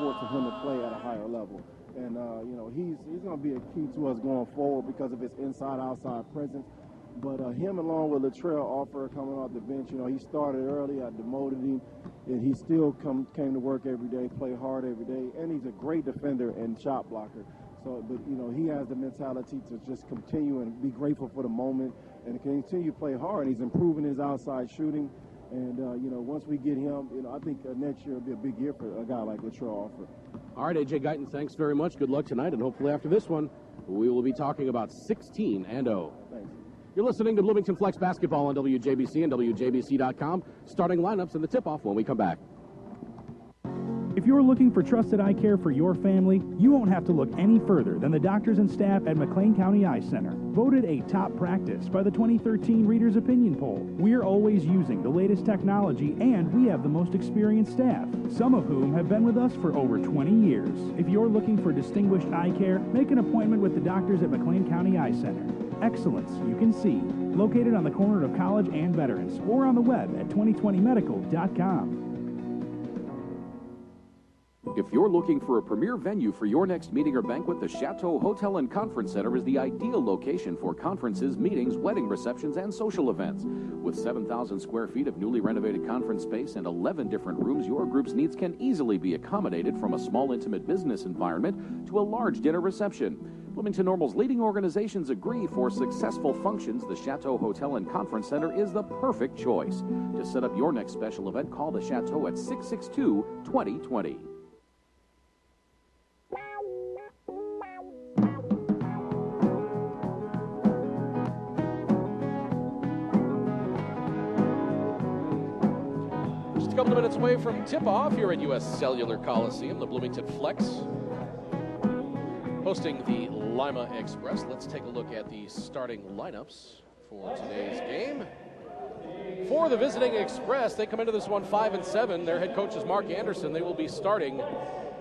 sport for him to play at a higher level. And, you know, he's going to be a key to us going forward because of his inside-outside presence. But him along with Latrell Offer coming off the bench, you know, he started early. I demoted him, and he still came to work every day, play hard every day, and he's a great defender and shot blocker. So, but, you know, he has the mentality to just continue and be grateful for the moment and continue to play hard. He's improving his outside shooting. And, you know, once we get him, you know, I think next year will be a big year for a guy like Latrell Offer. All right, A.J. Guyton, thanks very much. Good luck tonight, and hopefully after this one, we will be talking about 16-0. Thanks. You're listening to Bloomington Flex Basketball on WJBC and WJBC.com. Starting lineups and the tip-off when we come back. If you're looking for trusted eye care for your family, you won't have to look any further than the doctors and staff at McLean County Eye Center. Voted a top practice by the 2013 Reader's Opinion Poll, we're always using the latest technology, and we have the most experienced staff, some of whom have been with us for over 20 years. If you're looking for distinguished eye care, make an appointment with the doctors at McLean County Eye Center. Excellence you can see. Located on the corner of College and Veterans, or on the web at 2020medical.com. If you're looking for a premier venue for your next meeting or banquet, the Chateau Hotel and Conference Center is the ideal location for conferences, meetings, wedding receptions, and social events. With 7,000 square feet of newly renovated conference space and 11 different rooms, your group's needs can easily be accommodated, from a small, intimate business environment to a large dinner reception. Bloomington Normal's leading organizations agree for successful functions, the Chateau Hotel and Conference Center is the perfect choice. To set up your next special event, call the Chateau at 662-2020. Just a couple of minutes away from tip-off here at U.S. Cellular Coliseum, the Bloomington Flex hosting the Lima Express. Let's take a look at the starting lineups for today's game. For the visiting Express, they come into this one 5-7. Their head coach is Mark Anderson. They will be starting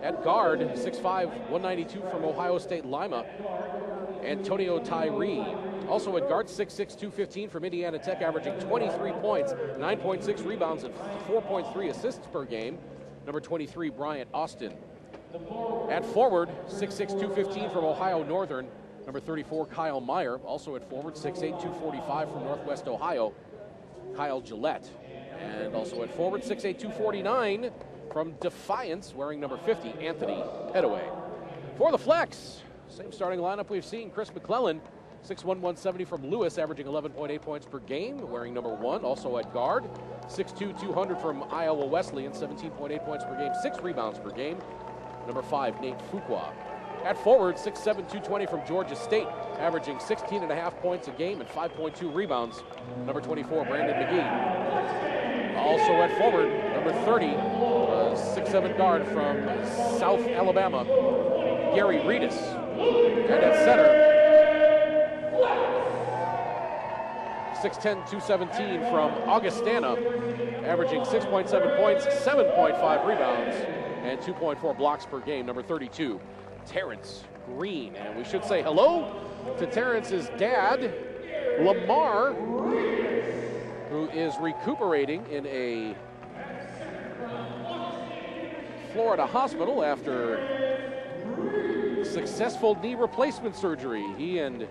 at guard, 6'5", 192 from Ohio State Lima, Antonio Tyree. Also at guard, 6'6", 215 from Indiana Tech, averaging 23 points, 9.6 rebounds, and 4.3 assists per game, number 23, Bryant Austin. At forward, 6'6", 215 from Ohio Northern, number 34, Kyle Meyer. Also at forward, 6'8", 245 from Northwest Ohio, Kyle Gillette. And also at forward, 6'8", 249 from Defiance, wearing number 50, Anthony Petaway. For the Flex, same starting lineup we've seen. Chris McClellan, 6'1", 170 from Lewis, averaging 11.8 points per game, wearing number 1. Also at guard, 6'2", 200 from Iowa Wesleyan, 17.8 points per game, 6 rebounds per game, number 5, Nate Fuqua. At forward, 6'7", 220 from Georgia State, averaging 16.5 points a game and 5.2 rebounds, number 24, Brandon McGee. Also at forward, number 30, 6'7" guard from South Alabama, Gary Reedus. And at center, 6'10", 217 from Augustana, averaging 6.7 points, 7.5 rebounds, and 2.4 blocks per game, number 32, Terrence Green. And we should say hello to Terrence's dad, Lamar, who is recuperating in a Florida hospital after successful knee replacement surgery. He and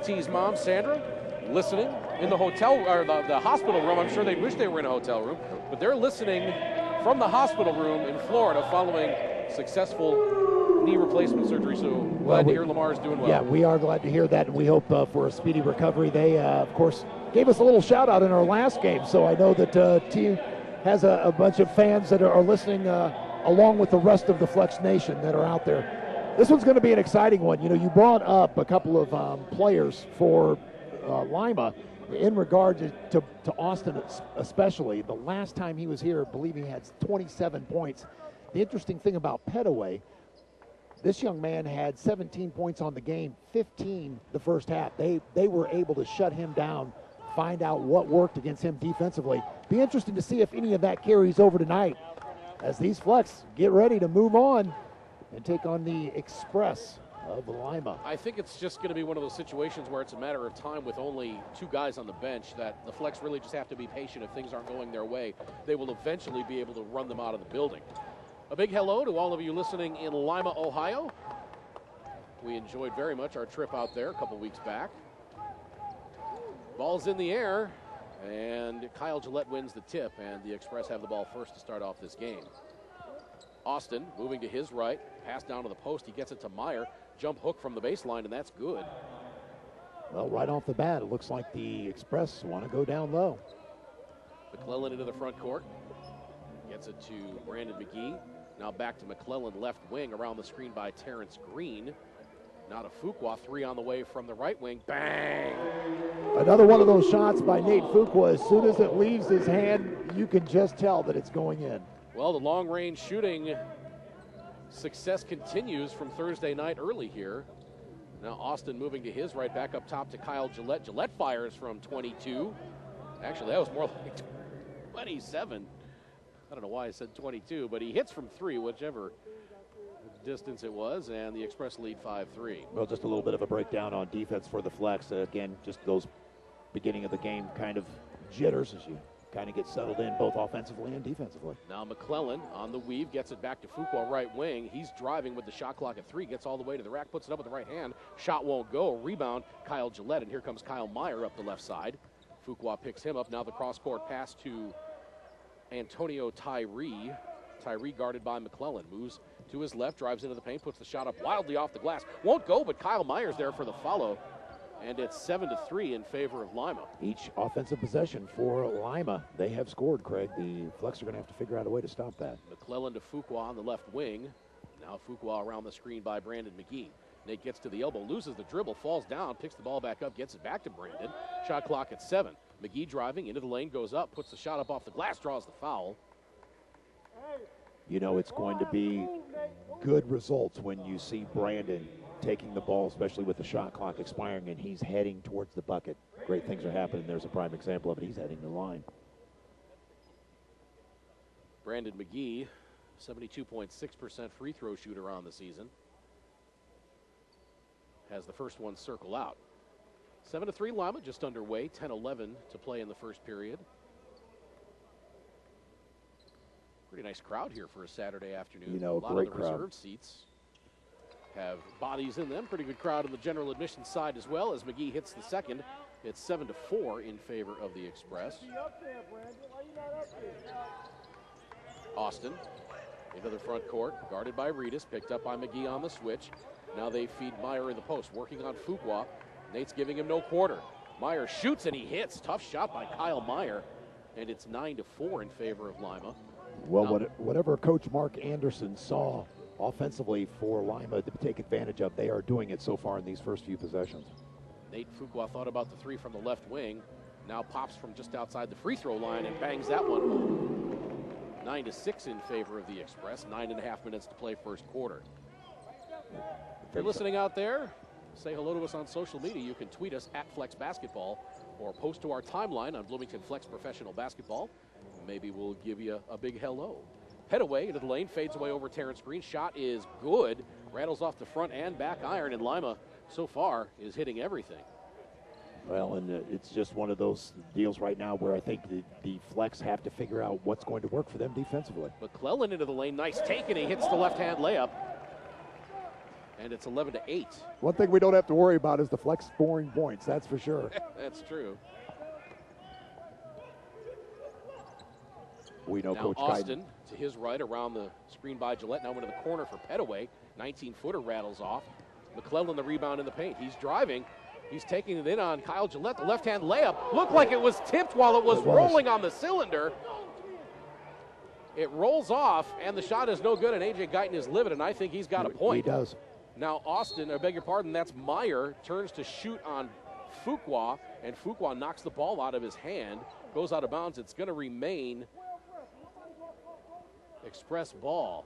T's mom, Sandra, listening in the hotel, or the hospital room. I'm sure they wish they were in a hotel room, but they're listening from the hospital room in Florida following successful knee replacement surgery. So glad to hear Lamar's doing well. Yeah, we are glad to hear that, and we hope for a speedy recovery. They, of course, gave us a little shout out in our last game, so I know that T has a bunch of fans that are listening along with the rest of the Flex Nation that are out there. This one's going to be an exciting one. You know, you brought up a couple of players for Lima in regard to Austin especially. The last time he was here, I believe he had 27 points. The interesting thing about Petaway, this young man had 17 points on the game, 15 the first half. They were able to shut him down, find out what worked against him defensively. Be interesting to see if any of that carries over tonight as these Flex get ready to move on and take on the Express of Lima. I think it's just going to be one of those situations where it's a matter of time with only 2 guys on the bench, that the Flex really just have to be patient. If things aren't going their way, they will eventually be able to run them out of the building. A big hello to all of you listening in Lima, Ohio. We enjoyed very much our trip out there a couple weeks back. Ball's in the air, and Kyle Gillette wins the tip, and the Express have the ball first to start off this game. Austin moving to his right, pass down to the post. He gets it to Meyer. Jump hook from the baseline, and that's good. Well, right off the bat, it looks like the Express want to go down low. McClellan into the front court. Gets it to Brandon McGee. Now back to McClellan, left wing, around the screen by Terrence Green. Now to Fuqua, 3 on the way from the right wing. Bang! Another one of those shots by Nate Fuqua. As soon as it leaves his hand, you can just tell that it's going in. Well, the long-range shooting success continues from Thursday night early here. Now Austin moving to his right, back up top to Kyle Gillette. Gillette fires from 22. Actually, that was more like 27. I don't know why I said 22, but he hits from 3, whichever distance it was, and the Express lead 5-3. Well, just a little bit of a breakdown on defense for the Flex. Again, just those beginning of the game kind of jitters as you kind of get settled in both offensively and defensively. Now McClellan on the weave, gets it back to Fuqua, right wing. He's driving with the shot clock at 3, gets all the way to the rack, puts it up with the right hand. Shot won't go. Rebound, Kyle Gillette, and here comes Kyle Meyer up the left side. Fuqua picks him up. Now the cross-court pass to Antonio Tyree. Tyree guarded by McClellan. Moves to his left, drives into the paint, puts the shot up wildly off the glass. Won't go, but Kyle Meyer's there for the follow. And it's 7-3 in favor of Lima. Each offensive possession for Lima, they have scored, Craig. The Flex are going to have to figure out a way to stop that. McClellan to Fuqua on the left wing. Now Fuqua around the screen by Brandon McGee. Nate gets to the elbow, loses the dribble, falls down, picks the ball back up, gets it back to Brandon. Shot clock at 7. McGee driving into the lane, goes up, puts the shot up off the glass, draws the foul. You know it's going to be good results when you see Brandon taking the ball, especially with the shot clock expiring, and he's heading towards the bucket. Great things are happening. There's a prime example of it. He's heading to the line. Brandon McGee, 72.6% free throw shooter on the season. Has the first one circle out. 7-3 Lima, just underway. 10-11 to play in the first period. Pretty nice crowd here for a Saturday afternoon. You know, a lot great of the crowd. reserved seats have bodies in them. Pretty good crowd on the general admission side as well. As McGee hits the second, it's 7-4 in favor of the Express. Austin into the front court, guarded by Reedus, picked up by McGee on the switch. Now they feed Meyer in the post, working on Fuqua. Nate's giving him no quarter. Meyer shoots and he hits. Tough shot by Kyle Meyer, and it's 9-4 in favor of Lima. Well, whatever Coach Mark Anderson saw offensively for Lima to take advantage of, they are doing it so far in these first few possessions. Nate Fuqua thought about the 3 from the left wing. Now pops from just outside the free throw line and bangs that one home. 9-6 in favor of the Express. 9.5 minutes to play first quarter. If you're listening out there, say hello to us on social media. You can tweet us at Flex Basketball or post to our timeline on Bloomington Flex Professional Basketball. Maybe we'll give you a big hello. Pettaway into the lane, fades away over Terrence Green. Shot is good. Rattles off the front and back iron, and Lima so far is hitting everything. Well, and it's just one of those deals right now where I think the Flex have to figure out what's going to work for them defensively. McClellan into the lane, nice take, and he hits the left-hand layup. And it's 11-8. One thing we don't have to worry about is the Flex scoring points, that's for sure. That's true. We know now Coach Austin to his right around the screen by Gillette. Now into the corner for Pettaway. 19-footer rattles off. McClellan the rebound in the paint. He's driving. He's taking it in on Kyle Gillette. The left-hand layup looked like it was tipped while it was rolling on the cylinder. It rolls off, and the shot is no good, and A.J. Guyton is livid, and I think he's got a point. He does. Now Austin, I beg your pardon, that's Meyer, turns to shoot on Fuqua, and Fuqua knocks the ball out of his hand, goes out of bounds. It's going to remain Express ball.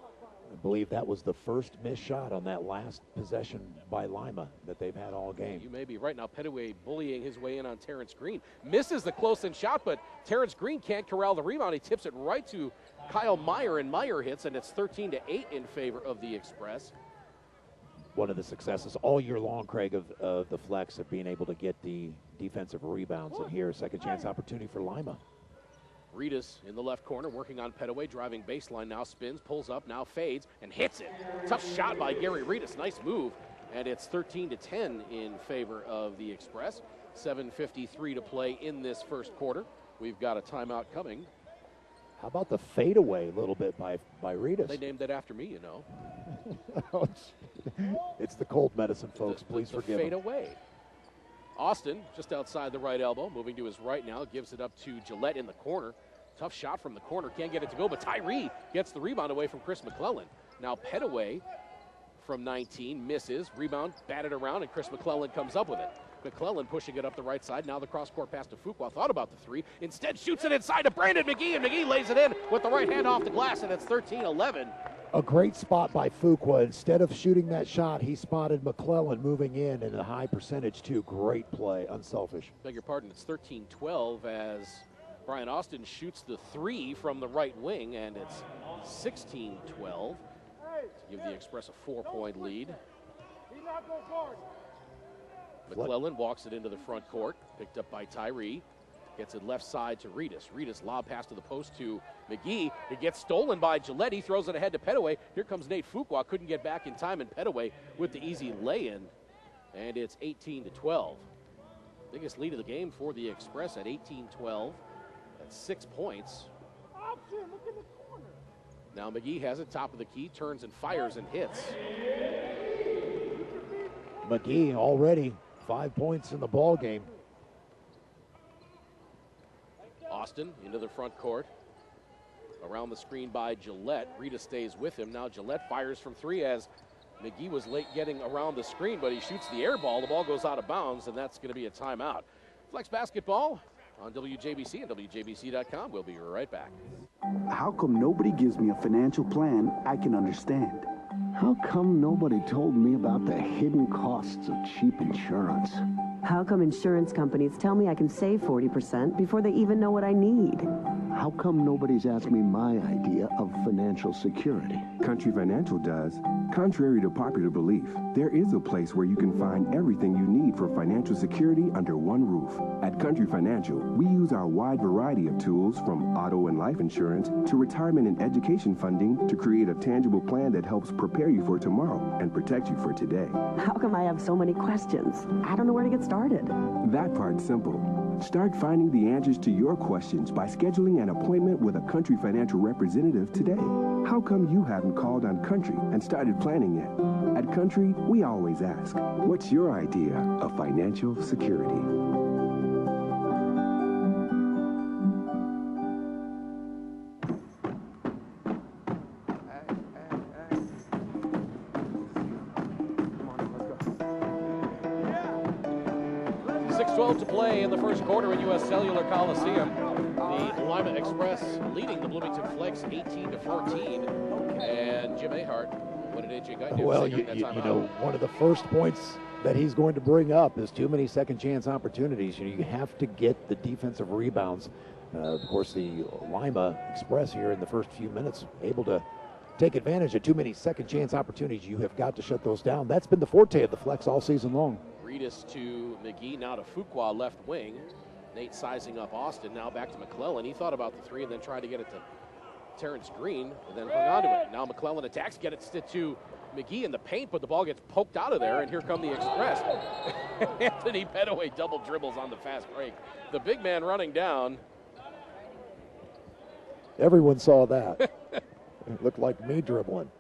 I believe that was the first missed shot on that last possession by Lima that they've had all game. You may be right. Now Pettaway bullying his way in on Terrence Green. Misses the close-in shot, but Terrence Green can't corral the rebound. He tips it right to Kyle Meyer, and Meyer hits, and it's 13-8 in favor of the Express. One of the successes all year long, Craig, of the Flex of being able to get the defensive rebounds. And here, second chance opportunity for Lima. Reedus in the left corner, working on Petaway, driving baseline, now spins, pulls up, now fades, and hits it. Tough shot by Gary Reedus, nice move. And it's 13-10 in favor of the Express. 7:53 to play in this first quarter. We've got a timeout coming. How about the fadeaway a little bit by Reedus? They named it after me, you know. It's the cold medicine, folks. Please forgive fade him. away. Austin, just outside the right elbow, moving to his right now, gives it up to Gillette in the corner. Tough shot from the corner, can't get it to go, but Tyree gets the rebound away from Chris McClellan. Now Petaway from 19, misses, rebound, batted around, and Chris McClellan comes up with it. McClellan pushing it up the right side. Now the cross-court pass to Fuqua. Thought about the three. Instead shoots it inside to Brandon McGee, and McGee lays it in with the right hand off the glass, and it's 13-11. A great spot by Fuqua. Instead of shooting that shot, he spotted McClellan moving in a high percentage, too. Great play, unselfish. Beg your pardon, it's 13-12 as Brian Austin shoots the three from the right wing, and it's 16-12 to give the Express a 4-point lead. McClellan walks it into the front court, picked up by Tyree. Gets it left side to Reedus. Reedus lob pass to the post to McGee. It gets stolen by Gillette. He throws it ahead to Petaway. Here comes Nate Fuqua. Couldn't get back in time, and Petaway with the easy lay-in. And it's 18-12. Biggest lead of the game for the Express at 18-12. That's 6 points. Now McGee has it, top of the key, turns and fires and hits. McGee already 5 points in the ball game. Austin into the front court. Around the screen by Gillette. Reedus stays with him. Now Gillette fires from three as McGee was late getting around the screen, but he shoots the air ball. The ball goes out of bounds, and that's going to be a timeout. Flex Basketball on WJBC and WJBC.com. We'll be right back. How come nobody gives me a financial plan I can understand? How come nobody told me about the hidden costs of cheap insurance? How come insurance companies tell me I can save 40% before they even know what I need? How come nobody's asked me my idea of financial security? Country Financial does. Contrary to popular belief, there is a place where you can find everything you need for financial security under one roof. At Country Financial, we use our wide variety of tools from auto and life insurance to retirement and education funding to create a tangible plan that helps prepare you for tomorrow and protect you for today. How come I have so many questions? I don't know where to get started. That part's simple. Start finding the answers to your questions by scheduling an appointment with a Country Financial representative today. How come you haven't called on Country and started planning yet? At Country, we always ask, what's your idea of financial security? To play in the first quarter at U.S. Cellular Coliseum. The Lima Express leading the Bloomington Flex 18-14. And Jim Ahart, what did A.J. Guy do? Well, you know, one of the first points that he's going to bring up is too many second chance opportunities. You have to get the defensive rebounds. Of course, the Lima Express here in the first few minutes able to take advantage of too many second chance opportunities. You have got to shut those down. That's been the forte of the Flex all season long. Reedus to McGee, now to Fuqua, left wing. Nate sizing up Austin, now back to McClellan. He thought about the three and then tried to get it to Terrence Green and then hung on to it. Now McClellan attacks, get it to McGee in the paint, but the ball gets poked out of there, and here come the Express. Anthony Petaway double dribbles on the fast break. The big man running down. Everyone saw that. It looked like me dribbling.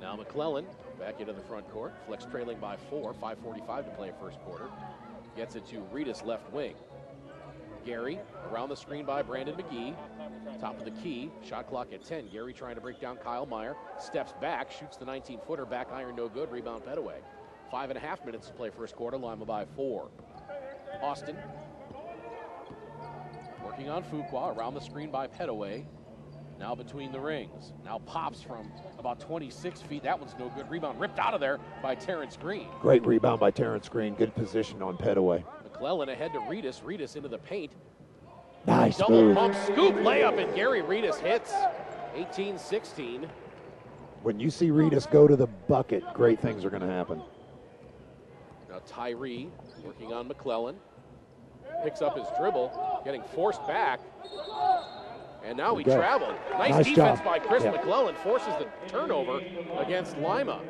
Now McClellan back into the front court. Flex trailing by 4, 5:45 to play first quarter. Gets it to Reedus left wing. Gary around the screen by Brandon McGee. Top of the key, shot clock at 10. Gary trying to break down Kyle Meyer. Steps back, shoots the 19-footer, back iron no good, rebound Petaway. 5.5 minutes to play first quarter, Lima by 4. Austin working on Fuqua, around the screen by Petaway. Now between the rings. Now pops from about 26 feet. That one's no good. Rebound ripped out of there by Terrence Green. Great rebound by Terrence Green. Good position on Petaway. McClellan ahead to Reedus. Reedus into the paint. Nice double move. Pump scoop layup, and Gary Reedus hits. 18-16. When you see Reedus go to the bucket, great things are going to happen. Now Now Tyree working on McClellan. Picks up his dribble, getting forced back. And now he traveled. Nice defense by Chris McClellan. Forces the turnover against Lima.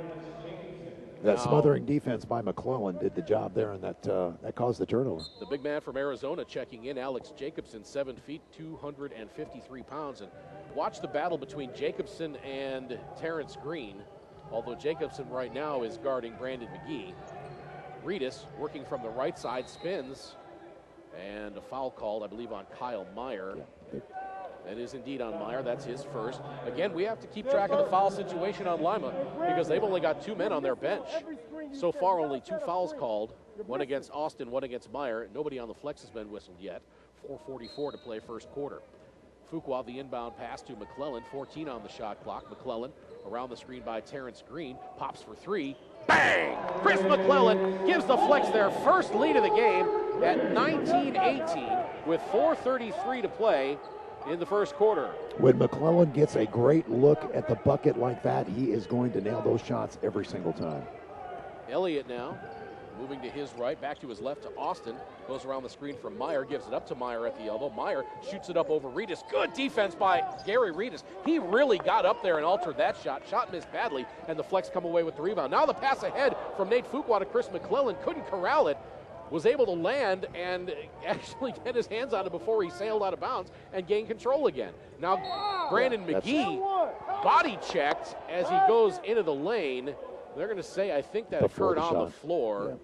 That smothering defense by McClellan did the job there, and that caused the turnover. The big man from Arizona checking in, Alex Jacobson, 7 feet, 253 pounds. And watch the battle between Jacobson and Terrence Green, although Jacobson right now is guarding Brandon McGee. Reedus working from the right side, spins, and a foul called, I believe, on Kyle Meyer. Yeah. That is indeed on Meyer. That's his first. Again, we have to keep track of the foul situation on Lima because they've only got 2 men on their bench. So far, only 2 fouls called, one against Austin, one against Meyer. Nobody on the flex has been whistled yet. 4:44 to play first quarter. Fuqua, the inbound pass to McClellan, 14 on the shot clock. McClellan around the screen by Terrence Green, pops for 3. Bang! Chris McClellan gives the Flex their first lead of the game at 19-18 with 4:33 to play in the first quarter. When McClellan gets a great look at the bucket like that, he is going to nail those shots every single time. Elliott now moving to his right, back to his left to Austin. Goes around the screen from Meyer, gives it up to Meyer at the elbow. Meyer shoots it up over Reedus. Good defense by Gary Reedus. He really got up there and altered that shot. Shot missed badly, and the Flex come away with the rebound. Now the pass ahead from Nate Fuqua to Chris McClellan. Couldn't corral it. Was able to land and actually get his hands on it before he sailed out of bounds and gain control again. Now Brandon McGee body checked as he goes into the lane. They're going to say, I think that occurred on the floor. Yeah.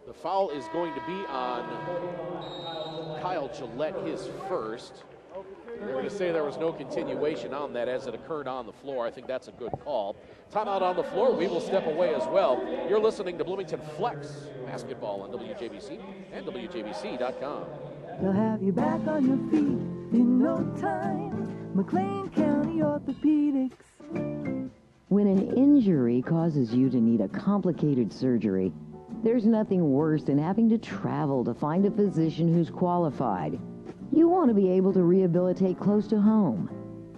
The foul is going to be on Kyle Gillette, his first. They're going to say there was no continuation on that as it occurred on the floor. I think that's a good call. Timeout on the floor. We will step away as well. You're listening to Bloomington Flex Basketball on WJBC and WJBC.com. They'll have you back on your feet in no time. McLean County Orthopedics. When an injury causes you to need a complicated surgery, there's nothing worse than having to travel to find a physician who's qualified. You want to be able to rehabilitate close to home.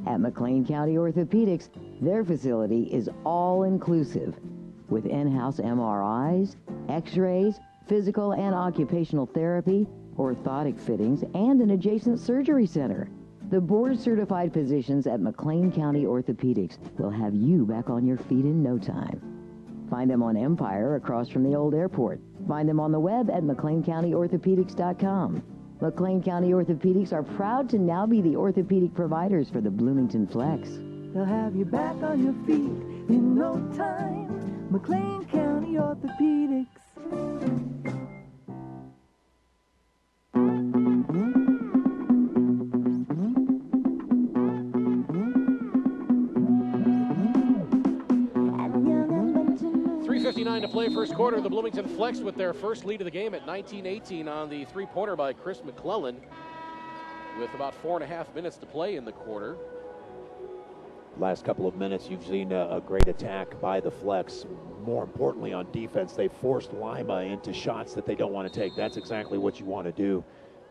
At McLean County Orthopedics, their facility is all-inclusive with in-house MRIs, x-rays, physical and occupational therapy, orthotic fittings, and an adjacent surgery center. The board-certified physicians at McLean County Orthopedics will have you back on your feet in no time. Find them on Empire across from the old airport. Find them on the web at McLeanCountyOrthopedics.com. McLean County Orthopedics are proud to now be the orthopedic providers for the Bloomington Flex. They'll have you back on your feet in no time. McLean County Orthopedics. To play first quarter. The Bloomington Flex with their first lead of the game at 19-18 on the three-pointer by Chris McClellan with about 4.5 minutes to play in the quarter. Last couple of minutes, you've seen a great attack by the Flex. More importantly, on defense, they forced Lima into shots that they don't want to take. That's exactly what you want to do.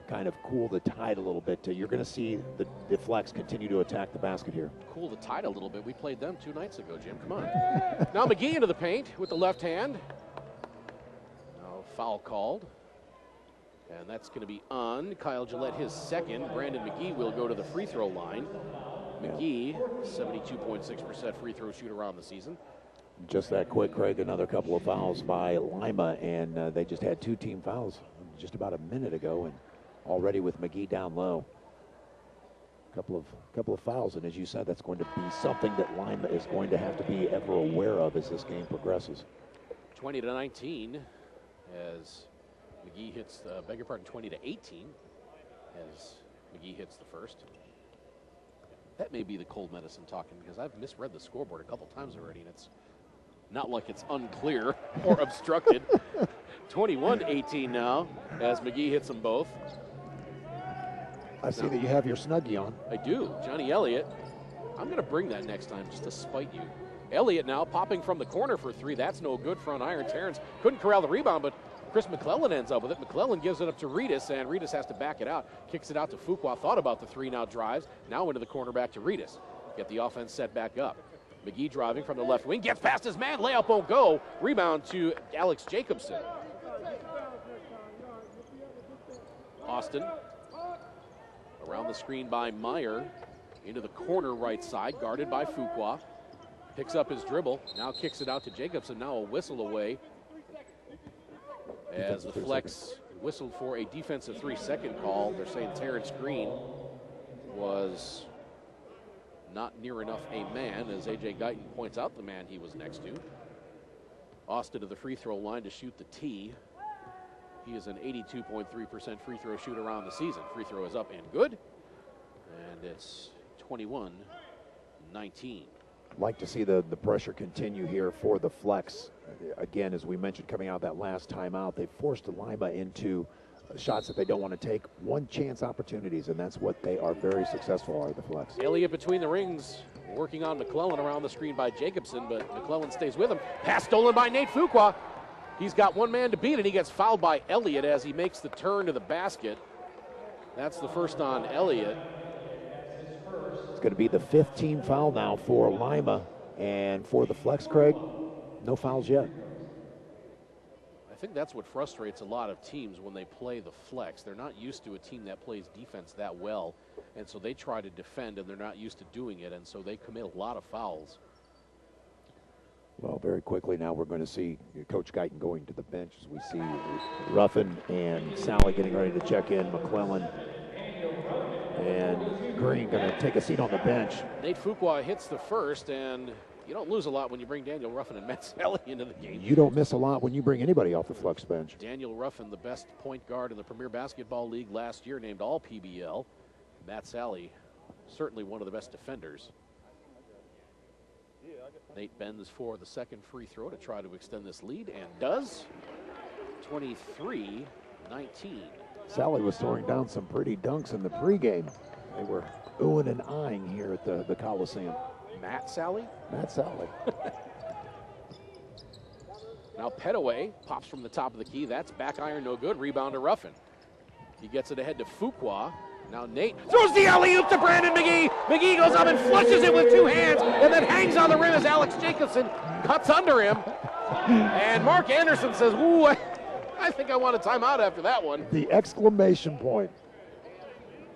Kind of cool the tide a little bit. You're going to see the Flex continue to attack the basket here. Cool the tide a little bit. We played them 2 nights ago, Jim. Come on. Now McGee into the paint with the left hand. Now foul called. And that's going to be on Kyle Gillette, his second. Brandon McGee will go to the free throw line. McGee, 72.6% free throw shooter on the season. Just that quick, Craig. Another couple of fouls by Lima, and they just had 2 team fouls just about a minute ago. And already with McGee down low. Couple of fouls, and as you said, that's going to be something that Lima is going to have to be ever aware of as this game progresses. 20-19 as McGee hits, 20-18 as McGee hits the first. That may be the cold medicine talking because I've misread the scoreboard a couple times already, and it's not like it's unclear or obstructed. 21-18 now as McGee hits them both. I see that you have your Snuggie on. I do. Johnny Elliott. I'm going to bring that next time just to spite you. Elliott now popping from the corner for 3. That's no good. Front iron. Terrence couldn't corral the rebound, but Chris McClellan ends up with it. McClellan gives it up to Reedus, and Reedus has to back it out. Kicks it out to Fuqua. Thought about the 3, now drives. Now into the corner back to Reedus. Get the offense set back up. McGee driving from the left wing. Gets past his man. Layup won't go. Rebound to Alex Jacobson. Austin around the screen by Meyer. Into the corner right side, guarded by Fuqua. Picks up his dribble, now kicks it out to Jacobson. Now a whistle away as the flex whistled for a defensive 3-second call. They're saying Terrence Green was not near enough a man, as A.J. Guyton points out the man he was next to. Austin to the free throw line to shoot the tee. He is an 82.3% free throw shooter on the season. Free throw is up and good, and it's 21-19. Like to see the pressure continue here for the flex. Again, as we mentioned, coming out that last timeout, they forced Lima into shots that they don't want to take, one chance opportunities, and that's what they are very successful at, the flex. Elliott between the rings, working on McClellan around the screen by Jacobson, but McClellan stays with him. Pass stolen by Nate Fuqua. He's got one man to beat, and he gets fouled by Elliott as he makes the turn to the basket. That's the first on Elliott. It's going to be the 15th foul now for Lima, and for the flex, Craig, no fouls yet. I think that's what frustrates a lot of teams when they play the flex. They're not used to a team that plays defense that well, and so they try to defend, and they're not used to doing it, and so they commit a lot of fouls. Well, very quickly now we're going to see Coach Guyton going to the bench as we see Ruffin and Sally getting ready to check in, McClellan and Green going to take a seat on the bench. Nate Fuqua hits the first, and you don't lose a lot when you bring Daniel Ruffin and Matt Sally into the game. You don't miss a lot when you bring anybody off the flex bench. Daniel Ruffin, the best point guard in the Premier Basketball League last year, named all PBL. Matt Sally, certainly one of the best defenders. Nate bends for the second free throw to try to extend this lead, and does. 23-19. Sally was throwing down some pretty dunks in the pregame. They were oohing and eyeing here at the Coliseum. Matt Sally? Matt Sally. Now Petaway pops from the top of the key. That's back iron, no good. Rebound to Ruffin. He gets it ahead to Fuqua. Now Nate throws the alley-oop to Brandon McGee. McGee goes up and flushes it with two hands and then hangs on the rim as Alex Jacobson cuts under him. And Mark Anderson says, ooh, I think I want a timeout after that one. The exclamation point.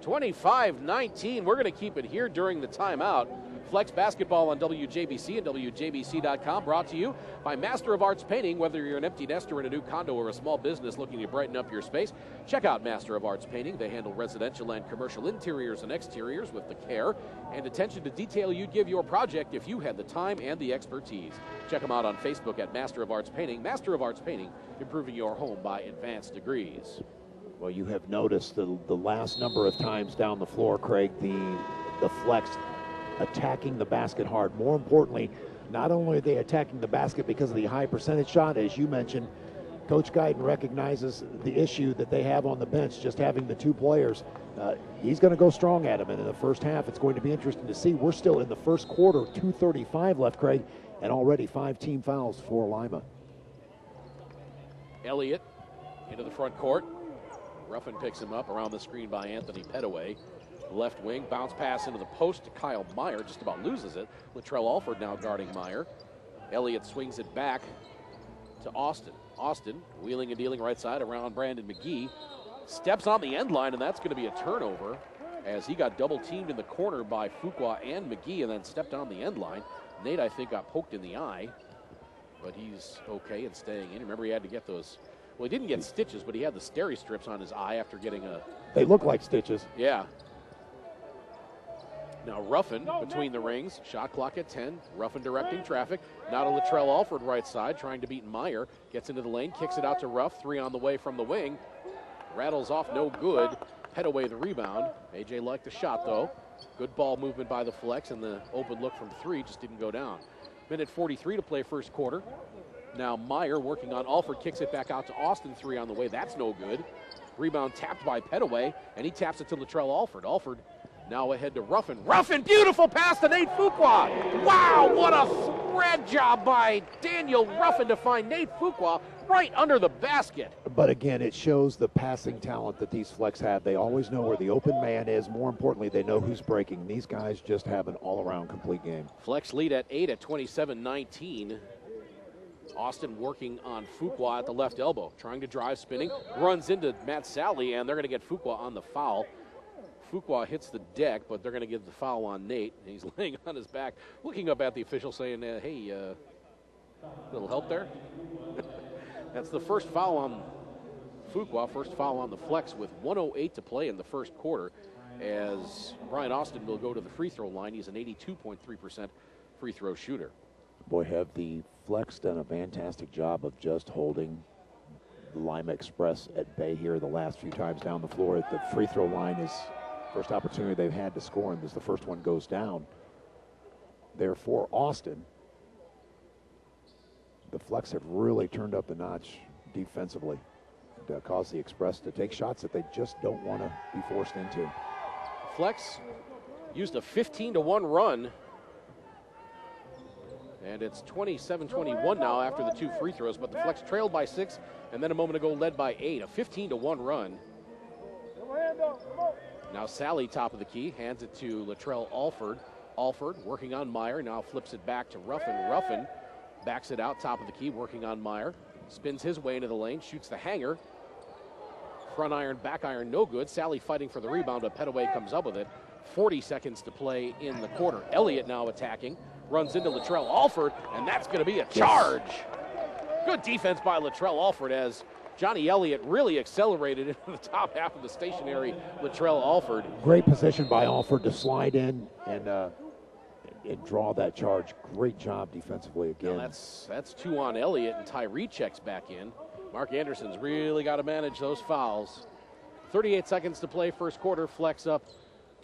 25-19. We're going to keep it here during the timeout. Flex Basketball on WJBC and WJBC.com, brought to you by Master of Arts Painting. Whether you're an empty nester in a new condo or a small business looking to brighten up your space, check out Master of Arts Painting. They handle residential and commercial interiors and exteriors with the care and attention to detail you'd give your project if you had the time and the expertise. Check them out on Facebook at Master of Arts Painting. Master of Arts Painting, improving your home by advanced degrees. Well, you have noticed the last number of times down the floor, Craig, the flex attacking the basket hard. More importantly, not only are they attacking the basket because of the high percentage shot, as you mentioned, Coach Guyton recognizes the issue that they have on the bench, just having the two players. He's going to go strong at him, and in the first half, it's going to be interesting to see. We're still in the first quarter, 2:35 left, Craig, and already 5 team fouls for Lima. Elliott into the front court. Ruffin picks him up around the screen by Anthony Petaway. Left wing, bounce pass into the post to Kyle Meyer, just about loses it. Latrell Alford now guarding Meyer. Elliott swings it back to Austin. Austin wheeling and dealing right side around Brandon McGee. Steps on the end line, and that's going to be a turnover as he got double teamed in the corner by Fuqua and McGee and then stepped on the end line. Nate, I think, got poked in the eye, but he's okay and staying in. Remember, he had to get those. Well, he didn't get stitches, but he had the steri strips on his eye after getting a. They look like stitches. Yeah. Now Ruffin between the rings, shot clock at 10. Ruffin directing traffic. Now to Latrell Alford right side, trying to beat Meyer. Gets into the lane, kicks it out to Ruff. 3 on the way from the wing. Rattles off, no good. Petaway the rebound. AJ liked the shot though. Good ball movement by the flex, and the open look from 3 just didn't go down. Minute 43 to play first quarter. Now Meyer working on Alford, kicks it back out to Austin. 3 on the way, that's no good. Rebound tapped by Petaway, and he taps it to Latrell Alford. Alford now ahead to Ruffin. Ruffin, beautiful pass to Nate Fuqua. Wow, what a thread job by Daniel Ruffin to find Nate Fuqua right under the basket. But again, it shows the passing talent that these flex have. They always know where the open man is. More importantly, they know who's breaking. These guys just have an all-around complete game. Flex lead at 8 at 27-19. Austin working on Fuqua at the left elbow, trying to drive, spinning, runs into Matt Sally, and they're going to get Fuqua on the foul. Fuqua hits the deck, but they're going to give the foul on Nate. He's laying on his back, looking up at the official saying, hey, little help there? That's the first foul on Fuqua, first foul on the Flex with 1:08 to play in the first quarter, as Brian Austin will go to the free throw line. He's an 82.3% free throw shooter. Boy, have the Flex done a fantastic job of just holding the Lima Express at bay here the last few times down the floor. The free throw line is first opportunity they've had to score, and as the first one goes down. Therefore, Austin, the Flex have really turned up the notch defensively to cause the Express to take shots that they just don't want to be forced into. Flex used a 15-1 run, and it's 27-21 now after the 2 free throws, but the Flex trailed by 6, and then a moment ago led by 8, a 15-1 run. Now Sally, top of the key, hands it to Latrell Alford. Alford working on Meyer, now flips it back to Ruffin. Ruffin backs it out, top of the key, working on Meyer. Spins his way into the lane, shoots the hanger. Front iron, back iron, no good. Sally fighting for the rebound, but Petaway comes up with it. 40 seconds to play in the quarter. Elliott now attacking, runs into Latrell Alford, and that's going to be a charge. Good defense by Latrell Alford as Johnny Elliott really accelerated into the top half of the stationary Latrell Alford. Great position by Alford to slide in and draw that charge. Great job defensively again. Now that's 2 on Elliott, and Tyree checks back in. Mark Anderson's really got to manage those fouls. 38 seconds to play first quarter. Flex up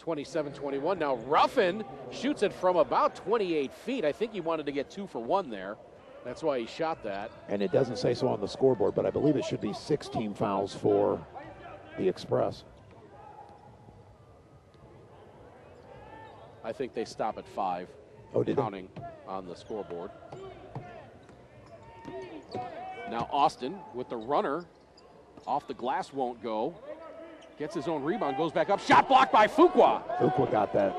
27-21. Now Ruffin shoots it from about 28 feet. I think he wanted to get 2 for 1 there. That's why he shot that. And it doesn't say so on the scoreboard, but I believe it should be 16 fouls for the Express. I think they stop at 5. Counting on the scoreboard. Now Austin with the runner. Off the glass, won't go. Gets his own rebound, goes back up. Shot blocked by Fuqua. Fuqua got that.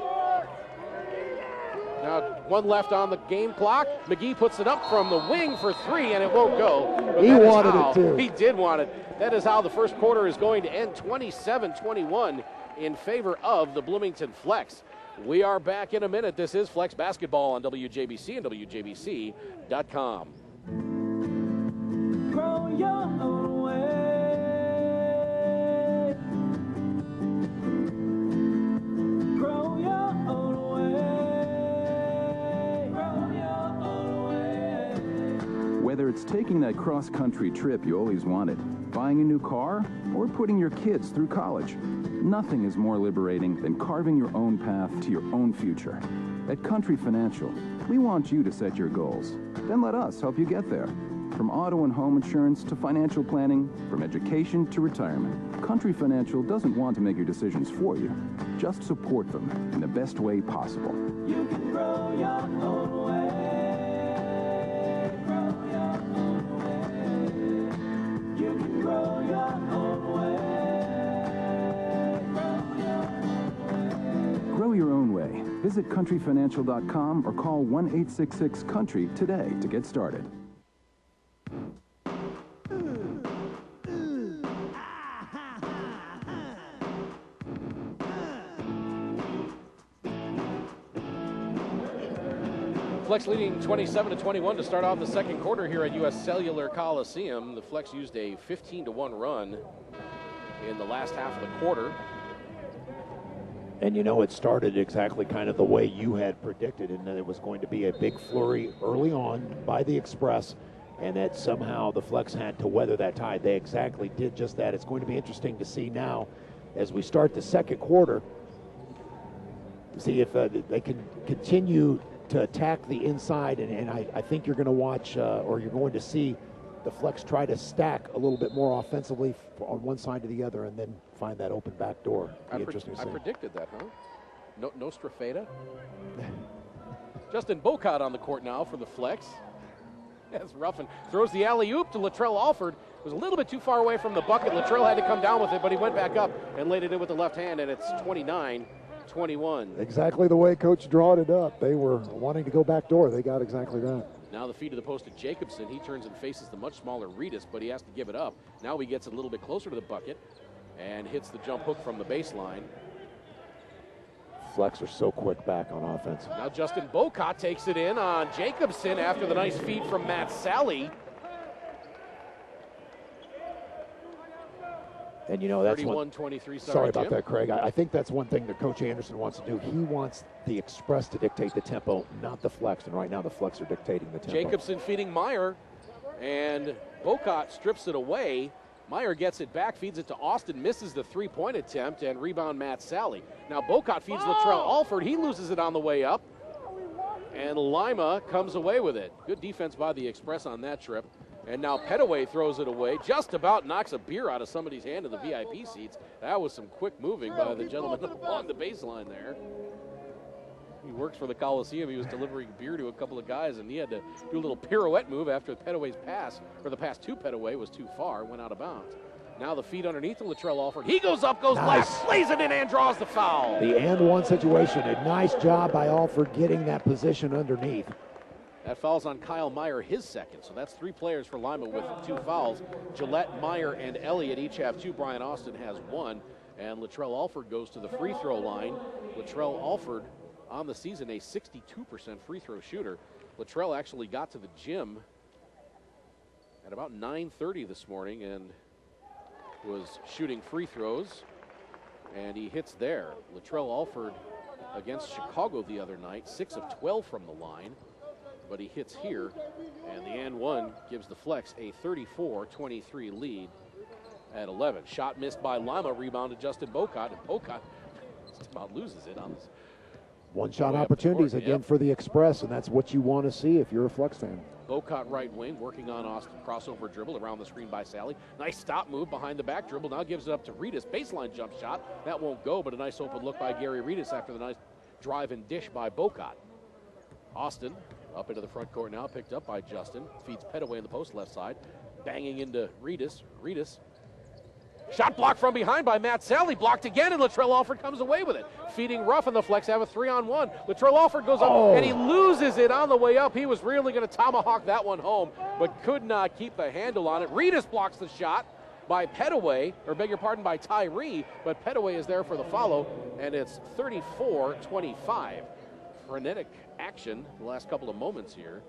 Now 1 left on the game clock. McGee puts it up from the wing for 3, and it won't go. But he wanted it too. He did want it. That is how the first quarter is going to end, 27-21 in favor of the Bloomington Flex. We are back in a minute. This is Flex Basketball on WJBC and WJBC.com. Grow your own way. Grow your own way. Grow your own way. Whether it's taking that cross-country trip you always wanted, buying a new car, or putting your kids through college, nothing is more liberating than carving your own path to your own future. At Country Financial, we want you to set your goals. Then let us help you get there. From auto and home insurance to financial planning, from education to retirement, Country Financial doesn't want to make your decisions for you. Just support them in the best way possible. You can grow your own way. Grow your own way. You can grow your own way. Grow your own way. Visit countryfinancial.com or call 1-866-COUNTRY today to get started. Flex leading 27-21 to start off the second quarter here at U.S. Cellular Coliseum. The Flex used a 15-1 run in the last half of the quarter. And you know, it started exactly kind of the way you had predicted, and that it was going to be a big flurry early on by the Express, and that somehow the Flex had to weather that tide. They exactly did just that. It's going to be interesting to see now as we start the second quarter, see if they can continue to attack the inside, and I think you're going to watch, or you're going to see the Flex try to stack a little bit more offensively on one side to the other, and then find that open back door. I predicted that, huh? No Strafeda. Justin Bocott on the court now for the Flex. As Ruffin throws the alley-oop to Latrell Alford. It was a little bit too far away from the bucket. Latrell had to come down with it, but he went back up and laid it in with the left hand, and it's 29-21. Exactly the way Coach drawed it up. They were wanting to go back door. They got exactly that. Now the feed to the post to Jacobson. He turns and faces the much smaller Reedus, but he has to give it up. Now he gets a little bit closer to the bucket and hits the jump hook from the baseline. Flex are so quick back on offense. Now Justin Bocott takes it in on Jacobson after the nice feed from Matt Sally. And you know, that's 31-23. Sorry about that, Craig. I think that's one thing that Coach Anderson wants to do. He wants the Express to dictate the tempo, not the Flex. And right now the Flex are dictating the tempo. Jacobson feeding Meyer, and Bocott strips it away. Meyer gets it back, feeds it to Austin, misses the three-point attempt, and rebound Matt Sally. Now Bocott feeds Latrell Alford. He loses it on the way up, and Lima comes away with it. Good defense by the Express on that trip. And now Petaway throws it away, just about knocks a beer out of somebody's hand in the VIP seats. That was some quick moving by the gentleman along the baseline there. He works for the Coliseum. He was delivering beer to a couple of guys, and he had to do a little pirouette move after Petaway's pass, or the pass to Petaway was too far, went out of bounds. Now the feed underneath to Latrell Alford. He goes up, goes left, lays it in, and draws the foul. The and one situation. A nice job by Alford getting that position underneath. That foul's on Kyle Meyer, his second. So that's 3 players for Lima with 2 fouls. Gillette, Meyer, and Elliott each have 2. Brian Austin has 1. And Latrell Alford goes to the free throw line. Latrell Alford on the season a 62% free throw shooter. Latrell actually got to the gym at about 9:30 this morning and was shooting free throws. And he hits there. Latrell Alford against Chicago the other night, 6 of 12 from the line. But he hits here, and the and one gives the Flex a 34-23 lead at 11. Shot missed by Lima, rebounded Justin Bocott, and Bocott just about loses it on this. One-shot opportunities again for the Express, and that's what you want to see if you're a Flex fan. Bocott right wing, working on Austin, crossover dribble around the screen by Sally. Nice stop move behind the back dribble, now gives it up to Reedus. Baseline jump shot, that won't go, but a nice open look by Gary Reedus after the nice drive and dish by Bocott. Austin up into the front court now, picked up by Justin. Feeds Petaway in the post left side. Banging into Reedus. Reedus. Shot blocked from behind by Matt Sally. Blocked again, and Latrell Alford comes away with it. Feeding Ruff, and the Flex have a 3-on-1. Latrell Alford goes up, and he loses it on the way up. He was really going to tomahawk that one home, but could not keep the handle on it. Reedus blocks the shot by Petaway, or beg your pardon, by Tyree, but Petaway is there for the follow, and it's 34-25. Frenetic action the last couple of moments here.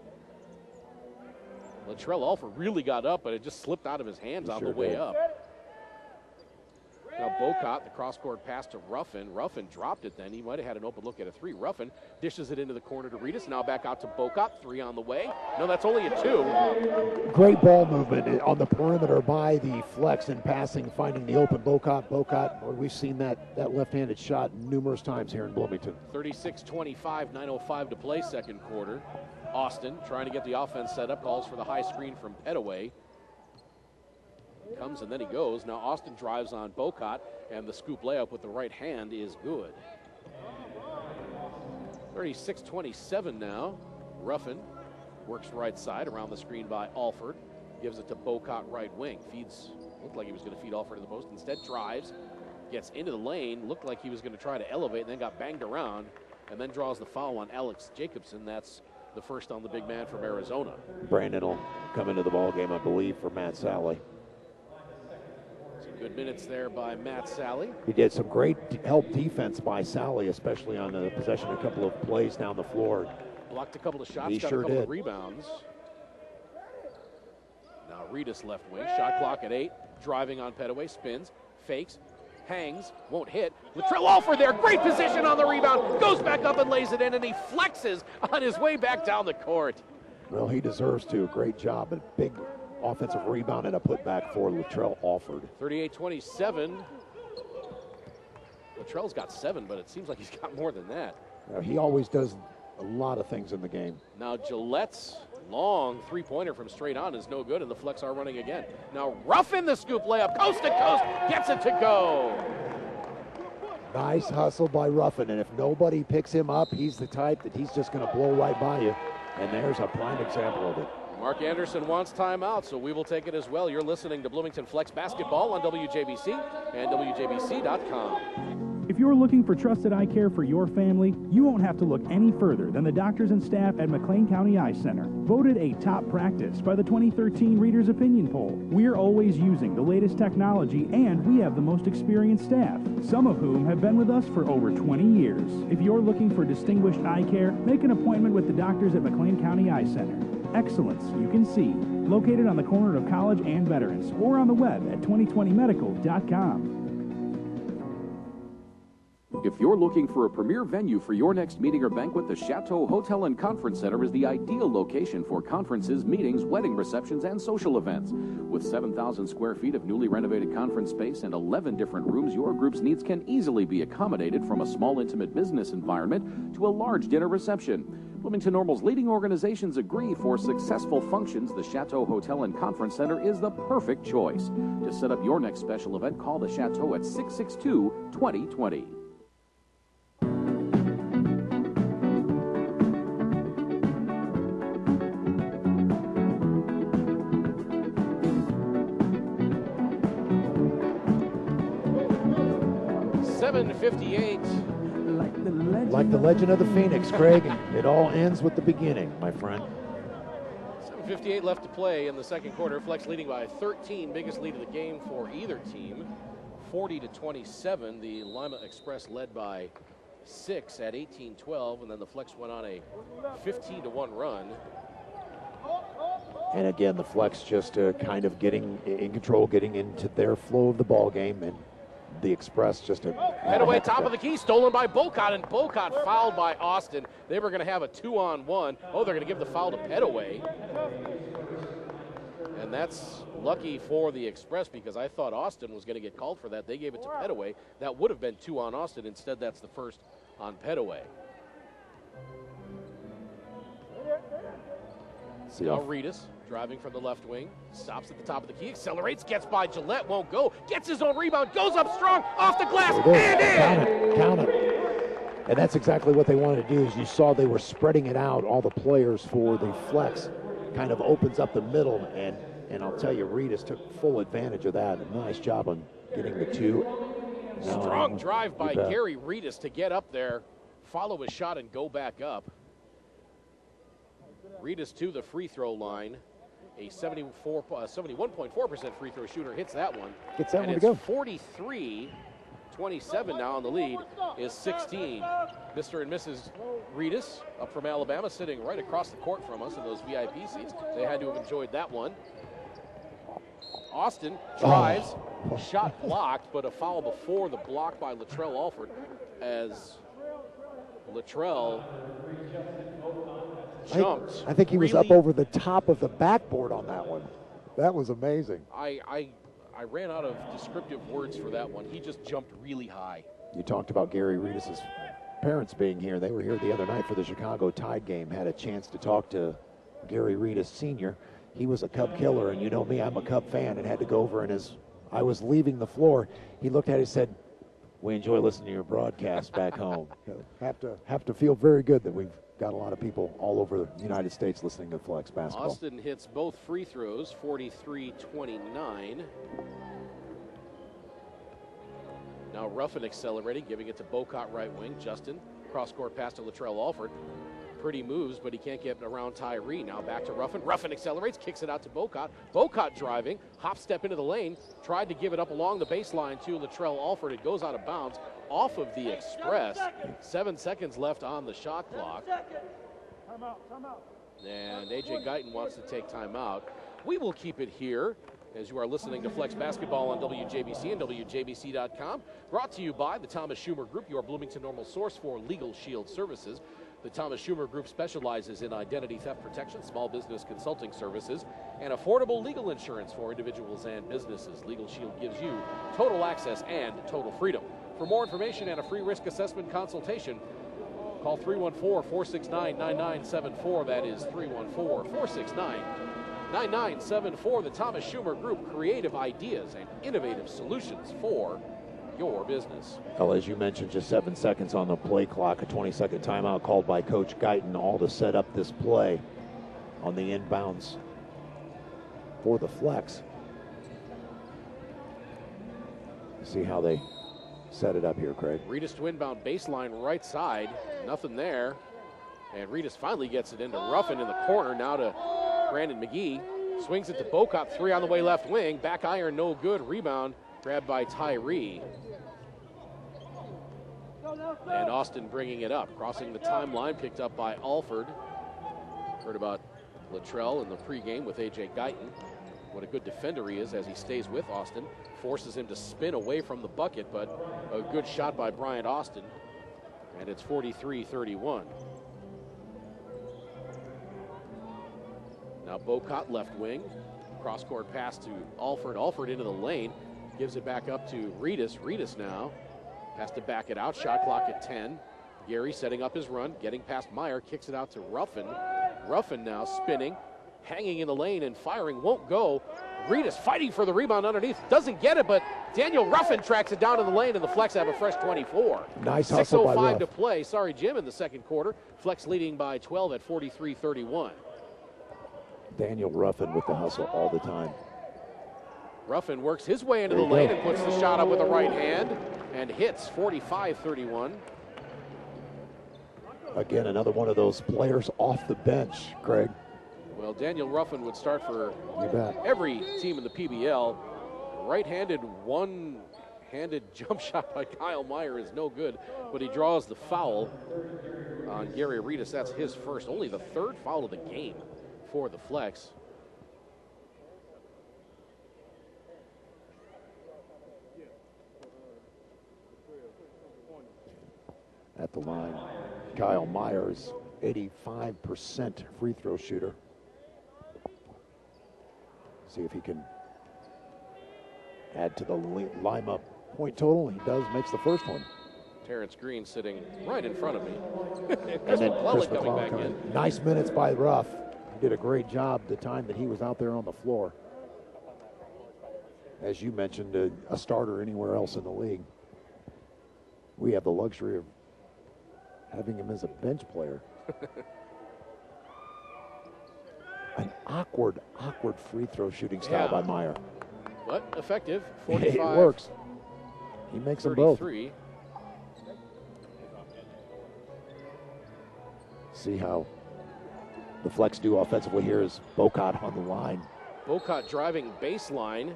Latrell Alford really got up, but it just slipped out of his hands on the way up. Now Bocott, the cross-court pass to Ruffin. Ruffin dropped it then. He might have had an open look at a 3. Ruffin dishes it into the corner to Reedus. Now back out to Bocott. 3 on the way. No, that's only a 2. Great ball movement on the perimeter by the Flex in passing, finding the open Bocott. Bocott, we've seen that left-handed shot numerous times here in Bloomington. 36-25, 9:05 to play second quarter. Austin trying to get the offense set up, calls for the high screen from Petaway. Comes and then he goes. Now Austin drives on Bocott, and the scoop layup with the right hand is good. 36-27 now. Ruffin works right side around the screen by Alford. Gives it to Bocott right wing. Feeds, looked like he was going to feed Alford in the post. Instead drives, gets into the lane. Looked like he was going to try to elevate and then got banged around. And then draws the foul on Alex Jacobson. That's the first on the big man from Arizona. Brandon will come into the ball game, I believe, for Matt Sally. Good minutes there by Matt Sally. He did some great help defense by Sally, especially on the possession, a couple of plays down the floor. Blocked a couple of shots, He got sure a couple did. of rebounds. Now Reedus left wing, shot clock at 8, driving on Petaway, spins, fakes, hangs, won't hit. Latrell Alford there, great position on the rebound, goes back up and lays it in, and he flexes on his way back down the court. Well, he deserves to. Great job. A big offensive rebound and a putback for Latrell Alford. 38-27. Latrell's got 7, but it seems like he's got more than that. He always does a lot of things in the game. Now Gillette's long three-pointer from straight on is no good, and the Flex are running again. Now Ruffin, the scoop layup, coast to coast, gets it to go. Nice hustle by Ruffin, and if nobody picks him up, he's the type that he's just going to blow right by you. And there's a prime example of it. Mark Anderson wants timeout, so we will take it as well. You're listening to Bloomington Flex Basketball on WJBC and WJBC.com. If you're looking for trusted eye care for your family, you won't have to look any further than the doctors and staff at McLean County Eye Center. Voted a top practice by the 2013 Reader's Opinion Poll. We're always using the latest technology, and we have the most experienced staff, some of whom have been with us for over 20 years. If you're looking for distinguished eye care, make an appointment with the doctors at McLean County Eye Center. Excellence you can see. Located on the corner of College and Veterans, or on the web at 2020medical.com. If you're looking for a premier venue for your next meeting or banquet, the Chateau Hotel and Conference Center is the ideal location for conferences, meetings, wedding receptions, and social events. With 7,000 square feet of newly renovated conference space and 11 different rooms, your group's needs can easily be accommodated, from a small, intimate business environment to a large dinner reception. Bloomington Normal's leading organizations agree for successful functions, the Chateau Hotel and Conference Center is the perfect choice. To set up your next special event, call the Chateau at 662-2020. Like the legend of the Phoenix, Craig. It all ends with the beginning, my friend. 7:58 left to play in the second quarter. Flex leading by 13, biggest lead of the game for either team. 40-27. The Lima Express led by 6 at 18-12, and then the Flex went on a 15-1 run. And again, the Flex just kind of getting in control, getting into their flow of the ball game, and the Express just a head away, top of the key, stolen by Bocott, and Bocott fouled by Austin. They were going to have a 2-on-1. Oh, they're going to give the foul to Petaway. And that's lucky for the Express, because I thought Austin was going to get called for that. They gave it to Petaway. That would have been 2 on Austin. Instead, that's the first on Petaway. Now Reedus driving from the left wing, stops at the top of the key, accelerates, gets by Gillette, won't go, gets his own rebound, goes up strong, off the glass, and in! Count it. And that's exactly what they wanted to do. Is you saw they were spreading it out, all the players for the Flex kind of opens up the middle, and I'll tell you, Reedus took full advantage of that. A nice job on getting the 2. Strong drive by Gary Reedus to get up there, follow his shot, and go back up. Reedus to the free throw line. A 71.4% free throw shooter hits that one. Gets that and one to go. 43-27 now on the lead is 16. Mr. and Mrs. Reedus up from Alabama, sitting right across the court from us in those VIP seats. They had to have enjoyed that one. Austin drives, shot blocked, but a foul before the block by Latrell Alford, as Latrell jumped. I think he was up over the top of the backboard on that one. That was amazing. I ran out of descriptive words for that one. He just jumped really high. You talked about Gary Reedus' parents being here. They were here the other night for the Chicago Tide game. Had a chance to talk to Gary Reedus Sr. He was a Cub killer, and you know me, I'm a Cub fan, and had to go over, and as I was leaving the floor, he looked at it and said, "We enjoy listening to your broadcast back home." Have to feel very good that we've got a lot of people all over the United States listening to Flex basketball. Austin hits both free throws, 43-29. Now Ruffin accelerating, giving it to Bocott right wing. Justin, cross-court pass to Latrell Alford. Pretty moves, but he can't get around Tyree. Now back to Ruffin. Ruffin accelerates, kicks it out to Bocott. Bocott driving, hop step into the lane, tried to give it up along the baseline to Latrell Alford. It goes out of bounds off of the Express. 7 seconds left on the shot clock. And A.J. Guyton wants to take timeout. We will keep it here as you are listening to Flex Basketball on WJBC and WJBC.com. Brought to you by the Thomas Schumer Group, your Bloomington Normal source for Legal Shield services. The Thomas Schumer Group specializes in identity theft protection, small business consulting services, and affordable legal insurance for individuals and businesses. Legal Shield gives you total access and total freedom. For more information and a free risk assessment consultation, call 314-469-9974. That is 314-469-9974. The Thomas Schumer Group, creative ideas and innovative solutions for your business. Well, as you mentioned, just 7 seconds on the play clock, a 20-second timeout called by Coach Guyton, all to set up this play on the inbounds for the Flex. See how they set it up here, Craig. Reedus to inbound baseline right side. Nothing there. And Reedus finally gets it into Ruffin in the corner. Now to Brandon McGee. Swings it to Bocott. 3 on the way left wing. Back iron, no good. Rebound grabbed by Tyree. And Austin bringing it up. Crossing the timeline, picked up by Alford. Heard about Luttrell in the pregame with A.J. Guyton. What a good defender he is as he stays with Austin. Forces him to spin away from the bucket, but a good shot by Bryant Austin. And it's 43-31. Now Bocott left wing. Cross-court pass to Alford. Alford into the lane. Gives it back up to Reedus. Reedus now has to back it out. Shot clock at 10. Gary setting up his run. Getting past Meyer. Kicks it out to Ruffin. Ruffin now spinning. Hanging in the lane and firing. Won't go. Reedus fighting for the rebound underneath. Doesn't get it, but Daniel Ruffin tracks it down in the lane, and the Flex have a fresh 24. Nice hustle by Ruff. 6:05 to play. Sorry, Jim, in the second quarter. Flex leading by 12 at 43-31. Daniel Ruffin with the hustle all the time. Ruffin works his way into the lane and puts the shot up with the right hand and hits 45-31. Again, another one of those players off the bench, Craig. Well, Daniel Ruffin would start for You bet. every team in the PBL. Right-handed, one-handed jump shot by Kyle Meyer is no good, but he draws the foul on Gary Reedus. That's his first, only the third foul of the game for the Flex. At the line, Kyle Myers, 85% free throw shooter. See if he can add to the Lima point total. He does, makes the first one. Terrence Green sitting right in front of me. And then Chris coming McClellan back coming in. Nice minutes by Ruff. He did a great job the time that he was out there on the floor. As you mentioned, a starter anywhere else in the league. We have the luxury of having him as a bench player. An awkward free throw shooting style by Meyer. But effective, It 45. works. He makes them both. 33. See how the Flex do offensively here is Bocott on the line. Bocott driving baseline,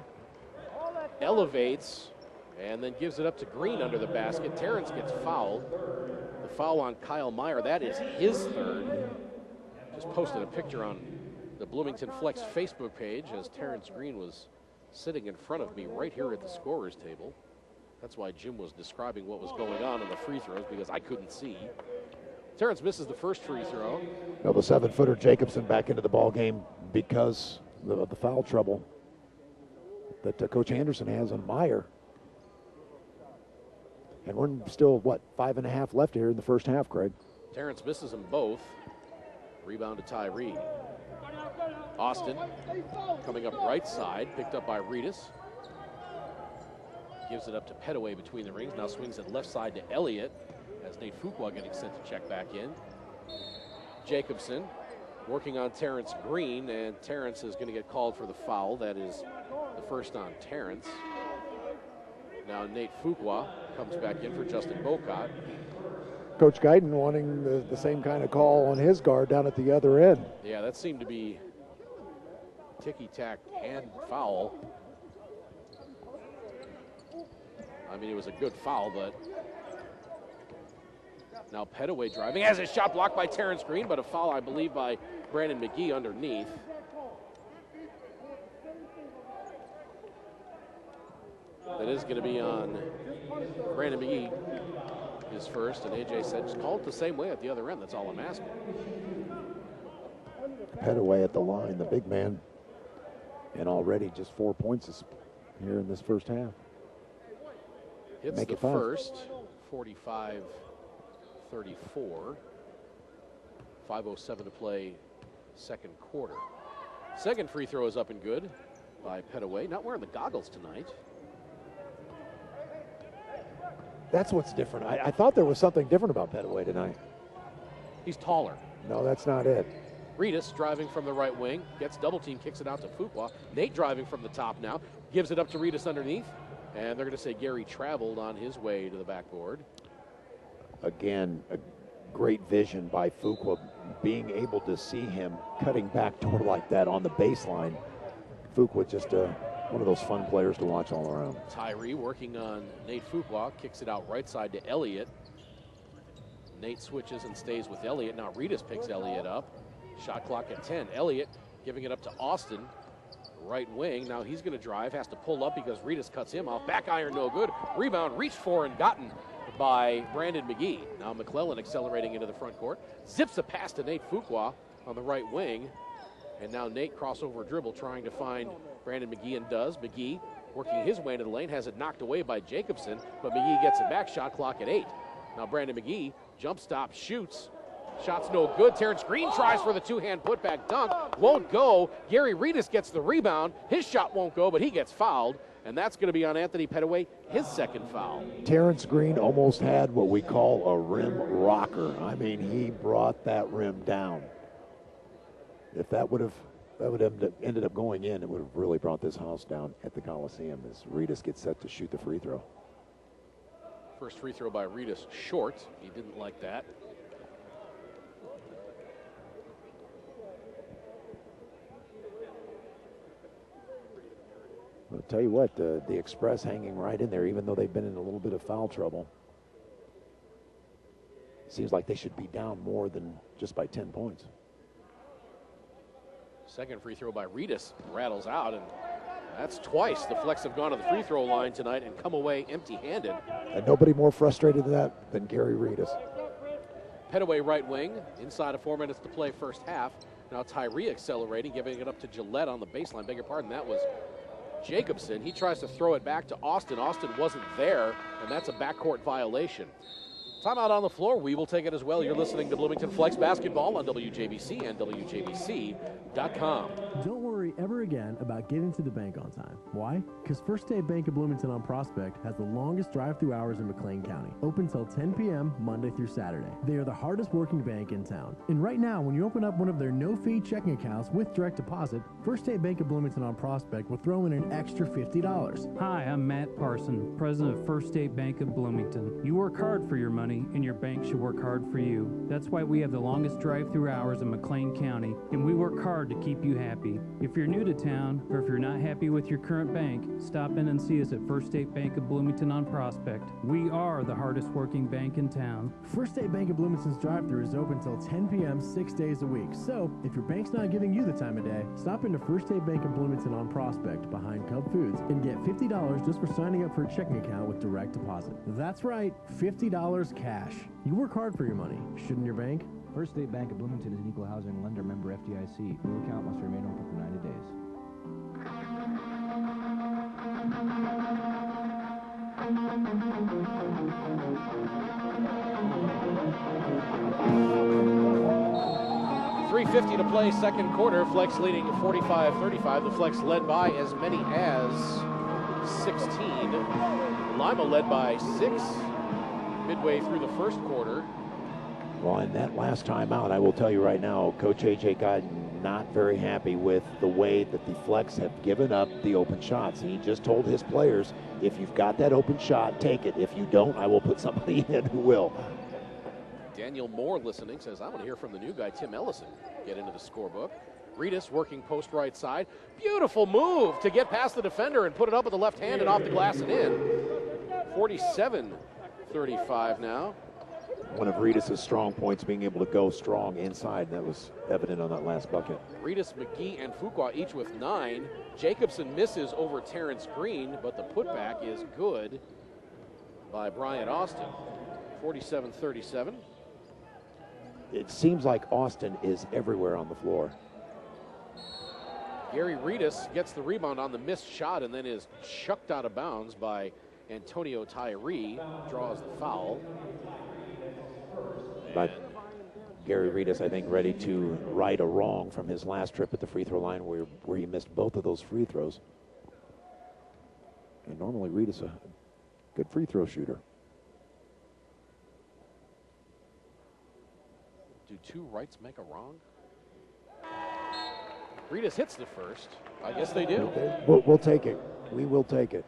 elevates, and then gives it up to Green under the basket. Terrence gets fouled. The foul on Kyle Meyer, that is his third. Just posted a picture on the Bloomington Flex Facebook page as Terrence Green was sitting in front of me right here at the scorer's table. That's why Jim was describing what was going on in the free throws, because I couldn't see. Terrence misses the first free throw. Now the 7-footer Jacobson back into the ball game because of the foul trouble that Coach Anderson has on Meyer. And we're still, 5.5 left here in the first half, Craig. Terrence misses them both. Rebound to Tyree. Austin coming up right side, picked up by Reedus. Gives it up to Petaway between the rings. Now swings it left side to Elliott as Nate Fuqua getting sent to check back in. Jacobson working on Terrence Green, and Terrence is going to get called for the foul. That is the first on Terrence. Now Nate Fuqua comes back in for Justin Bocott. Coach Guyton wanting the same kind of call on his guard down at the other end. Yeah, that seemed to be ticky-tack hand foul. I mean, it was a good foul, but now Petaway driving. Has his shot blocked by Terrence Green, but a foul, I believe, by Brandon McGee underneath. That is going to be on Brandon McGee, his first, and AJ said, just call it the same way at the other end. That's all I'm asking. Petaway at the line, the big man, and already just 4 points here in this first half. Hits Make the it 5. first, 45-34. 5:07 to play second quarter. Second free throw is up and good by Petaway. Not wearing the goggles tonight. That's what's different. I thought there was something different about Petaway tonight. He's taller. No, that's not it. Reedus driving from the right wing, gets double team, kicks it out to Fuqua. Nate driving from the top now, gives it up to Reedus underneath. And they're going to say Gary traveled on his way to the backboard. Again, a great vision by Fuqua, being able to see him cutting backdoor like that on the baseline. Fuqua just one of those fun players to watch all around. Tyree working on Nate Fuqua, kicks it out right side to Elliott. Nate switches and stays with Elliott. Now Reedus picks Elliott up. Shot clock at 10. Elliott giving it up to Austin, right wing. Now he's going to drive, has to pull up because Reedus cuts him off. Back iron, no good. Rebound reached for and gotten by Brandon McGee. Now McClellan accelerating into the front court. Zips a pass to Nate Fuqua on the right wing. And now Nate crossover dribble trying to find Brandon McGee, and does. McGee working his way into the lane, has it knocked away by Jacobson, but McGee gets it back. Shot clock at 8. Now Brandon McGee jump stop, shoots. Shot's no good. Terrence Green tries for the two-hand putback dunk. Won't go. Gary Reedus gets the rebound. His shot won't go, but he gets fouled. And that's going to be on Anthony Pettaway, his second foul. Terrence Green almost had what we call a rim rocker. I mean, he brought that rim down. If that would have ended up going in, it would have really brought this house down at the Coliseum as Reedus gets set to shoot the free throw. First free throw by Reedus, short. He didn't like that. I'll tell you what, the Express hanging right in there, even though they've been in a little bit of foul trouble. Seems like they should be down more than just by 10 points. Second free throw by Reedus rattles out, and that's twice the Flex have gone to the free throw line tonight and come away empty-handed. And nobody more frustrated than that than Gary Reedus. Pettaway right wing, inside of 4 minutes to play first half. Now Tyree accelerating, giving it up to Gillette on the baseline. Beg your pardon, that was Jacobson. He tries to throw it back to Austin. Austin wasn't there, and that's a backcourt violation. Timeout on the floor. We will take it as well. You're listening to Bloomington Flex Basketball on WJBC and WJBC.com. Don't worry ever again about getting to the bank on time. Why? Because First State Bank of Bloomington on Prospect has the longest drive-through hours in McLean County. Open till 10 p.m. Monday through Saturday. They are the hardest working bank in town. And right now, when you open up one of their no-fee checking accounts with direct deposit, First State Bank of Bloomington on Prospect will throw in an extra $50. Hi, I'm Matt Parson, president of First State Bank of Bloomington. You work hard for your money, and your bank should work hard for you. That's why we have the longest drive-through hours in McLean County, and we work hard to keep you happy. If you're new to town, or if you're not happy with your current bank, stop in and see us at First State Bank of Bloomington on Prospect. We are the hardest working bank in town. First State Bank of Bloomington's drive-through is open till 10 p.m. 6 days a week. So, if your bank's not giving you the time of day, stop into First State Bank of Bloomington on Prospect behind Cub Foods and get $50 just for signing up for a checking account with direct deposit. That's right, $50 cash. You work hard for your money, shouldn't your bank? First State Bank of Bloomington is an equal housing lender, member FDIC. Your account must remain open for 90 days. .350 to play second quarter. Flex leading 45-35. The Flex led by as many as 16. Lima led by 6 midway through the first quarter. Well, in that last time out, I will tell you right now, Coach A.J. got not very happy with the way that the Flex have given up the open shots. He just told his players, if you've got that open shot, take it. If you don't, I will put somebody in who will. Daniel Moore listening says, I want to hear from the new guy, Tim Ellison, get into the scorebook. Reedus working post right side. Beautiful move to get past the defender and put it up with the left hand and off the glass and in. 47-35 now. One of Reedus' strong points, being able to go strong inside. That was evident on that last bucket. Reedus, McGee, and Fuqua each with 9. Jacobson misses over Terrence Green, but the putback is good by Bryant Austin. 47-37. It seems like Austin is everywhere on the floor. Gary Reedus gets the rebound on the missed shot and then is chucked out of bounds by Antonio Tyree. Draws the foul. But Gary Reedus, I think, ready to right a wrong from his last trip at the free throw line where he missed both of those free throws. And normally Reedus a good free throw shooter. Do 2 rights make a wrong? Reedus hits the first. I guess they do. We'll take it. We will take it.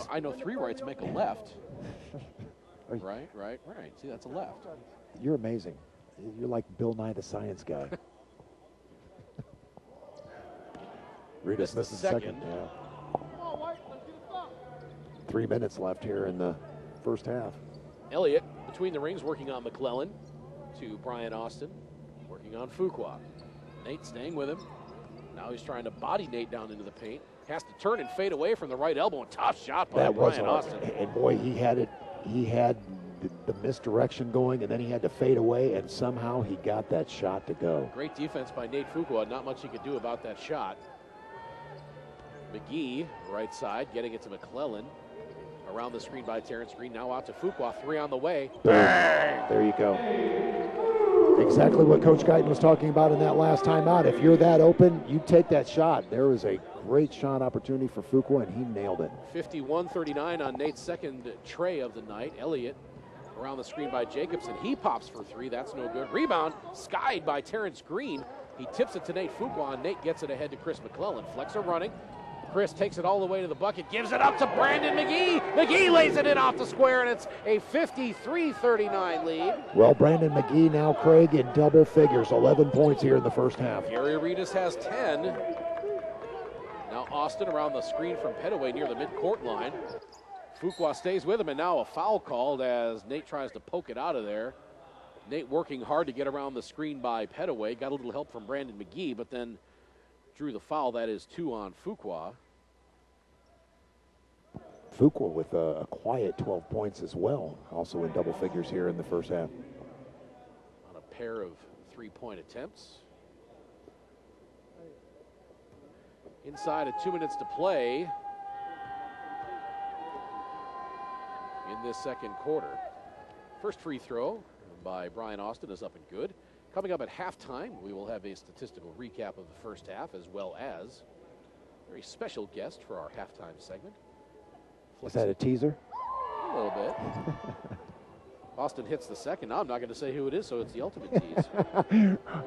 I know 3 rights make a left. Right. See, that's a left. You're amazing. You're like Bill Nye the Science Guy. Reedus missed the second. Yeah. 3 minutes left here in the first half. Elliott between the rings working on McClellan to Brian Austin, working on Fuqua. Nate staying with him. Now he's trying to body Nate down into the paint. Has to turn and fade away from the right elbow. And tough shot by Brian Austin. And boy, he had it. He had the misdirection going, and then he had to fade away, and somehow he got that shot to go. Great defense by Nate Fuqua. Not much he could do about that shot. McGee, right side, getting it to McClellan. Around the screen by Terrence Green. Now out to Fuqua. 3 on the way. There you go. Exactly what Coach Guyton was talking about in that last timeout. If you're that open, you take that shot. There was a great shot opportunity for Fuqua, and he nailed it. 51-39 on Nate's second tray of the night. Elliott around the screen by Jacobson. He pops for 3. That's no good. Rebound skied by Terrence Green. He tips it to Nate Fuqua, and Nate gets it ahead to Chris McClellan. Flexer running. Chris takes it all the way to the bucket, gives it up to Brandon McGee. McGee lays it in off the square, and it's a 53-39 lead. Well, Brandon McGee now, Craig, in double figures, 11 points here in the first half. Gary Reedus has 10. Now Austin around the screen from Pettaway near the midcourt line. Fuqua stays with him, and now a foul called as Nate tries to poke it out of there. Nate working hard to get around the screen by Pettaway. Got a little help from Brandon McGee, but then drew the foul. That is 2 on Fuqua. Fuqua with a quiet 12 points as well, also in double figures here in the first half. On a pair of 3-point attempts. Inside of 2 minutes to play in this second quarter. First free throw by Brian Austin is up and good. Coming up at halftime, we will have a statistical recap of the first half as well as a very special guest for our halftime segment. Is that a teaser? A little bit. Austin hits the second. Now I'm not going to say who it is, so it's the ultimate tease.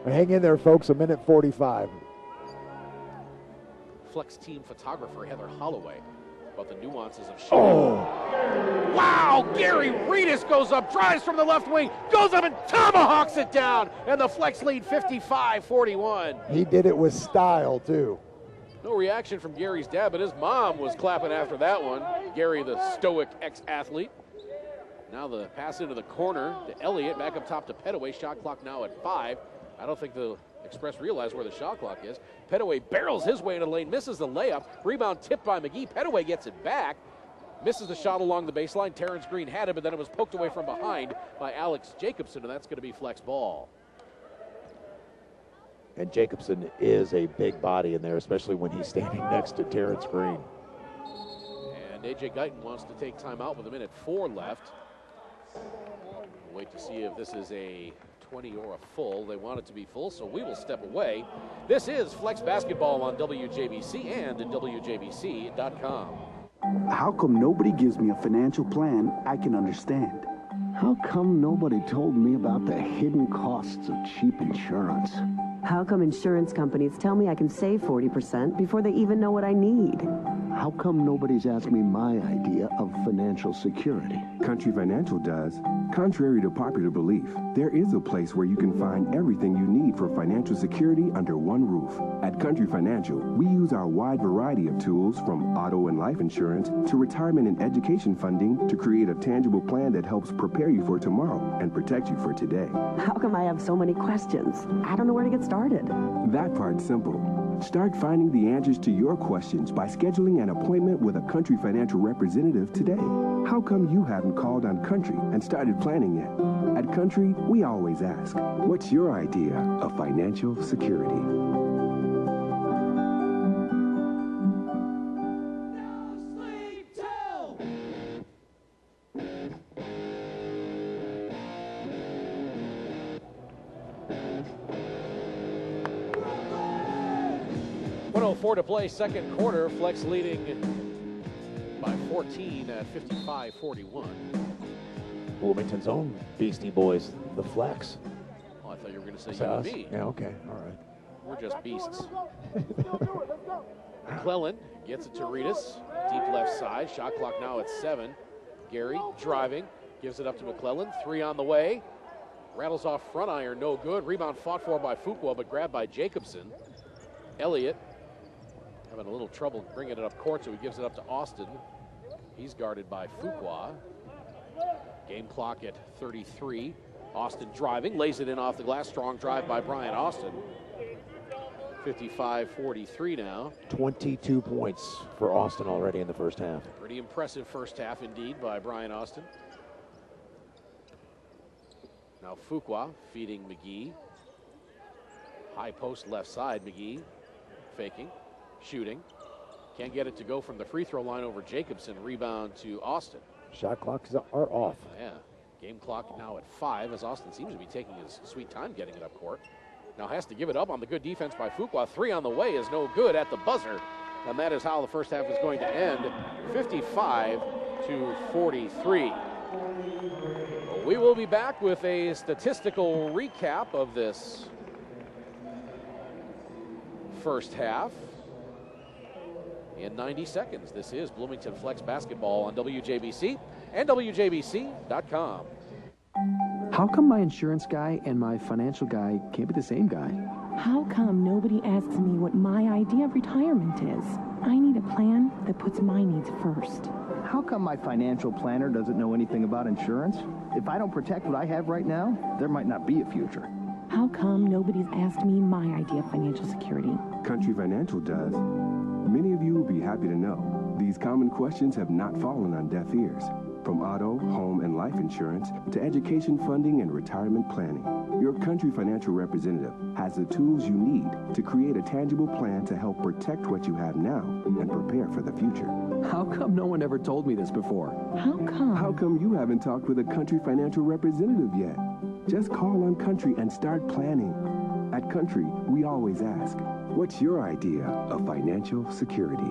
Hang in there, folks. A minute 45. Flex team photographer Heather Holloway about the nuances of shooting. Oh! Wow! Gary Reedus goes up, drives from the left wing, goes up and tomahawks it down, and the Flex lead 55-41. He did it with style, too. No reaction from Gary's dad, but his mom was clapping after that one. Gary, the stoic ex-athlete. Now the pass into the corner to Elliott, back up top to Pettaway. Shot clock now at 5. I don't think the Express realize where the shot clock is. Pettaway barrels his way into the lane, misses the layup. Rebound tipped by McGee. Pettaway gets it back. Misses the shot along the baseline. Terrence Green had it, but then it was poked away from behind by Alex Jacobson, and that's going to be Flex ball. And Jacobson is a big body in there, especially when he's standing next to Terrence Green. And A.J. Guyton wants to take timeout with 1:04 left. We'll wait to see if this is a 20 or a full. They want it to be full, so we will step away. This is Flex Basketball on WJBC and at WJBC.com. How come nobody gives me a financial plan I can understand? How come nobody told me about the hidden costs of cheap insurance? How come insurance companies tell me I can save 40% before they even know what I need? How come nobody's asked me my idea of financial security? Country Financial does. Contrary to popular belief, there is a place where you can find everything you need for financial security under one roof. At Country Financial, we use our wide variety of tools from auto and life insurance to retirement and education funding to create a tangible plan that helps prepare you for tomorrow and protect you for today. How come I have so many questions? I don't know where to get started. That part's simple. Start finding the answers to your questions by scheduling an appointment with a Country Financial representative today. How come you haven't called on Country and started planning yet? At Country, we always ask, what's your idea of financial security? 1:04 to play, second quarter. Flex leading by 14 at 55-41. Bloomington's own Beastie Boys, the Flex. Oh, I thought you were going to say Is you that and us? me. Yeah, okay, all right. We're just beasts. McClellan Gets it to Reedus. Deep left side. Shot clock now at 7. Gary driving. Gives it up to McClellan. 3 on the way. Rattles off front iron. No good. Rebound fought for by Fuqua, but grabbed by Jacobson. Elliott having a little trouble bringing it up court, so he gives it up to Austin. He's guarded by Fuqua. Game clock at 33. Austin driving. Lays it in off the glass. Strong drive by Brian Austin. 55-43 now. 22 points for Austin already in the first half. Pretty impressive first half indeed by Brian Austin. Now Fuqua feeding McGee. High post left side. McGee faking, shooting. Can't get it to go from the free throw line over Jacobson. Rebound to Austin. Shot clocks are off. Yeah. Game clock now at 5 as Austin seems to be taking his sweet time getting it up court. Now has to give it up on the good defense by Fuqua. 3 on the way is no good at the buzzer. And that is how the first half is going to end. 55-43. We will be back with a statistical recap of this first half in 90 seconds. This is Bloomington Flex Basketball on WJBC and WJBC.com. How come my insurance guy and my financial guy can't be the same guy? How come nobody asks me what my idea of retirement is? I need a plan that puts my needs first. How come my financial planner doesn't know anything about insurance? If I don't protect what I have right now, there might not be a future. How come nobody's asked me my idea of financial security? Country Financial does. Many of you will be happy to know these common questions have not fallen on deaf ears. From auto, home, and life insurance to education funding and retirement planning, your Country Financial representative has the tools you need to create a tangible plan to help protect what you have now and prepare for the future. How come no one ever told me this before? How come? How come you haven't talked with a Country Financial representative yet? Just call on Country and start planning. At Country, we always ask, what's your idea of financial security?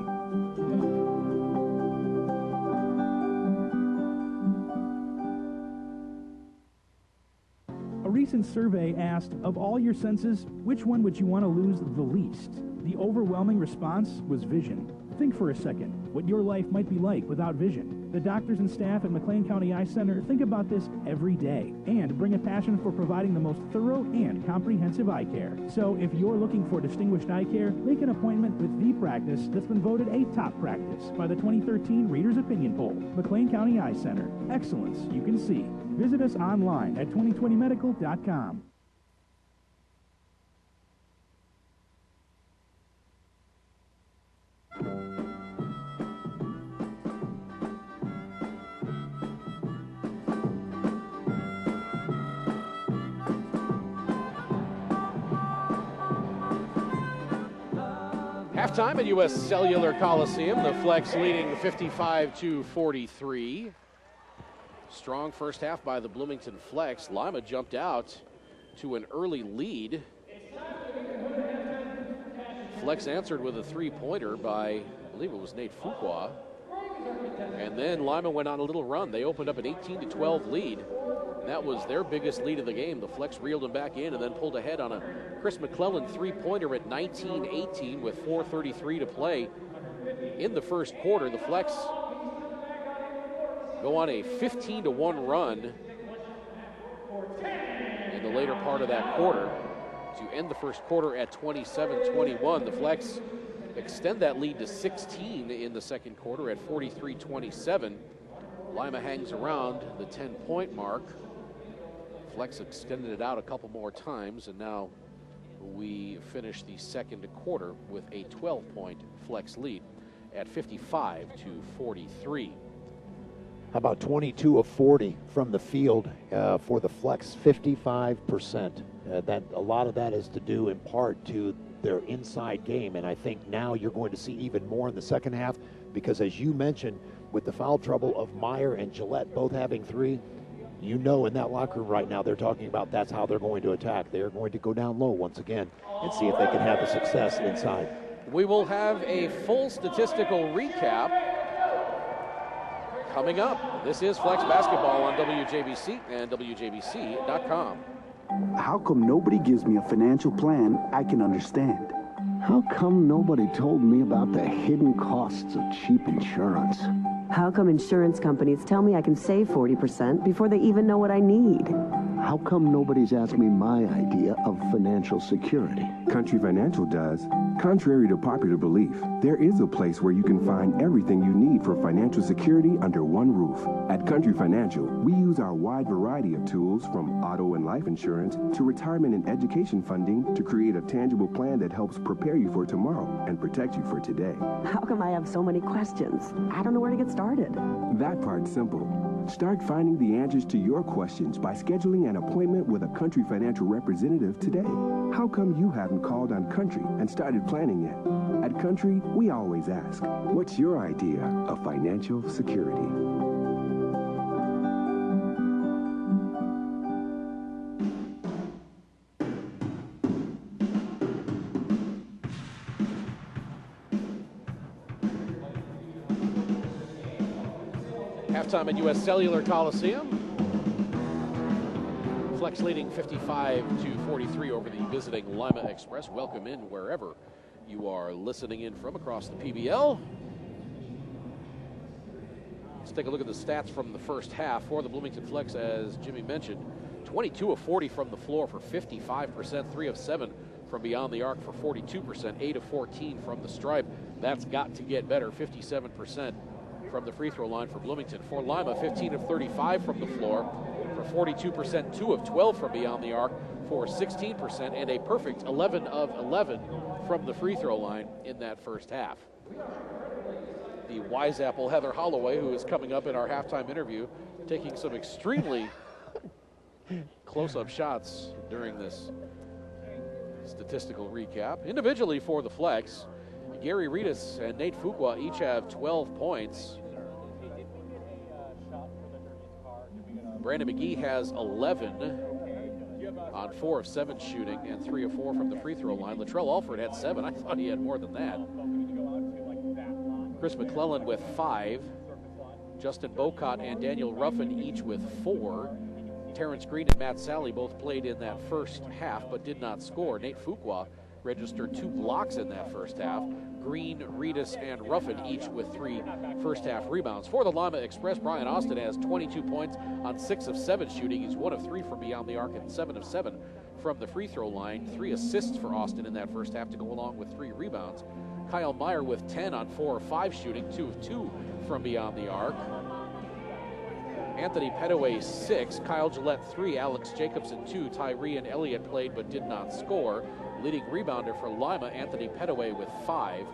A recent survey asked, of all your senses, which one would you want to lose the least? The overwhelming response was vision. Think for a second what your life might be like without vision. The doctors and staff at McLean County Eye Center think about this every day and bring a passion for providing the most thorough and comprehensive eye care. So if you're looking for distinguished eye care, make an appointment with the practice that's been voted a top practice by the 2013 Reader's Opinion Poll. McLean County Eye Center. Excellence you can see. Visit us online at 2020medical.com. Halftime at U.S. Cellular Coliseum. The Flex leading 55-43. Strong first half by the Bloomington Flex. Lima jumped out to an early lead. Flex answered with a three-pointer by, I believe it was Nate Fuqua. And then Lima went on a little run. They opened up an 18-12 lead. And that was their biggest lead of the game. The Flex reeled them back in and then pulled ahead on a Chris McClellan three-pointer at 19-18 with 4:33 to play in the first quarter. The Flex go on a 15-1 run in the later part of that quarter to end the first quarter at 27-21. The Flex extend that lead to 16 in the second quarter at 43-27. Lima hangs around the 10-point mark. Flex extended it out a couple more times, and now we finish the second quarter with a 12-point Flex lead at 55-43. How about 22 of 40 from the field for the Flex, 55%. That a lot of that is to do in part to their inside game, and I think now you're going to see even more in the second half because, as you mentioned, with the foul trouble of Meyer and Gillette both having three, you know in that locker room right now they're talking about that's how they're going to attack. They're going to go down low once again and see if they can have the success inside. We will have a full statistical recap coming up. This is Flex Basketball on WJBC and WJBC.com. How come nobody gives me a financial plan I can understand? How come nobody told me about the hidden costs of cheap insurance? How come insurance companies tell me I can save 40% before they even know what I need? How come nobody's asked me my idea of financial security? Country Financial does. Contrary to popular belief, there is a place where you can find everything you need for financial security under one roof. At Country Financial, we use our wide variety of tools from auto and life insurance to retirement and education funding to create a tangible plan that helps prepare you for tomorrow and protect you for today. How come I have so many questions? I don't know where to get started. That part's simple. Start finding the answers to your questions by scheduling an appointment with a Country Financial representative today. How come you haven't called on Country and started planning yet? At Country, we always ask, what's your idea of financial security? Halftime at U.S. Cellular Coliseum. Flex leading 55-43 over the visiting Lima Express. Welcome in wherever you are listening in from across the PBL. Let's take a look at the stats from the first half for the Bloomington Flex. As Jimmy mentioned, 22 of 40 from the floor for 55%, 3 of 7 from beyond the arc for 42%, 8 of 14 from the stripe. That's got to get better, 57% from the free throw line for Bloomington. For Lima, 15 of 35 from the floor for 42%, 2 of 12 from beyond the arc for 16%, and a perfect 11 of 11 from the free throw line in that first half. The wise apple Heather Holloway, who is coming up in our halftime interview, taking some extremely close-up shots during this statistical recap. Individually for the Flex, Gary Reedus and Nate Fuqua each have 12 points. Brandon McGee has 11 on 4 of 7 shooting and 3 of 4 from the free throw line. Latrell Alford had 7. I thought he had more than that. Chris McClellan with 5. Justin Bocott and Daniel Ruffin each with 4. Terrence Green and Matt Sally both played in that first half but did not score. Nate Fuqua registered 2 blocks in that first half. Green, Reedus, and Ruffin each with 3 first half rebounds. For the Lima Express, Brian Austin has 22 points on 6 of 7 shooting. He's 1 of 3 from beyond the arc and 7 of 7 from the free throw line. 3 assists for Austin in that first half to go along with 3 rebounds. Kyle Meyer with 10 on 4 of 5 shooting, 2 of 2 from beyond the arc. Anthony Petaway 6, Kyle Gillette 3, Alex Jacobson 2, Tyree and Elliott played but did not score. Leading rebounder for Lima, Anthony Petaway with 5.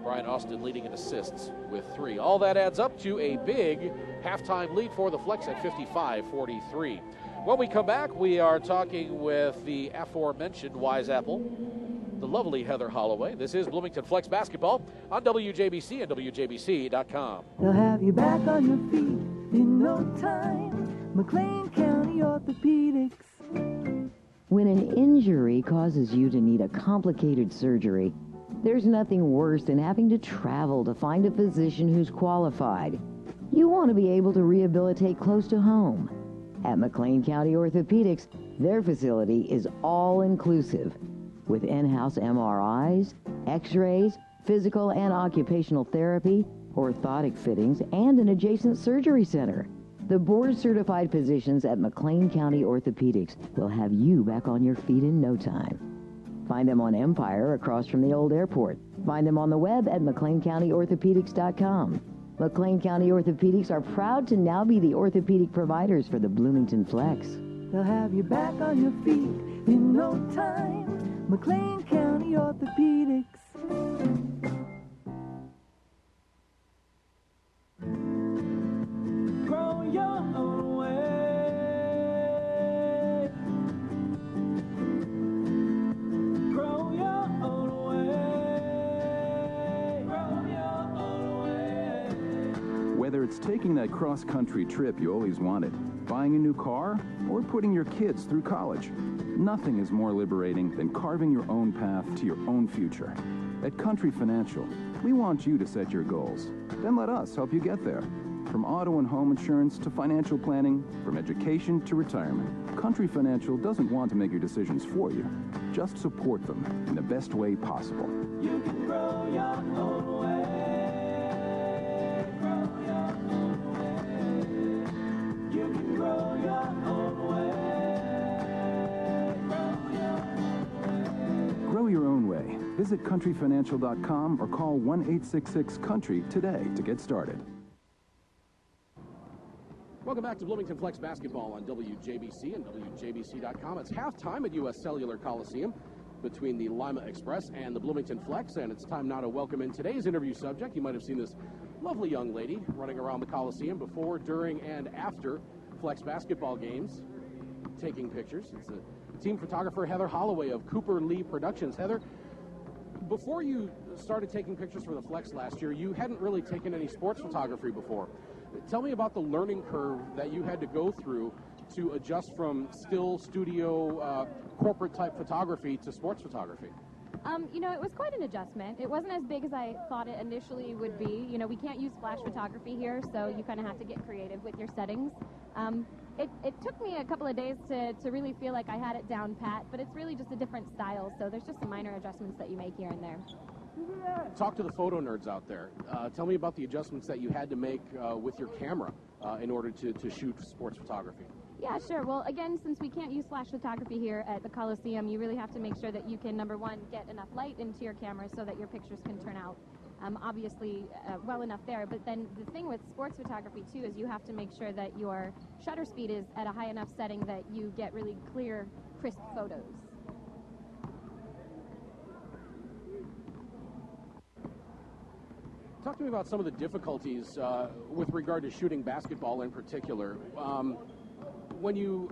Brian Austin leading in assists with 3. All that adds up to a big halftime lead for the Flex at 55-43. When we come back, we are talking with the aforementioned Wise Apple, the lovely Heather Holloway. This is Bloomington Flex Basketball on WJBC and WJBC.com. They'll have you back on your feet in no time. McLean County Orthopedics. When an injury causes you to need a complicated surgery, there's nothing worse than having to travel to find a physician who's qualified. You want to be able to rehabilitate close to home. At McLean County Orthopedics, their facility is all-inclusive, with in-house MRIs, x-rays, physical and occupational therapy, orthotic fittings, and an adjacent surgery center. The board-certified physicians at McLean County Orthopedics will have you back on your feet in no time. Find them on Empire across from the old airport. Find them on the web at McLeanCountyOrthopedics.com. McLean County Orthopedics are proud to now be the orthopedic providers for the Bloomington Flex. They'll have you back on your feet in no time. McLean County Orthopedics. Grow your own way. Grow your own way. Grow your own way. Whether it's taking that cross-country trip you always wanted, buying a new car, or putting your kids through college, nothing is more liberating than carving your own path to your own future. At Country Financial, we want you to set your goals. Then let us help you get there. From auto and home insurance to financial planning, from education to retirement, Country Financial doesn't want to make your decisions for you. Just support them in the best way possible. You can grow your own way. Grow your own way. You can grow your own way. Grow your own way. Visit countryfinancial.com or call 1-866-COUNTRY today to get started. Welcome back to Bloomington Flex Basketball on WJBC and WJBC.com. It's halftime at U.S. Cellular Coliseum between the Lima Express and the Bloomington Flex, and it's time now to welcome in today's interview subject. You might have seen this lovely young lady running around the Coliseum before, during, and after Flex basketball games, taking pictures. It's the team photographer Heather Holloway of Cooper Lee Productions. Heather, before you started taking pictures for the Flex last year, you hadn't really taken any sports photography before. Tell me about the learning curve that you had to go through to adjust from still studio corporate type photography to sports photography. You know, it was quite an adjustment. It wasn't as big as I thought it initially would be. You know, we can't use flash photography here, so you kind of have to get creative with your settings. It took me a couple of days to really feel like I had it down pat, but it's really just a different style, so there's just some minor adjustments that you make here and there. Talk to the photo nerds out there. Tell me about the adjustments that you had to make with your camera in order to shoot sports photography. Yeah, sure. Well, again, since we can't use flash photography here at the Coliseum, you really have to make sure that you can, number one, get enough light into your camera so that your pictures can turn out obviously well enough there. But then the thing with sports photography, too, is you have to make sure that your shutter speed is at a high enough setting that you get really clear, crisp photos. Talk to me about some of the difficulties with regard to shooting basketball in particular. When you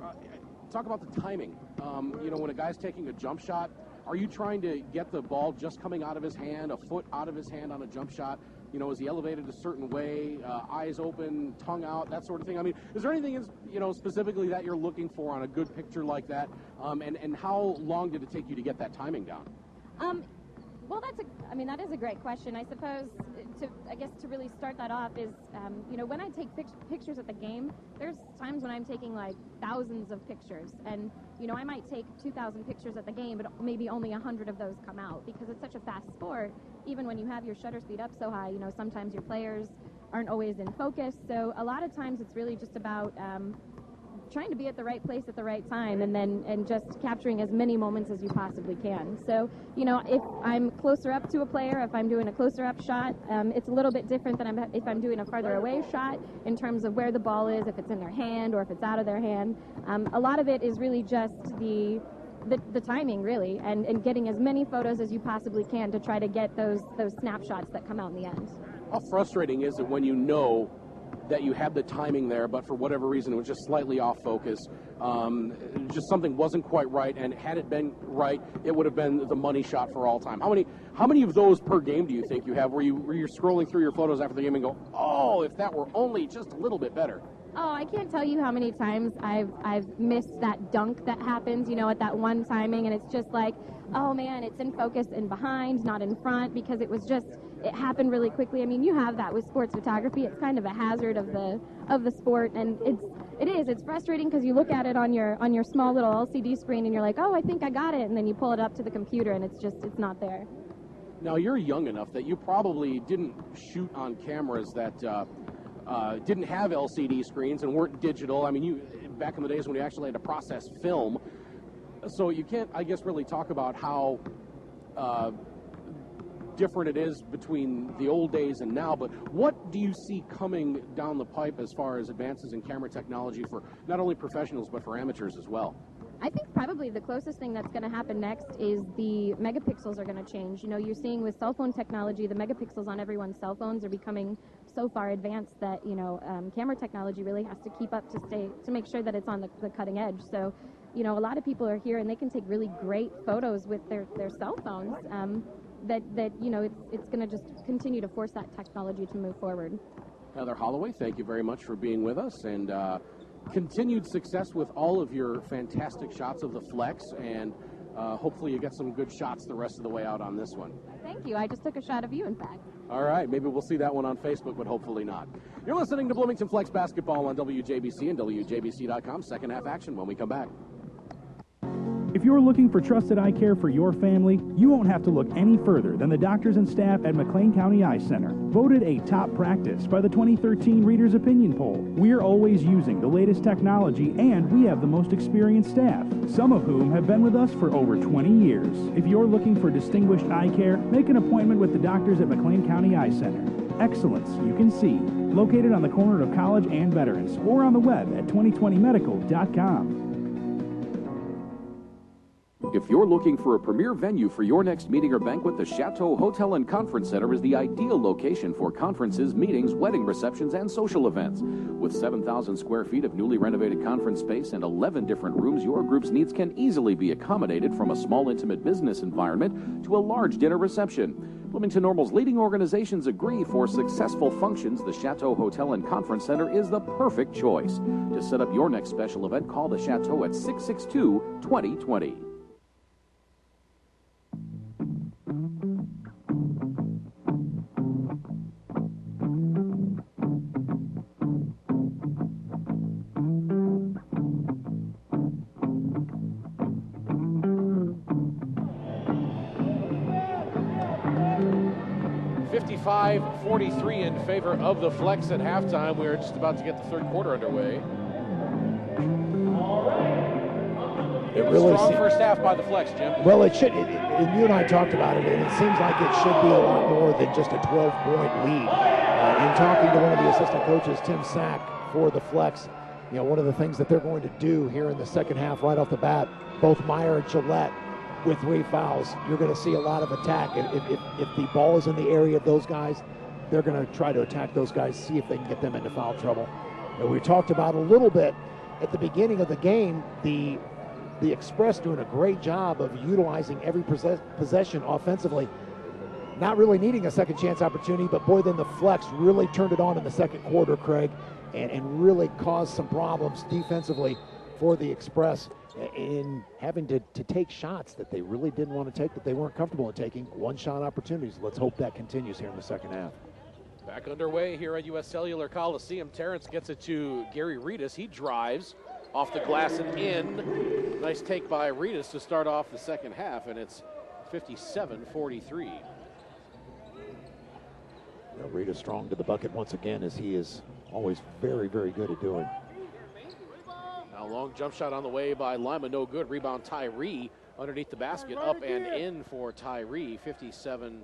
talk about the timing, you know, when a guy's taking a jump shot, are you trying to get the ball just coming out of his hand, a foot out of his hand on a jump shot? You know, is he elevated a certain way, eyes open, tongue out, that sort of thing? I mean, is there anything, you know, specifically that you're looking for on a good picture like that? And how long did it take you to get that timing down? Well, that is a great question. I suppose to really start that off is, you know, when I take pictures at the game, there's times when I'm taking like thousands of pictures, and you know, I might take 2,000 pictures at the game, but maybe only 100 of those come out because it's such a fast sport. Even when you have your shutter speed up so high, you know, sometimes your players aren't always in focus. So a lot of times it's really just about trying to be at the right place at the right time, and just capturing as many moments as you possibly can. So, you know, if I'm closer up to a player, if I'm doing a closer up shot, it's a little bit different than if I'm doing a farther away shot in terms of where the ball is, if it's in their hand or if it's out of their hand. A lot of it is really just the timing, really, and getting as many photos as you possibly can to try to get those snapshots that come out in the end. How frustrating is it when you know that you had the timing there, but for whatever reason it was just slightly off focus, just something wasn't quite right, and had it been right, it would have been the money shot for all time? How many of those per game do you think you have where you're scrolling through your photos after the game and go, oh, if that were only just a little bit better? Oh, I can't tell you how many times I've missed that dunk that happens, you know, at that one timing, and it's just like, oh man, it's in focus and behind, not in front, because it happened really quickly. I mean, you have that with sports photography. It's kind of a hazard of the sport, and it's frustrating because you look at it on your small little LCD screen and you're like, oh, I think I got it, and then you pull it up to the computer and it's not there. Now, you're young enough that you probably didn't shoot on cameras that didn't have LCD screens and weren't digital. I mean, back in the days when you actually had to process film, so you can't, I guess, really talk about how different it is between the old days and now, but what do you see coming down the pipe as far as advances in camera technology for not only professionals but for amateurs as well? I think probably the closest thing that's going to happen next is the megapixels are going to change. You know, you're seeing with cell phone technology, the megapixels on everyone's cell phones are becoming so far advanced that, you know, camera technology really has to keep up to make sure that it's on the cutting edge. So, you know, a lot of people are here and they can take really great photos with their cell phones. That you know, it's going to just continue to force that technology to move forward. Heather Holloway, thank you very much for being with us, and continued success with all of your fantastic shots of the Flex, and hopefully you get some good shots the rest of the way out on this one. Thank you. I just took a shot of you, in fact. All right, maybe we'll see that one on Facebook, but hopefully not. You're listening to Bloomington Flex Basketball on WJBC and WJBC.com. Second half action when we come back. If you're looking for trusted eye care for your family, you won't have to look any further than the doctors and staff at McLean County Eye Center. Voted a top practice by the 2013 Reader's Opinion Poll. We're always using the latest technology, and we have the most experienced staff, some of whom have been with us for over 20 years. If you're looking for distinguished eye care, make an appointment with the doctors at McLean County Eye Center. Excellence you can see. Located on the corner of College and Veterans, or on the web at 2020medical.com. If you're looking for a premier venue for your next meeting or banquet, the Chateau Hotel and Conference Center is the ideal location for conferences, meetings, wedding receptions, and social events. With 7,000 square feet of newly renovated conference space and 11 different rooms, your group's needs can easily be accommodated, from a small, intimate business environment to a large dinner reception. Bloomington Normal's leading organizations agree for successful functions, the Chateau Hotel and Conference Center is the perfect choice. To set up your next special event, call the Chateau at 662-2020. .43 in favor of the Flex at halftime. We're just about to get the third quarter underway. It really strong first half by the Flex, Jim. Well, it should. And you and I talked about it, and it seems like it should be a lot more than just a 12-point lead. In talking to one of the assistant coaches, Tim Sack, for the Flex, you know, one of the things that they're going to do here in the second half, right off the bat, both Meyer and Gillette, with 3 fouls, you're going to see a lot of attack. If the ball is in the area of those guys, they're going to try to attack those guys, see if they can get them into foul trouble. And we talked about a little bit at the beginning of the game, the Express doing a great job of utilizing every possession offensively, not really needing a second chance opportunity, but boy, then the Flex really turned it on in the second quarter, Craig, and really caused some problems defensively for the Express in having to take shots that they really didn't want to take, that they weren't comfortable in taking. One-shot opportunities. Let's hope that continues here in the second half. Back underway here at U.S. Cellular Coliseum. Terrence gets it to Gary Reedus. He drives off the glass and in. Nice take by Reedus to start off the second half, and it's 57-43. Reedus strong to the bucket once again, as he is always very, very good at doing. Now long jump shot on the way by Lima, no good. Rebound Tyree underneath the basket, up and in for Tyree, 57-45.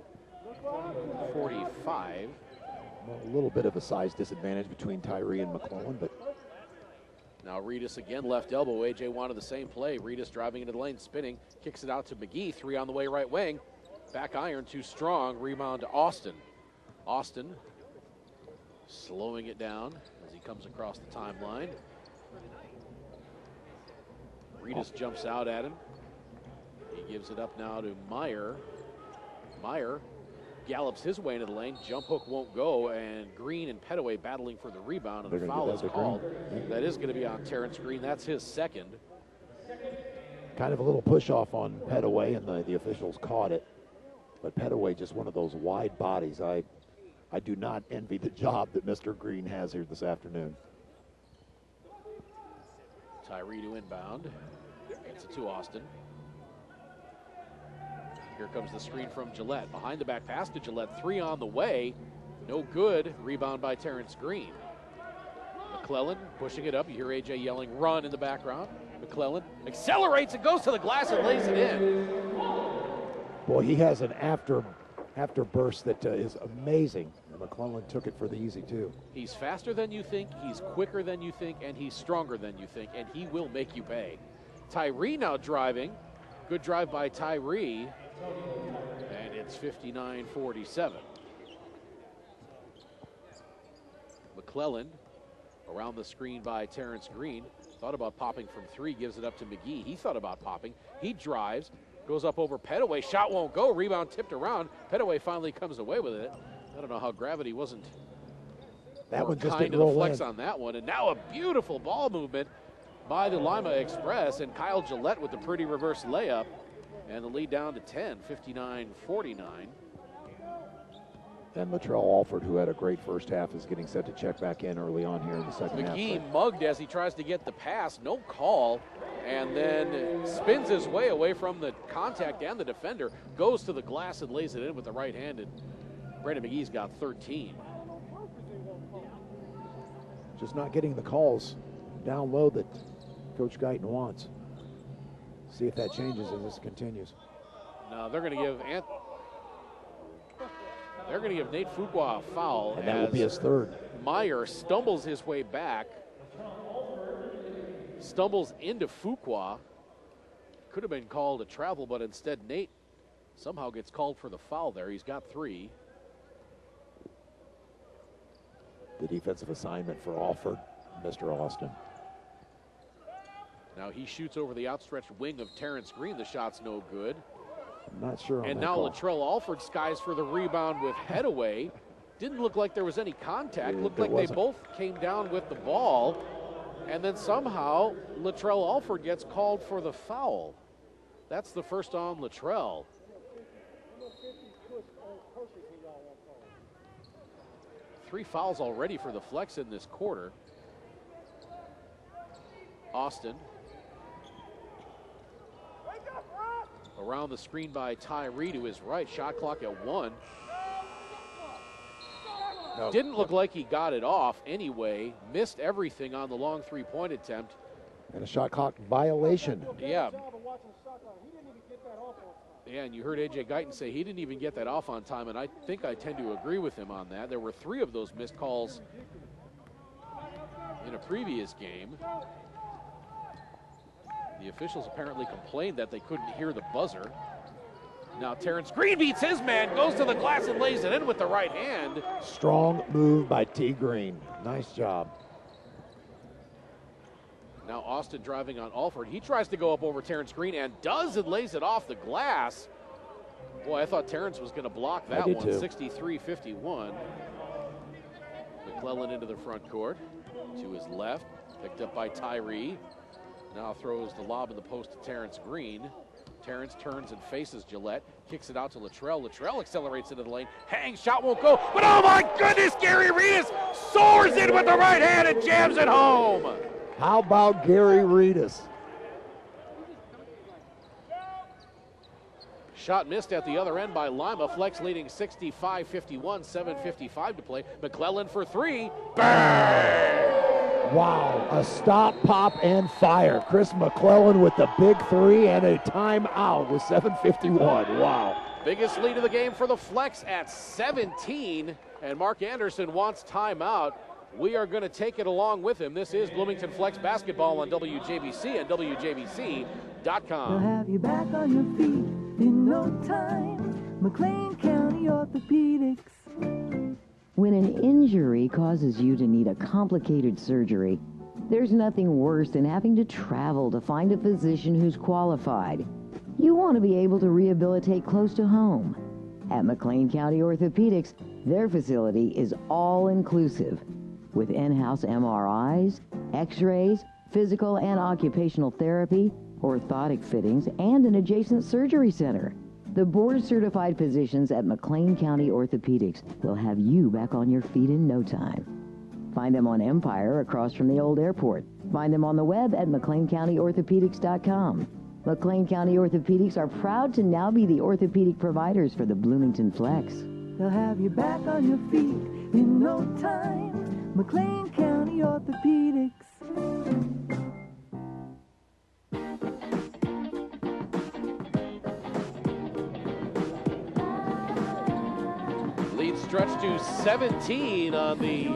Well, a little bit of a size disadvantage between Tyree and McClellan, but now Reedus again, left elbow. AJ wanted the same play. Reedus driving into the lane, spinning, kicks it out to McGee. 3 on the way, right wing. Back iron, too strong. Rebound to Austin. Austin slowing it down as he comes across the timeline. Reedus jumps out at him. He gives it up now to Meyer. Meyer gallops his way into the lane. Jump hook won't go, and Green and Petaway battling for the rebound, and the foul is called. That is going to be on Terrence Green. That's his second. Kind of a little push off on Petaway, and the officials caught it. But Petaway, just one of those wide bodies. I do not envy the job that Mr. Green has here this afternoon. Tyree to inbound. Gets it to Austin. Here comes the screen from Gillette. Behind the back pass to Gillette. 3 on the way. No good. Rebound by Terrence Green. McClellan pushing it up. You hear AJ yelling, run in the background. McClellan accelerates and goes to the glass and lays it in. Boy, he has an after burst that is amazing. And McClellan took it for the easy, too. He's faster than you think, he's quicker than you think, and he's stronger than you think, and he will make you pay. Tyree now driving. Good drive by Tyree. And it's 59-47. McClellan around the screen by Terrence Green. Thought about popping from 3, gives it up to McGee. He thought about popping. He drives, goes up over Petaway. Shot won't go. Rebound tipped around. Petaway finally comes away with it. I don't know how gravity wasn't that one just kind didn't of the roll flex in on that one. And now a beautiful ball movement by the Lima Express, and Kyle Gillette with the pretty reverse layup. And the lead down to 10, 59-49. And Latrell Alford, who had a great first half, is getting set to check back in early on here in the second half. McGee mugged as he tries to get the pass. No call. And then spins his way away from the contact and the defender. Goes to the glass and lays it in with the right hand. And Brandon McGee's got 13. Just not getting the calls down low that Coach Guyton wants. See if that changes as this continues. Now they're going to give Nate Fuqua a foul. And that will be his third. Meyer stumbles his way back. Stumbles into Fuqua. Could have been called a travel, but instead Nate somehow gets called for the foul there. He's got 3. The defensive assignment for Alford, Mr. Austin. Now he shoots over the outstretched wing of Terrence Green. The shot's no good. I'm not sure. And now Latrell Alford skies for the rebound with Headaway. Didn't look like there was any contact. Looked like they both came down with the ball. And then somehow Latrell Alford gets called for the foul. That's the first on Latrell. Three fouls already for the Flex in this quarter. Austin. Around the screen by Tyree to his right. Shot clock at 1. No. Didn't look like he got it off anyway. Missed everything on the long three-point attempt. And a shot clock violation. Yeah. Yeah, and you heard A.J. Guyton say he didn't even get that off on time, and I think I tend to agree with him on that. There were 3 of those missed calls in a previous game. The officials apparently complained that they couldn't hear the buzzer. Now Terrence Green beats his man, goes to the glass and lays it in with the right hand. Strong move by T. Green. Nice job. Now Austin driving on Alford. He tries to go up over Terrence Green and does, and lays it off the glass. Boy, I thought Terrence was going to block that one. 63-51. McClellan into the front court. To his left, picked up by Tyree. Now throws the lob in the post to Terrence Green. Terrence turns and faces Gillette. Kicks it out to Latrell. Latrell accelerates into the lane. Hangs, shot won't go. But oh my goodness, Gary Reedus soars in with the right hand and jams it home. How about Gary Reedus? Shot missed at the other end by Lima. Flex leading 65-51, 7:55 to play. McClellan for 3. Bang! Wow, a stop, pop, and fire. Chris McClellan with the big 3 and a timeout with 7:51. Wow. Biggest lead of the game for the Flex at 17, and Mark Anderson wants timeout. We are going to take it along with him. This is Bloomington Flex basketball on WJBC and They'll WJBC.com. have you back on your feet in no time. McLean County Orthopedics. When an injury causes you to need a complicated surgery, there's nothing worse than having to travel to find a physician who's qualified. You want to be able to rehabilitate close to home. At McLean County Orthopedics, their facility is all-inclusive, with in-house MRIs, x-rays, physical and occupational therapy, orthotic fittings, and an adjacent surgery center. The board-certified physicians at McLean County Orthopedics will have you back on your feet in no time. Find them on Empire across from the old airport. Find them on the web at McLeanCountyOrthopedics.com. McLean County Orthopedics are proud to now be the orthopedic providers for the Bloomington Flex. They'll have you back on your feet in no time. McLean County Orthopedics. Lead stretched to 17 on the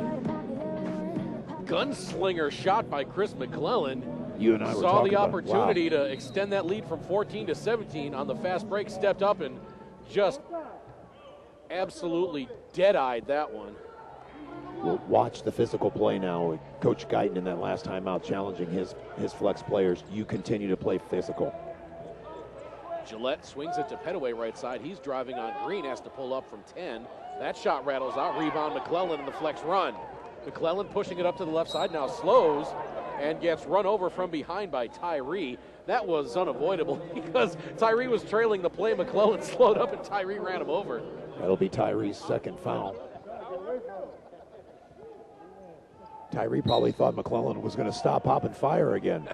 gunslinger shot by Chris McClellan. You and I were saw talking the about opportunity to extend that lead from 14 to 17 on the fast break, stepped up and just absolutely dead-eyed that one. We'll watch the physical play now. Coach Guyton in that last timeout challenging his Flex players. You continue to play physical. Gillette swings it to Pettaway right side. He's driving on Green, has to pull up from 10. That shot rattles out. Rebound McClellan in the Flex run. McClellan pushing it up to the left side now, slows, and gets run over from behind by Tyree. That was unavoidable because Tyree was trailing the play. McClellan slowed up and Tyree ran him over. That'll be Tyree's second foul. Tyree probably thought McClellan was going to stop, hop, and fire again.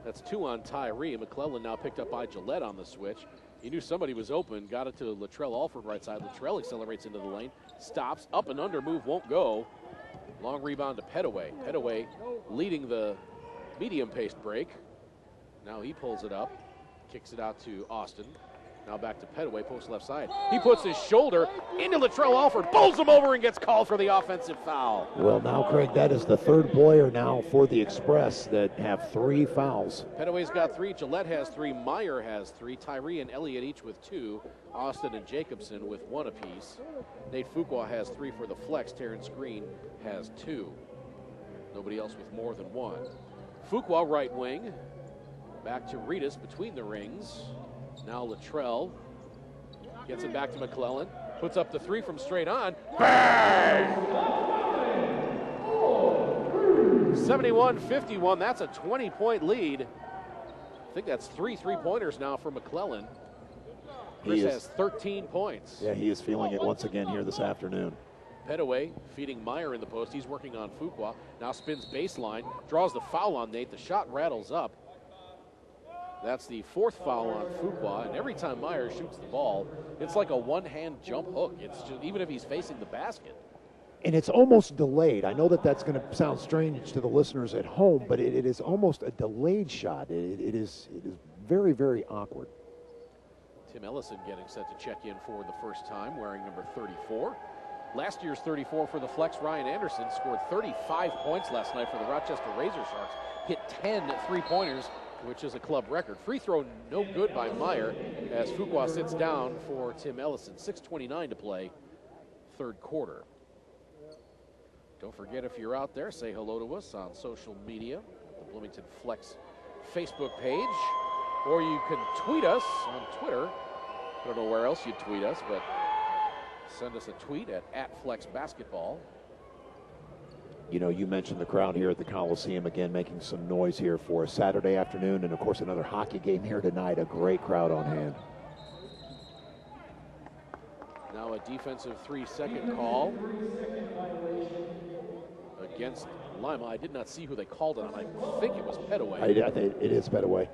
That's 2 on Tyree. McClellan now picked up by Gillette on the switch. He knew somebody was open, got it to Latrell Alford right side. Latrell accelerates into the lane, stops, up and under move, won't go. Long rebound to Pettaway. Pettaway leading the medium-paced break. Now he pulls it up, kicks it out to Austin. Now back to Pettaway, post left side. He puts his shoulder into Latrell Alford, bowls him over and gets called for the offensive foul. Well, now, Craig, that is the third player now for the Express that have 3 fouls. Pettaway's got 3, Gillette has 3, Meyer has 3, Tyree and Elliott each with 2, Austin and Jacobson with 1 apiece. Nate Fuqua has 3 for the flex, Terrence Green has 2. Nobody else with more than 1. Fuqua right wing, back to Reedus between the rings. Now Latrell gets it back to McClellan, puts up the 3 from straight on. Bang! 71-51, that's a 20-point lead. I think that's 3 3-pointers now for McClellan. Chris has 13 points. Yeah, he is feeling it once again here this afternoon. Pettaway feeding Meyer in the post. He's working on Fuqua. Now spins baseline, draws the foul on Nate. The shot rattles up. That's the 4th foul on Fuqua, and every time Meyer shoots the ball, it's like a one-hand jump hook. It's just, even if he's facing the basket. And it's almost delayed. I know that that's going to sound strange to the listeners at home, but it is almost a delayed shot. It is very, very awkward. Tim Ellison getting set to check in for the first time, wearing number 34. Last year's 34 for the flex, Ryan Anderson, scored 35 points last night for the Rochester Razor Sharks. Hit 10 3-pointers, which is a club record. Free throw no good by Meyer as Fuqua sits down for Tim Ellison. 6:29 to play, third quarter. Don't forget, if you're out there, say hello to us on social media, the Bloomington Flex Facebook page, or you can tweet us on Twitter. I don't know where else you tweet us, but send us a tweet at @FlexBasketball. You know, you mentioned the crowd here at the Coliseum again, making some noise here for a Saturday afternoon, and of course another hockey game here tonight. A great crowd on hand. Now a defensive 3-second call against Lima. I did not see who they called it on. I think it was Pettaway. I think it is Pettaway.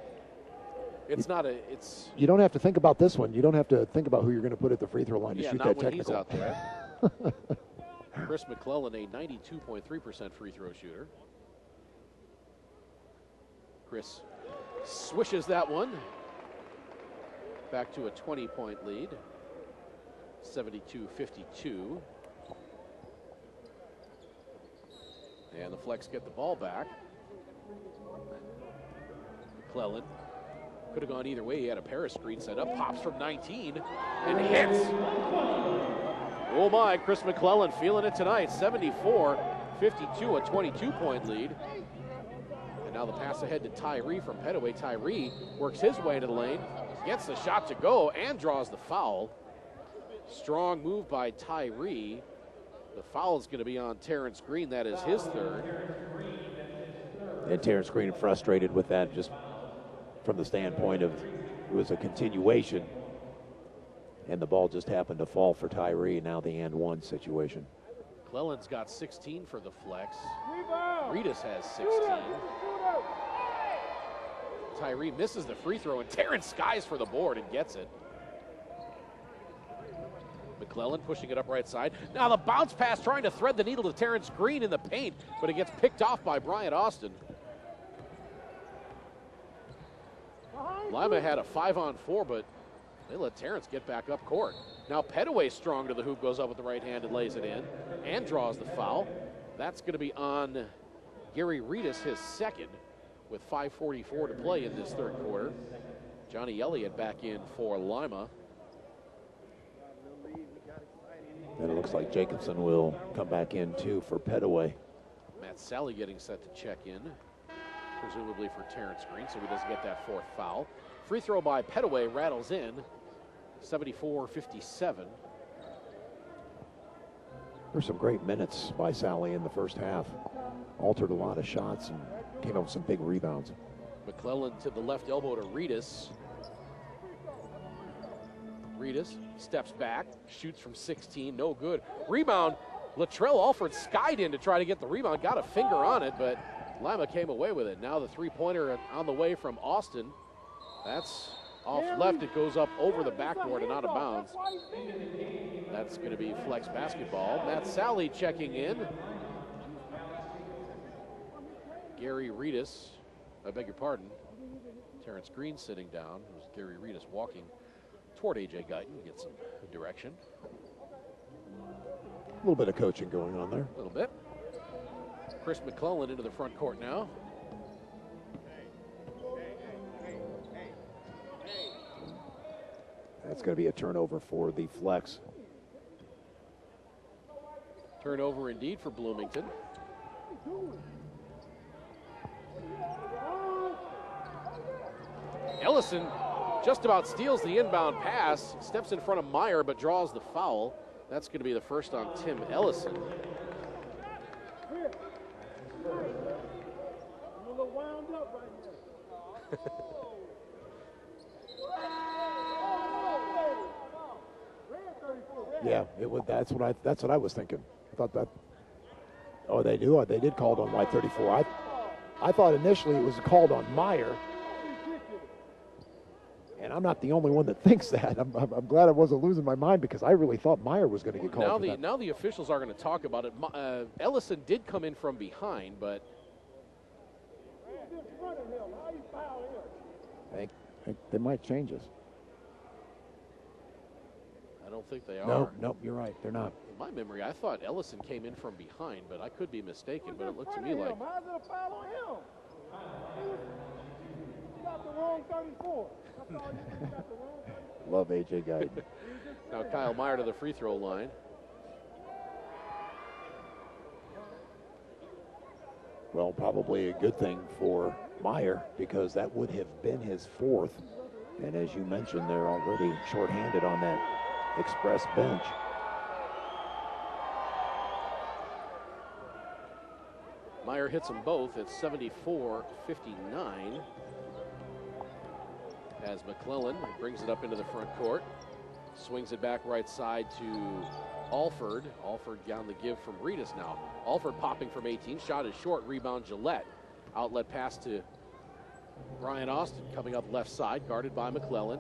It's not a. It's. You don't have to think about this one. You don't have to think about who you're going to put at the free throw line to shoot that technical. Not when he's out there. Chris McClellan, a 92.3% free throw shooter. Chris swishes that one back to a 20-point lead, 72-52. And the Flex get the ball back. McClellan could have gone either way. He had a pair of screens set up, pops from 19 and hits. Oh my, Chris McClellan feeling it tonight. 74-52, a 22-point lead. And now the pass ahead to Tyree from Pettaway. Tyree works his way into the lane, gets the shot to go, and draws the foul. Strong move by Tyree. The foul is going to be on Terrence Green. That is his 3rd. And Terrence Green frustrated with that, just from the standpoint of it was a continuation. And the ball just happened to fall for Tyree, now the and one situation. McClellan's got 16 for the Flex. Reedus has 16. Tyree misses the free throw, and Terrence skies for the board and gets it. McClellan pushing it up right side. Now the bounce pass trying to thread the needle to Terrence Green in the paint, but it gets picked off by Bryant Austin. Lima had a 5-on-4, but they let Terrence get back up court. Now Pettaway strong to the hoop, goes up with the right hand and lays it in and draws the foul. That's going to be on Gary Reedus, his 2nd, with 5:44 to play in this 3rd quarter. Johnny Elliott back in for Lima. And it looks like Jacobson will come back in too for Pettaway. Matt Sally getting set to check in, presumably for Terrence Green, so he doesn't get that 4th foul. Free throw by Pettaway rattles in, 74-57. There's some great minutes by Sally in the first half. Altered a lot of shots and came up with some big rebounds. McClellan to the left elbow to Reedus. Reedus steps back, shoots from 16, no good. Rebound, Latrell Alford skied in to try to get the rebound, got a finger on it, but Lima came away with it. Now the three-pointer on the way from Austin. That's off left, it goes up over the backboard and out of bounds. That's going to be flex basketball. Matt Sally checking in. Gary Reedus, I beg your pardon. Terrence Green sitting down. It was Gary Reedus walking toward A.J. Guyton, get some direction. A little bit of coaching going on there. A little bit. Chris McClellan into the front court now. That's going to be a turnover for the Flex. Turnover indeed for Bloomington. Ellison just about steals the inbound pass, steps in front of Meyer, but draws the foul. That's going to be the first on Tim Ellison. Yeah, it would. That's what I was thinking. I thought that. Oh, they do. They did call it on white 34. I thought initially it was called on Meyer. And I'm not the only one that thinks that. I'm glad I wasn't losing my mind because I really thought Meyer was going to get called. Now the officials are going to talk about it. Ellison did come in from behind, but I think they might change this. I don't think they are. No, you're right. They're not. In my memory, I thought Ellison came in from behind, but I could be mistaken. But it looked to me like. How's it a foul on him? He got the wrong 34. Love A.J. Guyton. Now Kyle Meyer to the free throw line. Well, probably a good thing for Meyer because that would have been his fourth. And as you mentioned, they're already shorthanded on that Express bench. Meyer hits them both at 74-59. As McClellan brings it up into the front court. Swings it back right side to Alford. Alford down the give from Reedus now. Alford popping from 18. Shot is short. Rebound Gillette. Outlet pass to Brian Austin coming up left side. Guarded by McClellan.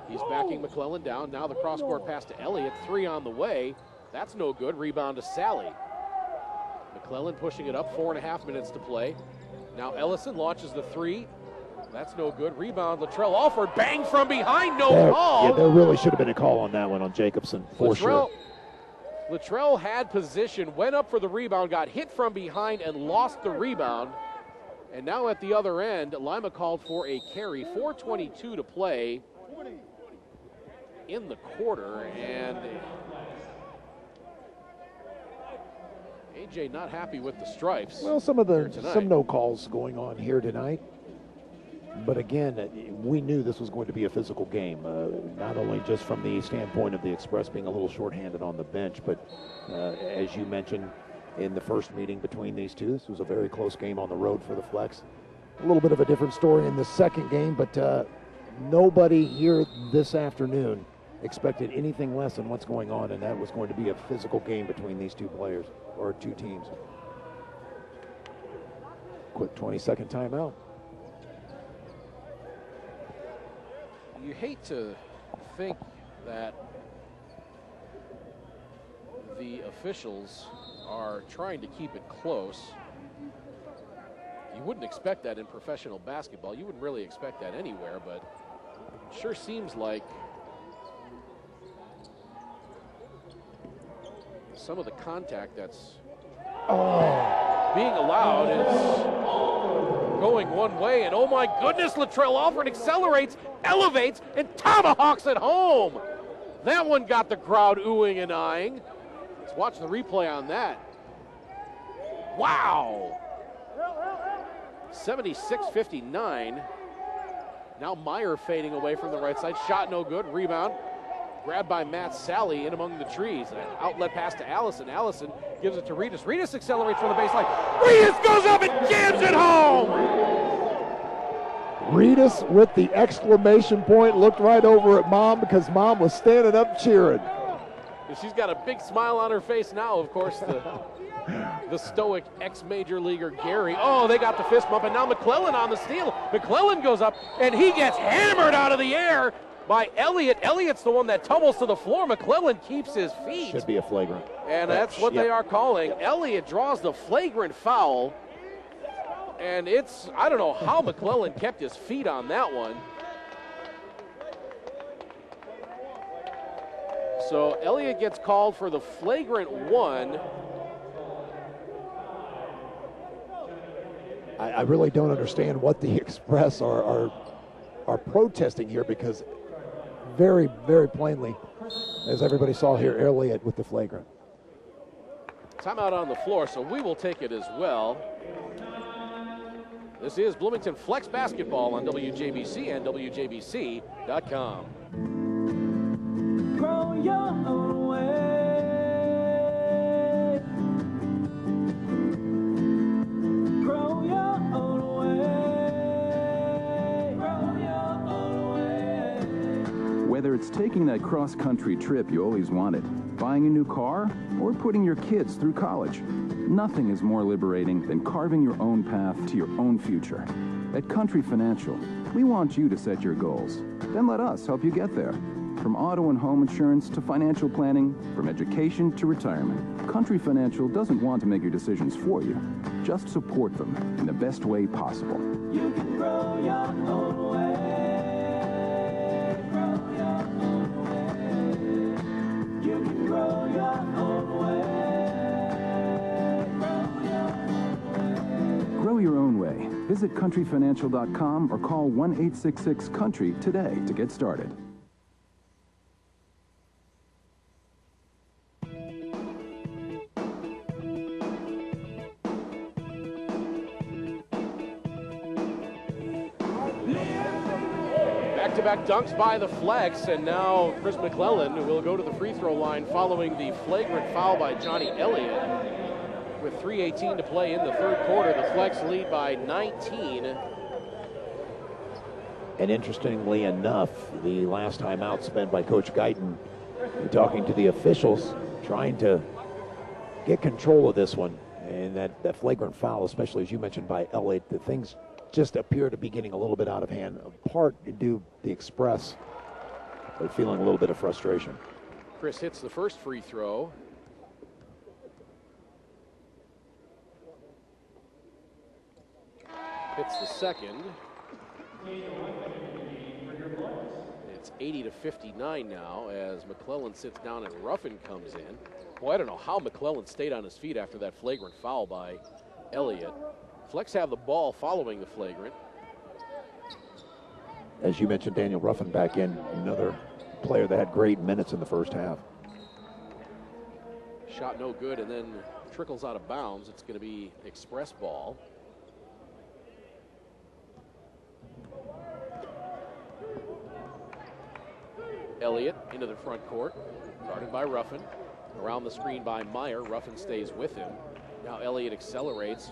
He's backing McClellan down. Now the cross-court pass to Elliott. 3 on the way. That's no good. Rebound to Sally. McClellan pushing it up. 4.5 minutes to play. Now Ellison launches the 3. That's no good. Rebound, Latrell Alford. Bang from behind. No call. Yeah, there really should have been a call on that one on Jacobson, for sure. Latrell had position, went up for the rebound, got hit from behind, and lost the rebound. And now at the other end, Lima called for a carry. 4:22 to play in the quarter. And AJ not happy with the stripes. Well, some no calls going on here tonight. But again, we knew this was going to be a physical game, not only just from the standpoint of the Express being a little shorthanded on the bench, but as you mentioned in the first meeting between these two, this was a very close game on the road for the Flex. A little bit of a different story in the second game, but nobody here this afternoon expected anything less than what's going on, and that was going to be a physical game between these two players, or two teams. Quick 20-second timeout. You hate to think that the officials are trying to keep it close. You wouldn't expect that in professional basketball. You wouldn't really expect that anywhere, but it sure seems like some of the contact that's being allowed is going one way, and oh my goodness, Latrell Alford accelerates, elevates, and tomahawks it home. That one got the crowd oohing and eyeing. Let's watch the replay on that. Wow. 76-59. Now Meyer fading away from the right side. Shot no good. Rebound. Grabbed by Matt Sally in among the trees. An outlet pass to Allison. Allison gives it to Reedus. Reedus accelerates from the baseline. Reedus goes up and jams it home! Reedus with the exclamation point looked right over at Mom because Mom was standing up cheering. She's got a big smile on her face now, of course, the stoic ex-major leaguer Gary. Oh, they got the fist bump, and now McClellan on the steal. McClellan goes up, and he gets hammered out of the air by Elliott. Elliott's the one that tumbles to the floor. McClellan keeps his feet. Should be a flagrant. And that's what they are calling. Elliott draws the flagrant foul. And it's, I don't know how McClellan kept his feet on that one. So Elliott gets called for the flagrant one. I really don't understand what the Express are protesting here, because very, very plainly, as everybody saw here, Elliott with the flagrant. Timeout on the floor, so we will take it as well. This is Bloomington Flex Basketball on WJBC and WJBC.com. Grow your own way. Grow your own way. Grow your own way. Whether it's taking that cross-country trip you always wanted, buying a new car, or putting your kids through college, nothing is more liberating than carving your own path to your own future. At Country Financial, we want you to set your goals. Then let us help you get there. From auto and home insurance to financial planning, from education to retirement, Country Financial doesn't want to make your decisions for you. Just support them in the best way possible. You can grow your own way. Grow your own way. You can grow your own way. Grow your own way. Visit countryfinancial.com or call 1-866-COUNTRY today to get started. Back-to-back dunks by the Flex, and now Chris McClellan will go to the free throw line following the flagrant foul by Johnny Elliott. With 3:18 to play in the third quarter, the Flex lead by 19. And interestingly enough, the last time out spent by Coach Guyton talking to the officials, trying to get control of this one. And that flagrant foul, especially as you mentioned by Elliott, the things just appear to be getting a little bit out of hand, part due the Express. They're feeling a little bit of frustration. Chris hits the first free throw. Hits the second. It's 80-59 now as McClellan sits down and Ruffin comes in. Boy, I don't know how McClellan stayed on his feet after that flagrant foul by Elliott. Flex have the ball following the flagrant. As you mentioned, Daniel Ruffin back in, another player that had great minutes in the first half. Shot no good and then trickles out of bounds. It's going to be Express ball. Elliott into the front court, guarded by Ruffin. Around the screen by Meyer. Ruffin stays with him. Now Elliott accelerates,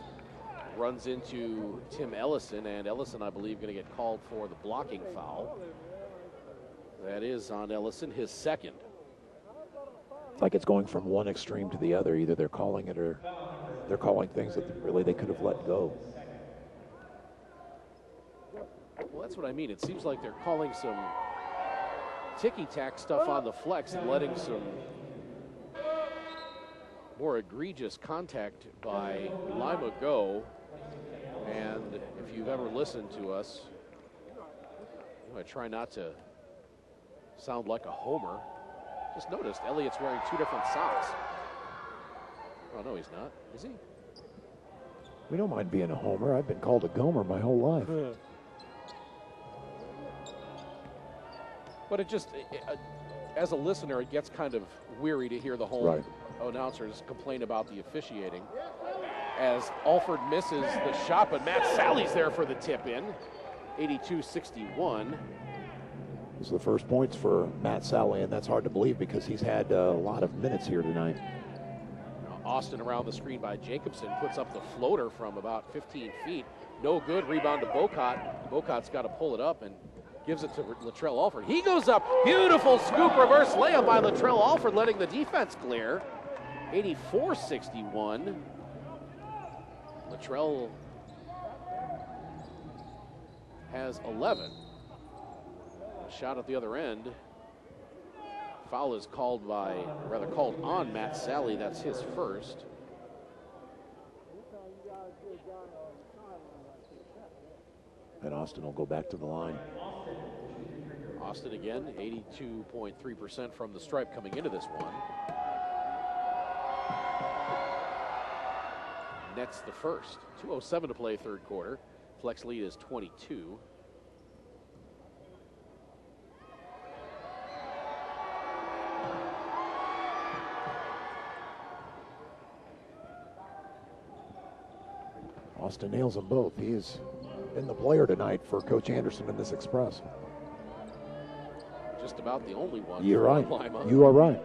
runs into Tim Ellison, and Ellison, I believe, going to get called for the blocking foul. That is on Ellison, his second. It's like it's going from one extreme to the other. Either they're calling it or they're calling things that really they could have let go. Well, that's what I mean. It seems like they're calling some ticky-tack stuff on the Flex and letting some more egregious contact by Lima go. And if you've ever listened to us, I try not to sound like a homer. Just noticed Elliott's wearing two different socks. Oh, no, he's not. Is he? We don't mind being a homer. I've been called a gomer my whole life. But it just, as a listener, it gets kind of weary to hear the home announcers complain about the officiating. As Alford misses the shot, but Matt Sally's there for the tip in. 82-61. These are the first points for Matt Sally, and that's hard to believe because he's had a lot of minutes here tonight. Now Austin around the screen by Jacobson puts up the floater from about 15 feet. No good. Rebound to Bocott. Bocat's got to pull it up and gives it to Latrell Alford. He goes up. Beautiful scoop reverse layup by Latrell Alford, letting the defense clear. 84-61. Latrell has 11. Shot at the other end. Foul is called on Matt Sally. That's his first. And Austin will go back to the line. Austin again, 82.3% from the stripe coming into this one. Nets the first. 2:07 to play third quarter. Flex lead is 22. Austin nails them both. He is in the player tonight for Coach Anderson in this Express. Just about the only one. You're right. Lima. You are right.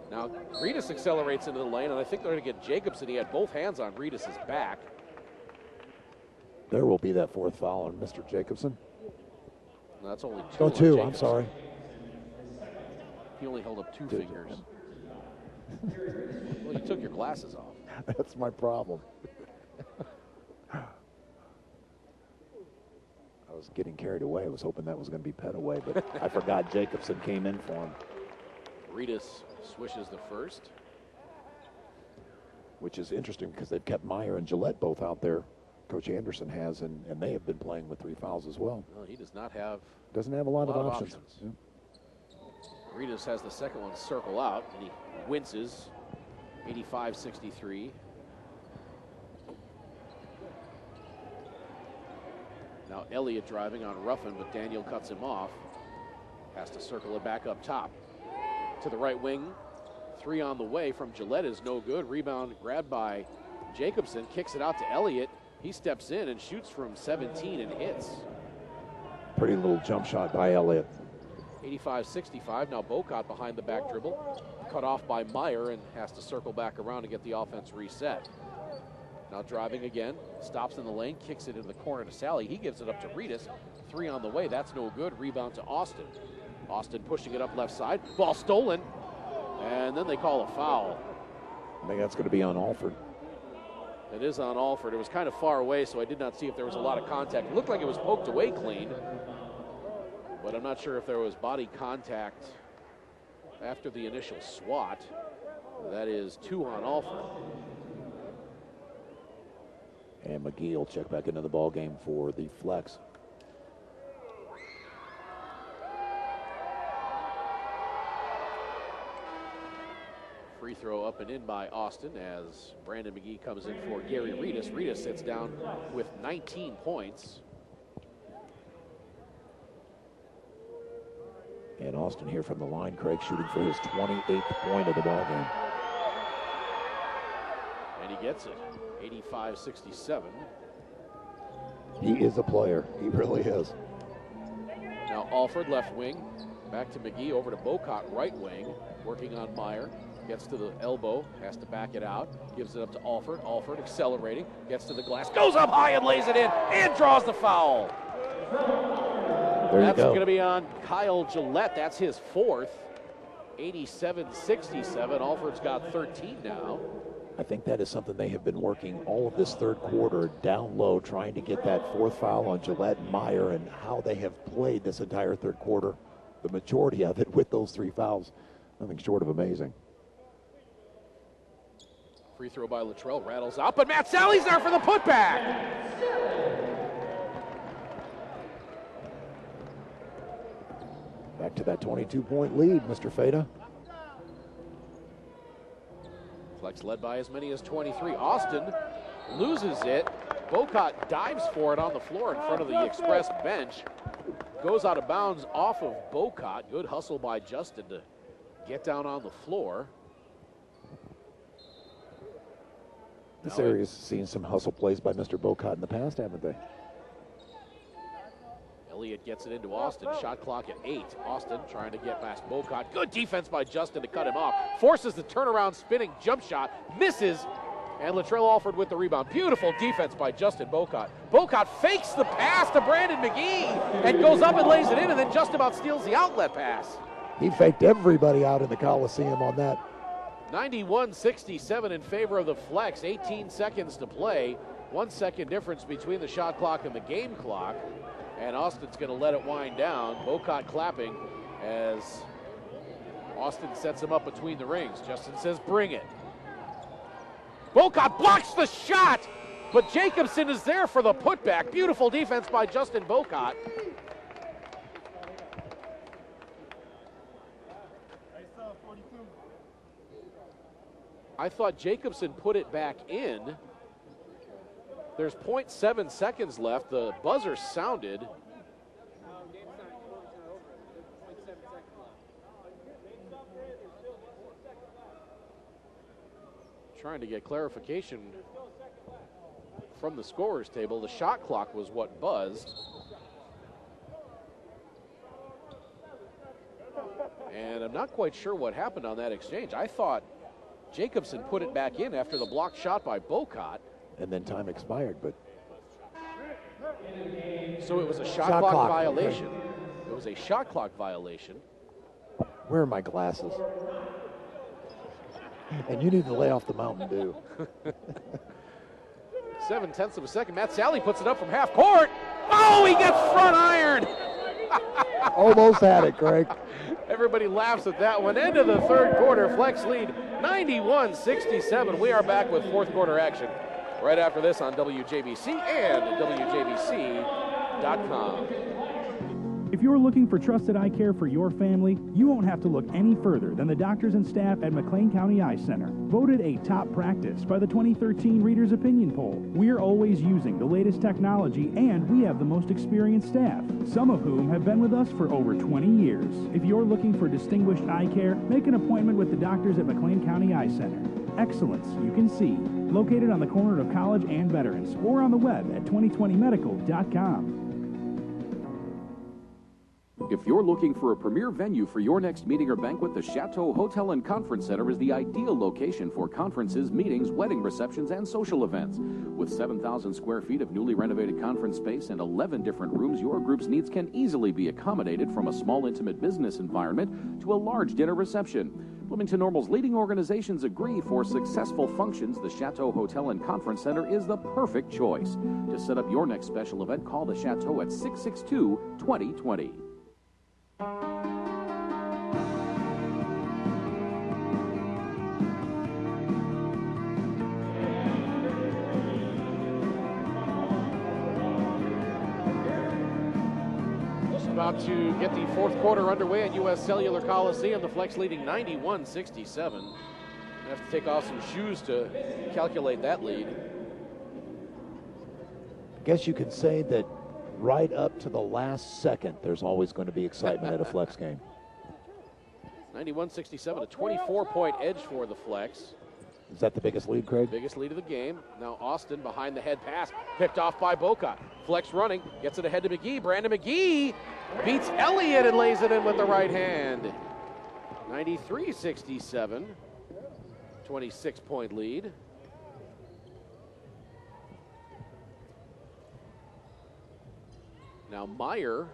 Now, Reedus accelerates into the lane, and I think they're going to get Jacobson. He had both hands on Reedus' back. There will be that fourth foul on Mr. Jacobson. No, that's only two. Oh, two. I'm sorry. He only held up two fingers. Well, you took your glasses off. That's my problem. I was getting carried away. I was hoping that was going to be pet away, but I forgot Jacobson came in for him. Reedus swishes the first. Which is interesting because they've kept Meyer and Gillette both out there. Coach Anderson has, and they have been playing with 3 fouls as well. No, he does not have. Doesn't have a lot of options. Yeah. Reedus has the second one circle out, and he winces. 85-63. Now Elliott driving on Ruffin, but Daniel cuts him off. Has to circle it back up top. To the right wing. 3 on the way from Gillette is no good. Rebound grabbed by Jacobson. Kicks it out to Elliott. He steps in and shoots from 17 and hits. Pretty little jump shot by Elliott. 85-65. Now Bocott behind the back dribble. Cut off by Meyer and has to circle back around to get the offense reset. Now driving again. Stops in the lane. Kicks it into the corner to Sally. He gives it up to Reedus. 3 on the way. That's no good. Rebound to Austin. Austin pushing it up left side. Ball stolen. And then they call a foul. I think that's going to be on Alford. It is on Alford. It was kind of far away, so I did not see if there was a lot of contact. It looked like it was poked away clean, but I'm not sure if there was body contact after the initial swat. That is 2 on Alford. And McGee will check back into the ball game for the flex. Free throw up and in by Austin as Brandon McGee comes in for Gary Reedus. Reedus sits down with 19 points. And Austin here from the line, Craig, shooting for his 28th point of the ball game. And he gets it, 85-67. He is a player. He really is. Now Alford left wing, back to McGee, over to Bocott right wing, working on Meyer. Gets to the elbow, has to back it out, gives it up to Alford. Alford accelerating, gets to the glass, goes up high and lays it in, and draws the foul. That's going to be on Kyle Gillette. That's his 4th. 87-67. Alford's got 13 now. I think that is something they have been working all of this third quarter down low, trying to get that 4th foul on Gillette and Meyer, and how they have played this entire third quarter. The majority of it with those 3 fouls. Nothing short of amazing. Free throw by Latrell, rattles out, but Matt Sally's there for the putback. Back to that 22-point lead, Mr. Feda. Flex led by as many as 23. Austin loses it. Bocott dives for it on the floor in front of the Express bench. Goes out of bounds off of Bocott. Good hustle by Justin to get down on the floor. This area's seen some hustle plays by Mr. Bocott in the past, haven't they? Elliott gets it into Austin. Shot clock at 8. Austin trying to get past Bocott. Good defense by Justin to cut him off. Forces the turnaround spinning jump shot. Misses. And Latrell Alford with the rebound. Beautiful defense by Justin Bocott. Bocott fakes the pass to Brandon McGee and goes up and lays it in, and then just about steals the outlet pass. He faked everybody out in the Coliseum on that. 91-67 in favor of the Flex. 18 seconds to play. 1 second difference between the shot clock and the game clock. And Austin's going to let it wind down. Bocott clapping as Austin sets him up between the rings. Justin says, bring it. Bocott blocks the shot, but Jacobson is there for the putback. Beautiful defense by Justin Bocott. I thought Jacobson put it back in. There's 0.7 seconds left. The buzzer sounded. Trying to get clarification from the scorer's table. The shot clock was what buzzed. And I'm not quite sure what happened on that exchange. I thought Jacobson put it back in after the blocked shot by Bocott. And then time expired, but. So it was a shot clock violation. Okay. It was a shot clock violation. Where are my glasses? And you need to lay off the Mountain Dew. 0.7 of a second. Matt Sally puts it up from half court. Oh, he gets front iron. Almost had it, Greg. Everybody laughs at that one. End of the third quarter. Flex lead 91-67. We are back with fourth quarter action right after this on WJBC and WJBC.com. If you're looking for trusted eye care for your family, you won't have to look any further than the doctors and staff at McLean County Eye Center. Voted a top practice by the 2013 Reader's Opinion Poll. We're always using the latest technology, and we have the most experienced staff, some of whom have been with us for over 20 years. If you're looking for distinguished eye care, make an appointment with the doctors at McLean County Eye Center. Excellence you can see. Located on the corner of College and Veterans, or on the web at 2020medical.com. If you're looking for a premier venue for your next meeting or banquet, the Chateau Hotel and Conference Center is the ideal location for conferences, meetings, wedding receptions, and social events. With 7,000 square feet of newly renovated conference space and 11 different rooms, your group's needs can easily be accommodated, from a small, intimate business environment to a large dinner reception. Bloomington Normal's leading organizations agree for successful functions, the Chateau Hotel and Conference Center is the perfect choice. To set up your next special event, call the Chateau at 662-2020. About to get the fourth quarter underway at U.S. Cellular Coliseum. The Flex leading 91-67. Have to take off some shoes to calculate that lead. I guess you can say that right up to the last second, there's always going to be excitement at a Flex game. 91-67, a 24-point edge for the Flex. Is that the biggest lead, Craig? Biggest lead of the game. Now Austin behind the head pass, picked off by Bocott. Flex running, gets it ahead to McGee. Brandon McGee beats Elliott and lays it in with the right hand. 93-67, 26-point lead. Now Meyer,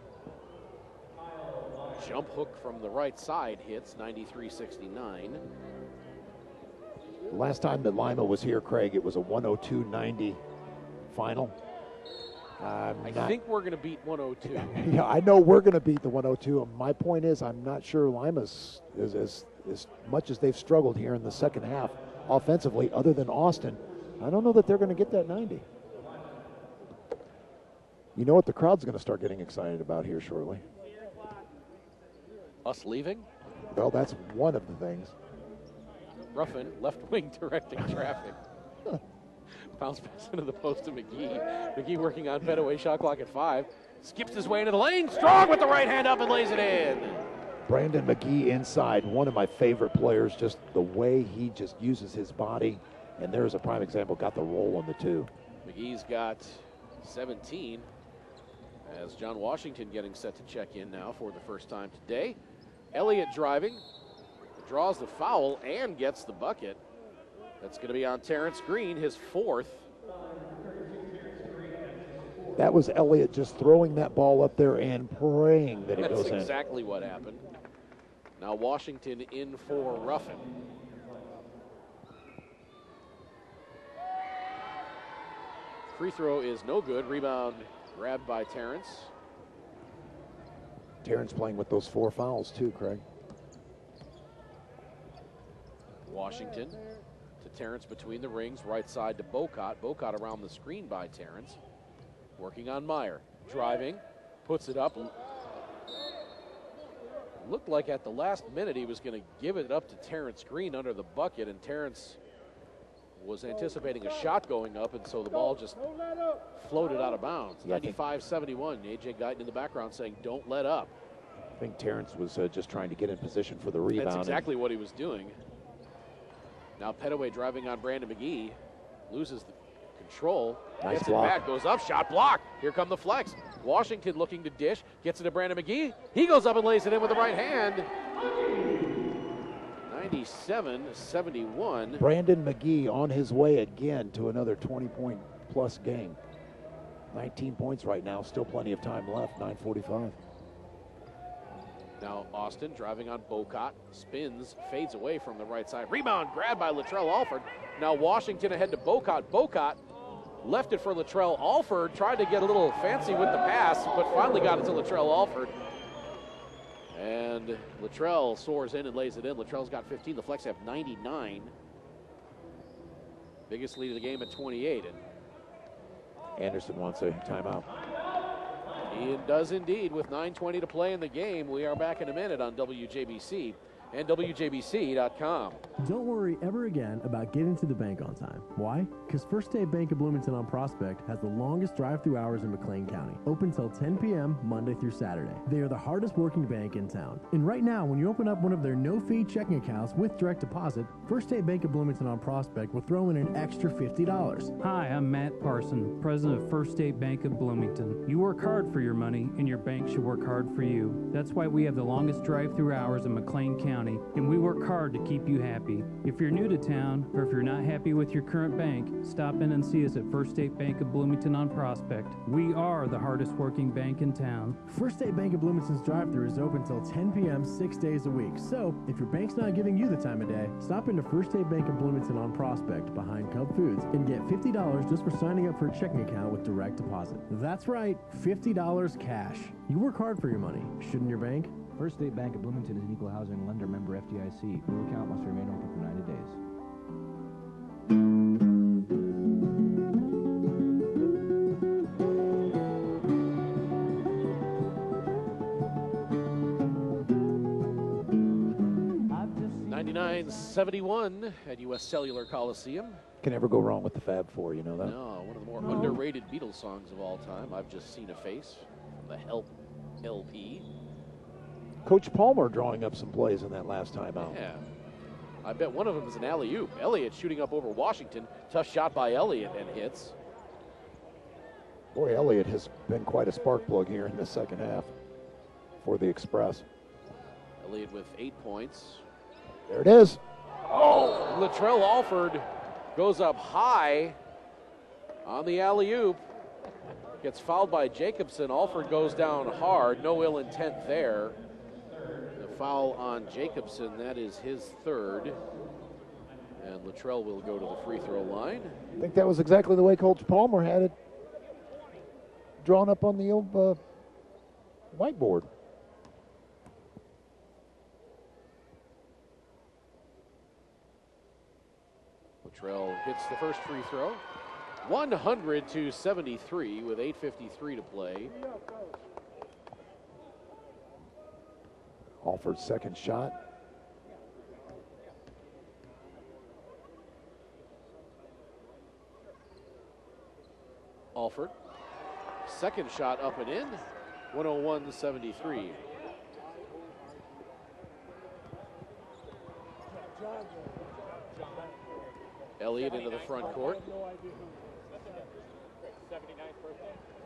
jump hook from the right side hits, 93-69. The last time that Lima was here, Craig, it was a 102-90 final. I think we're going to beat 102. Yeah, I know we're going to beat the 102. And my point is, I'm not sure Lima's as much as they've struggled here in the second half offensively, other than Austin. I don't know that they're going to get that 90. You know what the crowd's going to start getting excited about here shortly? Us leaving? Well, that's one of the things. Ruffin, left wing directing traffic. Bounce pass into the post to McGee. McGee working on Fedaway, shot clock at 5. Skips his way into the lane. Strong with the right hand up and lays it in. Brandon McGee inside, one of my favorite players, just the way he just uses his body. And there's a prime example, got the roll on the 2. McGee's got 17. As John Washington getting set to check in now for the first time today. Elliott driving, draws the foul and gets the bucket. That's going to be on Terrence Green, his 4th. That was Elliott just throwing that ball up there and praying that it goes in. That's exactly what happened. Now Washington in for Ruffin. Free throw is no good. Rebound grabbed by Terrence. Terrence playing with those 4 fouls too, Craig. Washington to Terrence between the rings, right side to Bocott. Bocott around the screen by Terrence. Working on Meyer. Driving, puts it up. Looked like at the last minute he was going to give it up to Terrence Green under the bucket, and Terrence was anticipating a shot going up, and so the ball just floated out of bounds. 95-71. A.J. Guyton in the background saying, don't let up. I think Terrence was just trying to get in position for the rebound. That's exactly what he was doing. Now Pettaway driving on Brandon McGee. Loses the control. Nice gets block. it back, goes up, shot blocked. Here come the flex. Washington looking to dish. Gets it to Brandon McGee. He goes up and lays it in with the right hand. 97-71. Brandon McGee on his way again to another 20-point plus game. 19 points right now, still plenty of time left, 9:45. Now Austin driving on Bocott, spins, fades away from the right side. Rebound grabbed by Latrell Alford. Now Washington ahead to Bocott. Bocott left it for Latrell Alford, tried to get a little fancy with the pass, but finally got it to Latrell Alford. And Latrell soars in and lays it in. Latrell's got 15. The Flex have 99. Biggest lead of the game at 28. And Anderson wants a timeout. he does indeed with 9:20 to play in the game. We are back in a minute on WJBC and WJBC.com. Don't worry ever again about getting to the bank on time. Why? Because First State Bank of Bloomington on Prospect has the longest drive-through hours in McLean County, open till 10 p.m. Monday through Saturday. They are the hardest working bank in town. And right now, when you open up one of their no-fee checking accounts with direct deposit, First State Bank of Bloomington on Prospect will throw in an extra $50. Hi, I'm Matt Parson, president of First State Bank of Bloomington. You work hard for your money, and your bank should work hard for you. That's why we have the longest drive-through hours in McLean County, and we work hard to keep you happy. If you're new to town, or if you're not happy with your current bank, stop in and see us at First State Bank of Bloomington on Prospect. We are the hardest working bank in town. First State Bank of Bloomington's drive-thru is open till 10 p.m. 6 days a week. So, if your bank's not giving you the time of day, stop into First State Bank of Bloomington on Prospect behind Cub Foods and get $50 just for signing up for a checking account with direct deposit. That's right, $50 cash. You work hard for your money, shouldn't your bank? First State Bank of Bloomington is an equal housing lender, member FDIC. Your account must remain open for 90 days. $99.71 at U.S. Cellular Coliseum. Can never go wrong with the Fab Four, you know that? No, one of the more underrated Beatles songs of all time. I've Just Seen a Face from the Help LP. Coach Palmer drawing up some plays in that last timeout. Yeah. I bet one of them is an alley-oop. Elliott shooting up over Washington. Tough shot by Elliott and hits. Boy, Elliott has been quite a spark plug here in the second half for the Express. Elliott with 8 points. There it is. Oh, Latrell Alford goes up high on the alley-oop. Gets fouled by Jacobson. Alford goes down hard. No ill intent there. The foul on Jacobson, that is his third. And Latrell will go to the free throw line. I think that was exactly the way Coach Palmer had it drawn up on the old whiteboard. Latrell hits the first free throw. 100-73 with 8:53 to play. Alford's second shot. Alford. Second shot up and in. 101-73. Elliott into the front court.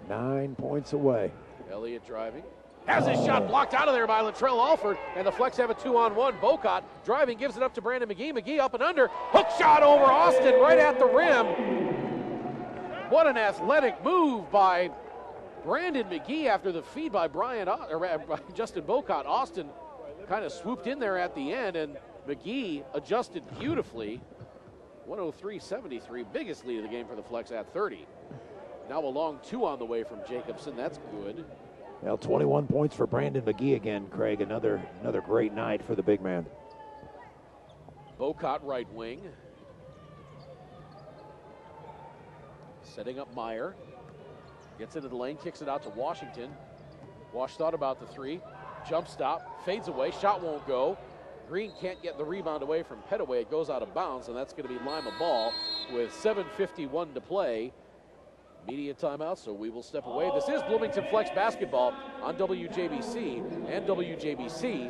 9 points away. Elliott driving. Has his shot blocked out of there by Latrell Alford, and the Flex have a 2-on-1. Bocott driving, gives it up to Brandon McGee. McGee up and under. Hook shot over Austin right at the rim. What an athletic move by Brandon McGee after the feed by by Justin Bocott. Austin kind of swooped in there at the end, and McGee adjusted beautifully. 103-73, biggest lead of the game for the Flex at 30. Now a long 2 on the way from Jacobson. That's good. Well, 21 points for Brandon McGee again, Craig. Another great night for the big man. Bocott right wing. Setting up Meyer. Gets into the lane, kicks it out to Washington. Wash thought about the 3. Jump stop, fades away, shot won't go. Green can't get the rebound away from Petaway. It goes out of bounds, and that's going to be Lima ball with 7:51 to play. Media timeout, so we will step away. This is Bloomington Flex basketball on WJBC and WJBC.com.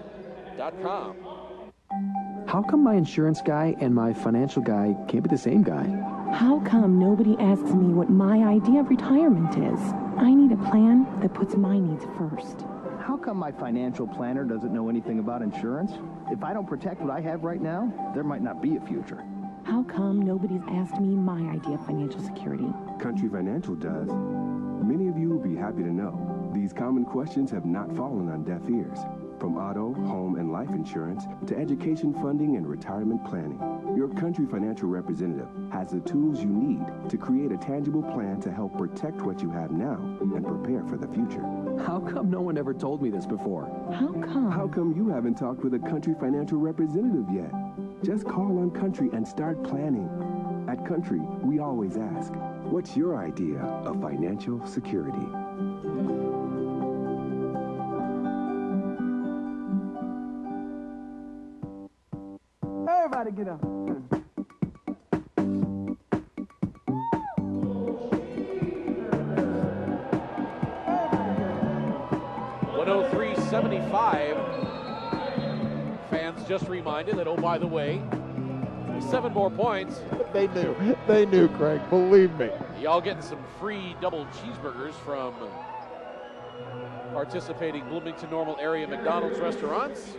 How come my insurance guy and my financial guy can't be the same guy? How come nobody asks me what my idea of retirement is? I need a plan that puts my needs first. How come my financial planner doesn't know anything about insurance? If I don't protect what I have right now, there might not be a future. How come nobody's asked me my idea of financial security? Country Financial does. Many of you will be happy to know these common questions have not fallen on deaf ears. From auto, home, and life insurance to education funding and retirement planning, your Country Financial representative has the tools you need to create a tangible plan to help protect what you have now and prepare for the future. How come no one ever told me this before? How come? How come you haven't talked with a Country Financial representative yet? Just call on Country and start planning. At Country, we always ask, what's your idea of financial security? Everybody get up. Fans just reminded that, oh, by the way, 7 more points. They knew, Craig, believe me. Y'all getting some free double cheeseburgers from participating Bloomington Normal area McDonald's restaurants.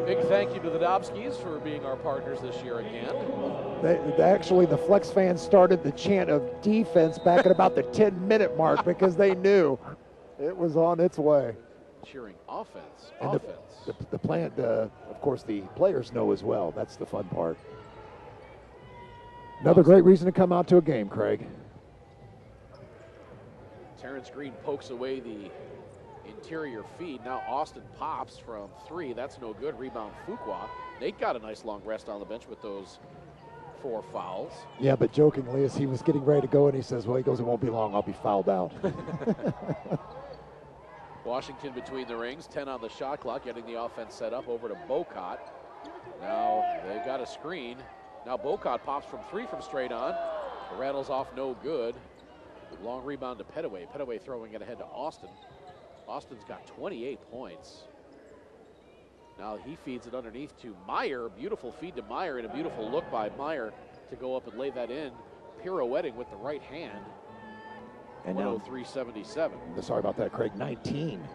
Big thank you to the Dobskis for being our partners this year again. Actually, the Flex fans started the chant of defense back at about the 10-minute mark because they knew it was on its way. Cheering offense. And the plan, of course, the players know as well. That's the fun part. Another great reason to come out to a game, Craig. Terrence Green pokes away the interior feed. Now Austin pops from 3. That's no good. Rebound Fuqua. Nate got a nice long rest on the bench with those 4 fouls. Yeah, but jokingly, as he was getting ready to go, and he says, well, he goes, it won't be long. I'll be fouled out. Washington between the rings. 10 on the shot clock. Getting the offense set up over to Bocott. Now they've got a screen. Now Bocott pops from 3 from straight on. Rattles off no good. Long rebound to Petaway. Petaway throwing it ahead to Austin. Austin's got 28 points. Now he feeds it underneath to Meyer. Beautiful feed to Meyer and a beautiful look by Meyer to go up and lay that in. Pirouetting with the right hand. And 103-77. Sorry about that, Craig. 19.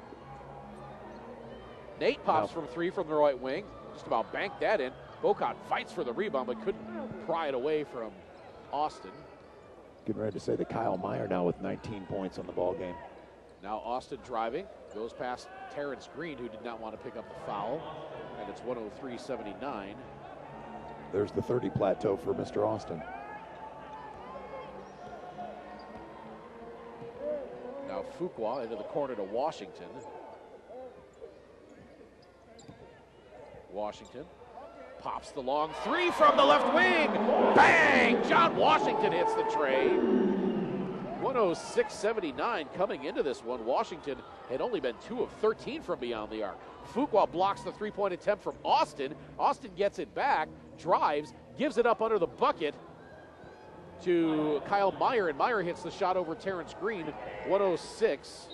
Nate pops from 3 from the right wing. Just about banked that in. Bocott fights for the rebound but couldn't pry it away from Austin. Getting ready to say that Kyle Meyer now with 19 points on the ball game. Now Austin driving, goes past Terrence Green, who did not want to pick up the foul, and it's 103-79. There's the 30 plateau for Mr. Austin. Now Fuqua into the corner to Washington. Washington pops the long 3 from the left wing. Bang! John Washington hits the tray. 106-79 coming into this one. Washington had only been 2 of 13 from beyond the arc. Fuqua blocks the 3-point attempt from Austin. Austin gets it back, drives, gives it up under the bucket to Kyle Meyer, and Meyer hits the shot over Terrence Green. 106.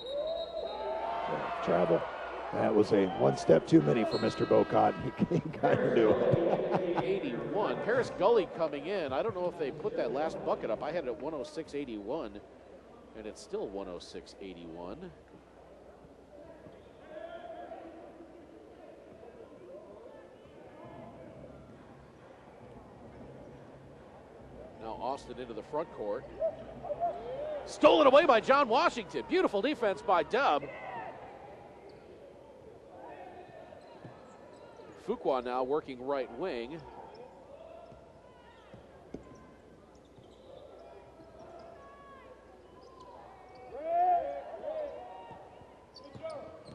Travel. That was a one step too many for Mr. Bocott. He kind of knew it. 81. Paris Gully coming in. I don't know if they put that last bucket up. I had it at 106-81, and it's still 106-81. Austin into the front court. Stolen away by John Washington. Beautiful defense by Dub. Fuqua now working right wing.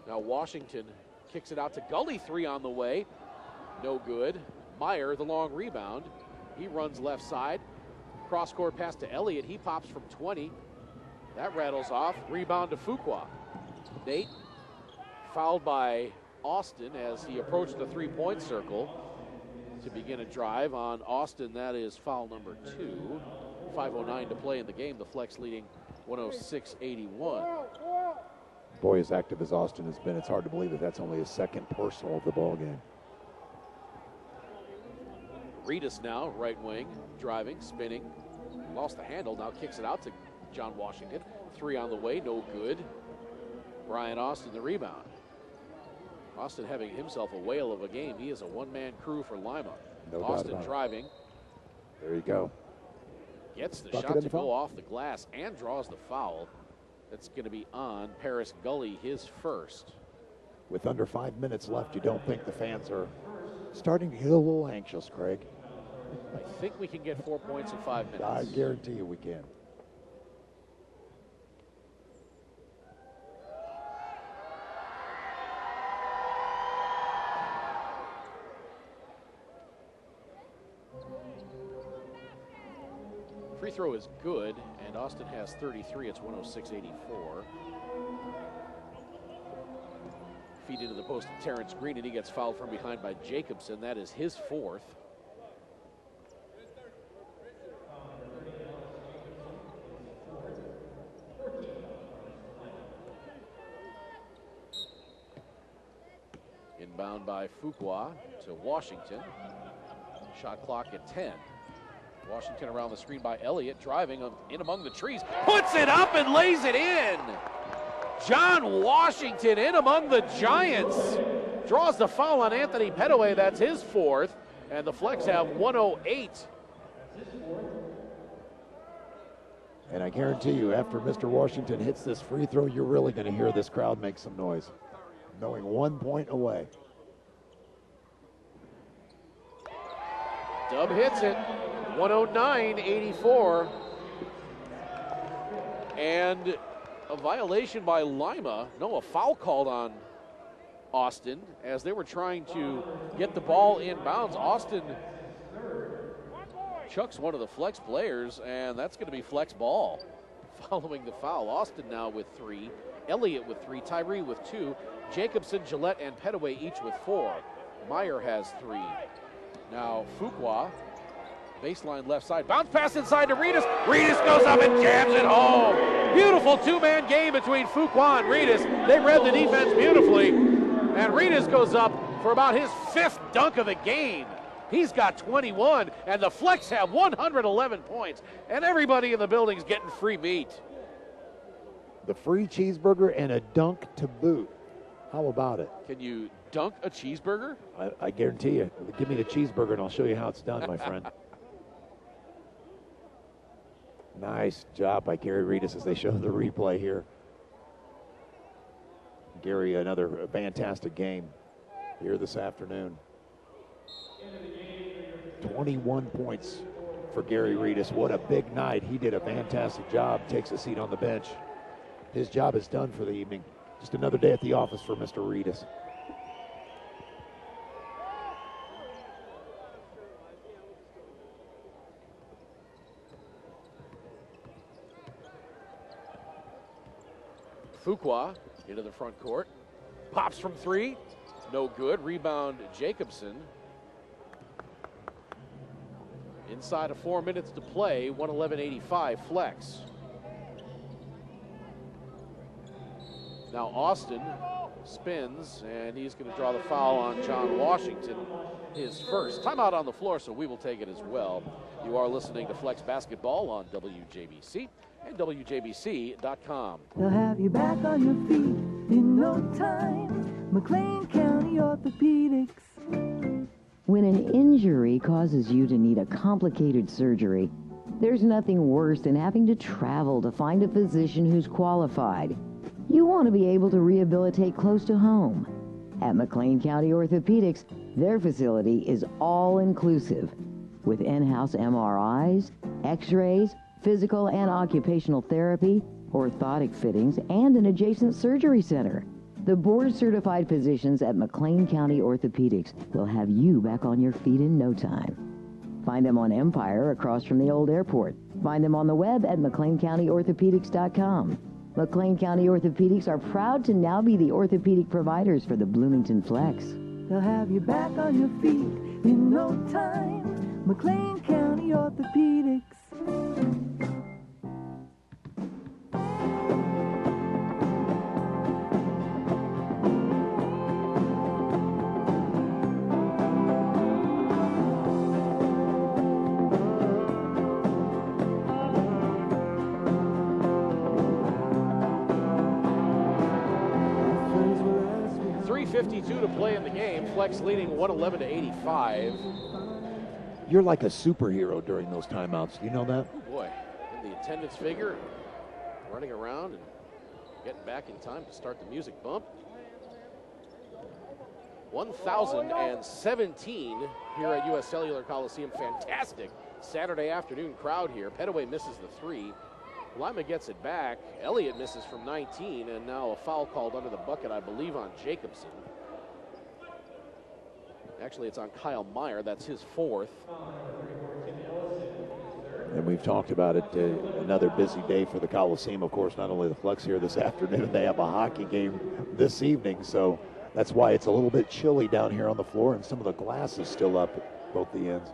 Now Washington kicks it out to Gully, 3 on the way. No good. Meyer, the long rebound. He runs left side. Cross-court pass to Elliott. He pops from 20. That rattles off. Rebound to Fuqua. Nate fouled by Austin as he approached the three-point circle to begin a drive on Austin. That is foul number 2. 5:09 to play in the game. The Flex leading 106-81. Boy, as active as Austin has been, it's hard to believe that that's only his second personal of the ball game. Reedus now, right wing, driving, spinning. Lost the handle, now kicks it out to John Washington. 3 on the way, no good. Brian Austin, the rebound. Austin having himself a whale of a game. He is a one-man crew for Lima. No doubt Austin about it. driving. There you go. Gets the Bucket shot and to foul. go off the glass and draws the foul. That's going to be on Paris Gully, his first. With under 5 minutes left, you don't think the fans are starting to get a little anxious, Craig? I think we can get 4 points in 5 minutes. I guarantee you we can. Free throw is good, and Austin has 33. It's 106-84. Feed into the post of Terrence Green, and he gets fouled from behind by Jacobson. That is his 4th. Inbound by Fuqua to Washington. Shot clock at 10. Washington around the screen by Elliott, driving in among the trees. Puts it up and lays it in. John Washington in among the Giants. Draws the foul on Anthony Petaway. That's his 4th. And the Flex have 108. And I guarantee you, after Mr. Washington hits this free throw, you're really going to hear this crowd make some noise. Knowing 1 point away. Dub hits it. 109-84. And a violation by Lima. No, a foul called on Austin as they were trying to get the ball in bounds. Austin chucks one of the Flex players, and that's going to be Flex ball following the foul. Austin now with 3, Elliott with 3, Tyree with 2, Jacobson, Gillette, and Petaway each with 4. Meyer has 3. Now Fuqua, baseline left side, bounce pass inside to Reedus. Reedus goes up and jams it home. Beautiful two-man game between Fuqua and Reedus. They read the defense beautifully, and Reedus goes up for about his 5th dunk of the game. He's got 21, and the Flex have 111 points, and everybody in the building's getting free meat. The free cheeseburger and a dunk to boot. How about it? Can you dunk a cheeseburger? I guarantee you. Give me the cheeseburger and I'll show you how it's done, my friend. Nice job by Gary Reedus as they show the replay here. Gary, another fantastic game here this afternoon. 21 points for Gary Reedus. What a big night. He did a fantastic job. Takes a seat on the bench. His job is done for the evening. Just another day at the office for Mr. Reedus. Fuqua into the front court. Pops from 3. No good. Rebound Jacobson. Inside of 4 minutes to play. 111-85 Flex. Now Austin spins, and he's going to draw the foul on John Washington, his first. Timeout on the floor, so we will take it as well. You are listening to Flex Basketball on WJBC and WJBC.com. They'll have you back on your feet in no time. McLean County Orthopedics. When an injury causes you to need a complicated surgery, There's nothing worse than having to travel to find a physician who's qualified. You want to be able to rehabilitate close to home. At McLean County Orthopedics, their facility is all-inclusive with in-house MRIs, x-rays, physical and occupational therapy, orthotic fittings, and an adjacent surgery center. The board-certified physicians at McLean County Orthopedics will have you back on your feet in no time. Find them on Empire across from the old airport. Find them on the web at McLeanCountyOrthopedics.com. McLean County Orthopedics are proud to now be the orthopedic providers for the Bloomington Flex. They'll have you back on your feet in no time. McLean County Orthopedics. .52 to play in the game. Flex leading 111-85. You're like a superhero during those timeouts. You know that? Oh boy, and the attendance figure running around and getting back in time to start the music bump. 1,017 here at U.S. Cellular Coliseum. Fantastic Saturday afternoon crowd here. Petaway misses the three. Lima gets it back. Elliott misses from 19, and now a foul called under the bucket, I believe, on Jacobson. Actually, it's on Kyle Meyer. That's his fourth. And we've talked about it, another busy day for the Coliseum. Of course, not only the Flex here this afternoon, they have a hockey game this evening, so that's why it's a little bit chilly down here on the floor, and some of the glass is still up at both the ends.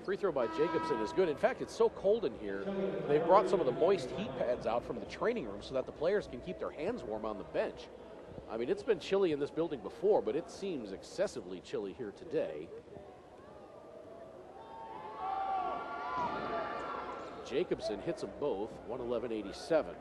Free throw by Jacobson is good. In fact, it's so cold in here, they've brought some of the moist heat pads out from the training room so that the players can keep their hands warm on the bench. I mean, it's been chilly in this building before, but it seems excessively chilly here today. Jacobson hits them both, 111-87.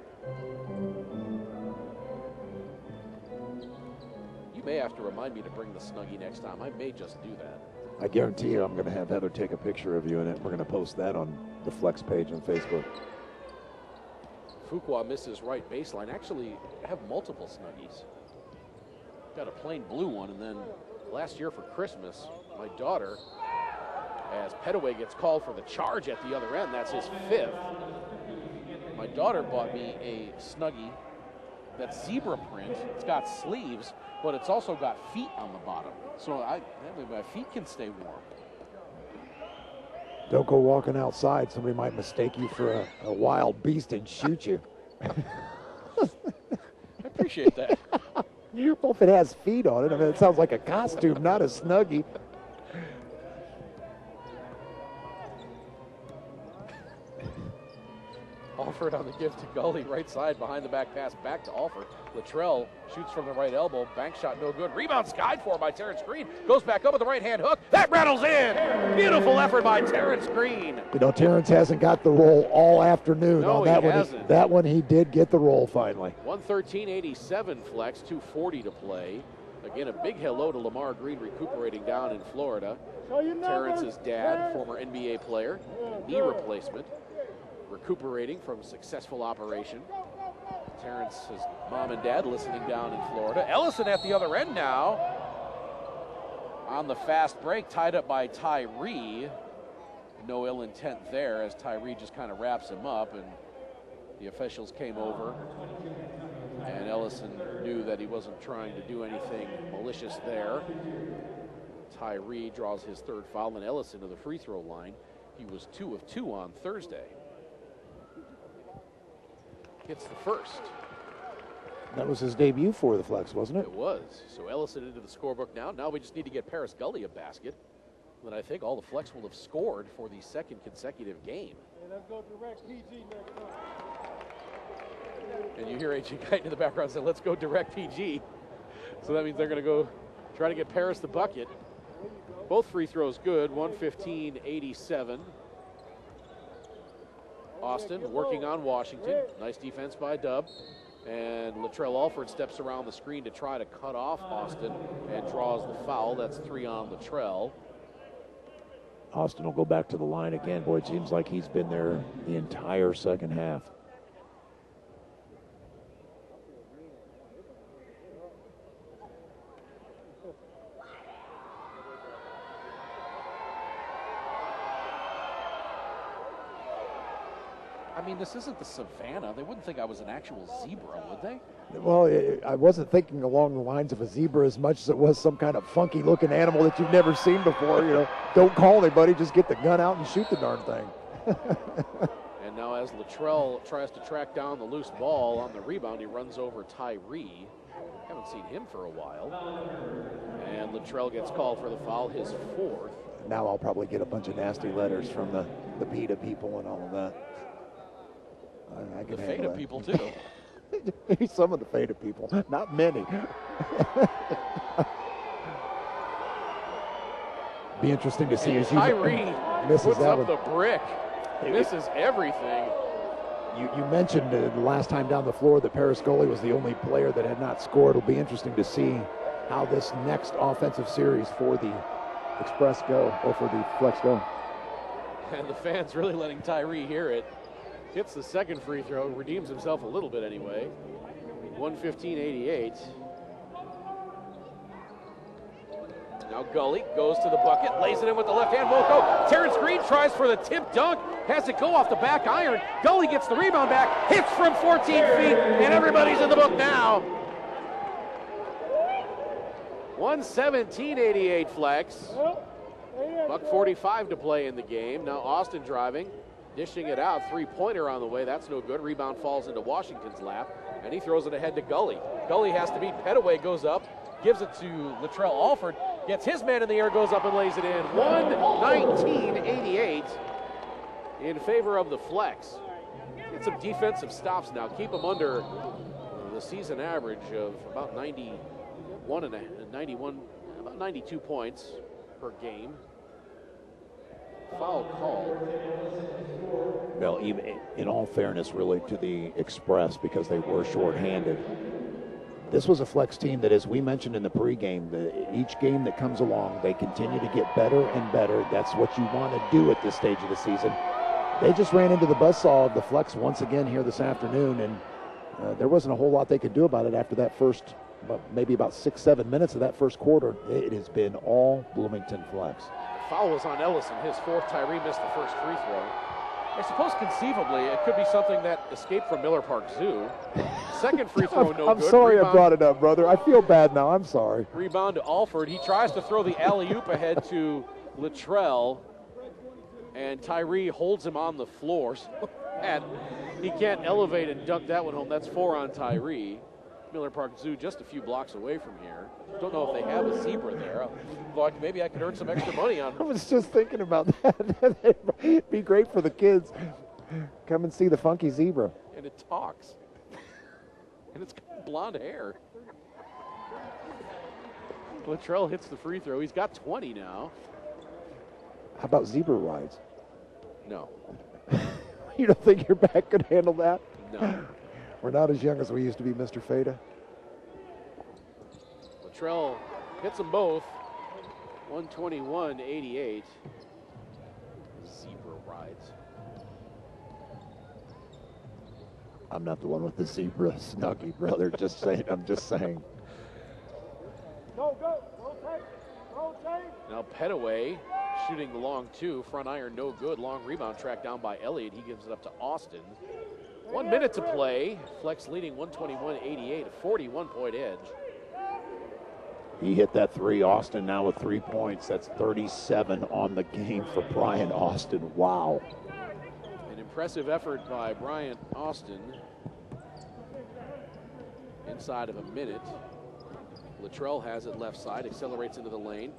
You may have to remind me to bring the Snuggie next time. I may just do that. I guarantee you I'm going to have Heather take a picture of you in it. We're going to post that on the Flex page on Facebook. Fuqua misses right baseline. Actually, I have multiple Snuggies. Got a plain blue one, and then last year for Christmas, my daughter, as Petaway gets called for the charge at the other end, that's his fifth. My daughter bought me a Snuggie that's zebra print. It's got sleeves, but it's also got feet on the bottom. So that way my feet can stay warm. Don't go walking outside. Somebody might mistake you for a wild beast and shoot you. I appreciate that. Well, if it has feet on it, I mean, it sounds like a costume, not a Snuggie. Alford on the give to Gully, right side, behind the back pass, back to Alford. Luttrell shoots from the right elbow, bank shot no good. Rebound skied for by Terrence Green. Goes back up with the right-hand hook. That rattles in. Beautiful effort by Terrence Green. You know, Terrence hasn't got the roll all afternoon. No, on that he one. hasn't. That one he did get the roll finally. 113-87 Flex, 2:40 to play. Again, a big hello to Lamar Green recuperating down in Florida. Terrence's dad, former NBA player, knee replacement, recuperating from a successful operation. Terrence's mom and dad listening down in Florida. Ellison at the other end now. On the fast break, tied up by Tyree. No ill intent there as Tyree just kind of wraps him up, and the officials came over. And Ellison knew that he wasn't trying to do anything malicious there. Tyree draws his third foul, and Ellison to the free throw line. He was 2 of 2 on Thursday. Hits the first. That was his debut for the Flex, wasn't it? It was. So Ellison into the scorebook now. Now we just need to get Paris Gully a basket. Then I think all the Flex will have scored for the second consecutive game. Hey, let's go direct PG next time. And you hear A.J. Kite in the background say, let's go direct PG. So that means they're going to go try to get Paris the bucket. Both free throws good, 115-87. Austin working on Washington. Nice defense by Dub. And Latrell Alford steps around the screen to try to cut off Austin and draws the foul. That's 3 on Latrell. Austin will go back to the line again. Boy, it seems like he's been there the entire second half. I mean, this isn't the savannah. They wouldn't think I was an actual zebra, would they? Well, I wasn't thinking along the lines of a zebra as much as it was some kind of funky-looking animal that you've never seen before. You know, don't call anybody, just get the gun out and shoot the darn thing. And now as Luttrell tries to track down the loose ball on the rebound, he runs over Tyree. Haven't seen him for a while. And Luttrell gets called for the foul, his fourth. Now I'll probably get a bunch of nasty letters from the PETA people and all of that. I can the handle FATA that. people, too. Maybe some of the FATA people, not many. Be interesting to see as Tyree misses puts that up one. the brick, misses everything. You mentioned the last time down the floor that Periscoli was the only player that had not scored. It'll be interesting to see how this next offensive series for the Express go, or for the Flex go. And the fans really letting Tyree hear it. Hits the second free throw, redeems himself a little bit anyway. 115-88. Now Gully goes to the bucket, lays it in with the left hand, won't go. Terrence Green tries for the tip dunk, has it go off the back iron. Gully gets the rebound back, hits from 14 feet, and everybody's in the book now. 117-88 Flex. Buck 45 to play in the game. Now Austin driving. Dishing it out, three-pointer on the way. That's no good. Rebound falls into Washington's lap, and he throws it ahead to Gully. Gully has to beat Petaway, goes up, gives it to Luttrell Alford, gets his man in the air, goes up and lays it in. 119-88 in favor of the Flex. Get some defensive stops now. Keep them under the season average of about 92 points per game. Foul call. Well, even in all fairness, really, to the Express, because they were shorthanded, this was a Flex team that, as we mentioned in the pregame, each game that comes along, they continue to get better and better. That's what you want to do at this stage of the season. They just ran into the buzzsaw of the Flex once again here this afternoon, and there wasn't a whole lot they could do about it after that first, maybe about 6-7 minutes of that first quarter. It has been all Bloomington Flex. Foul was on Ellison, his fourth. Tyree missed the first free throw. I suppose conceivably it could be something that escaped from Miller Park Zoo. Second free throw, no good. I'm sorry Rebound. I brought it up, brother. I feel bad now. I'm sorry. Rebound to Alford. He tries to throw the alley-oop ahead to Luttrell, and Tyree holds him on the floor. And he can't elevate and dunk that one home. That's 4 on Tyree. Miller Park Zoo just a few blocks away from here. Don't know if they have a zebra there. Thought maybe I could earn some extra money on. I was just thinking about that. It'd be great for the kids. Come and see the funky zebra. And it talks. And it's got blonde hair. Luttrell hits the free throw. He's got 20 now. How about zebra rides? No. You don't think your back could handle that? No. We're not as young as we used to be, Mr. Fada. Luttrell hits them both. 121-88. Zebra rides. I'm not the one with the zebra snuggie, brother. Just saying. I'm just saying. Go, rotate. Now Petaway shooting the long two. Front iron, no good. Long rebound tracked down by Elliott. He gives it up to Austin. 1 minute to play. Flex leading 121-88, a 41-point edge. He hit that three. Austin now with 3 points. That's 37 on the game for Brian Austin. Wow. An impressive effort by Brian Austin. Inside of a minute. Luttrell has it left side, accelerates into the lane,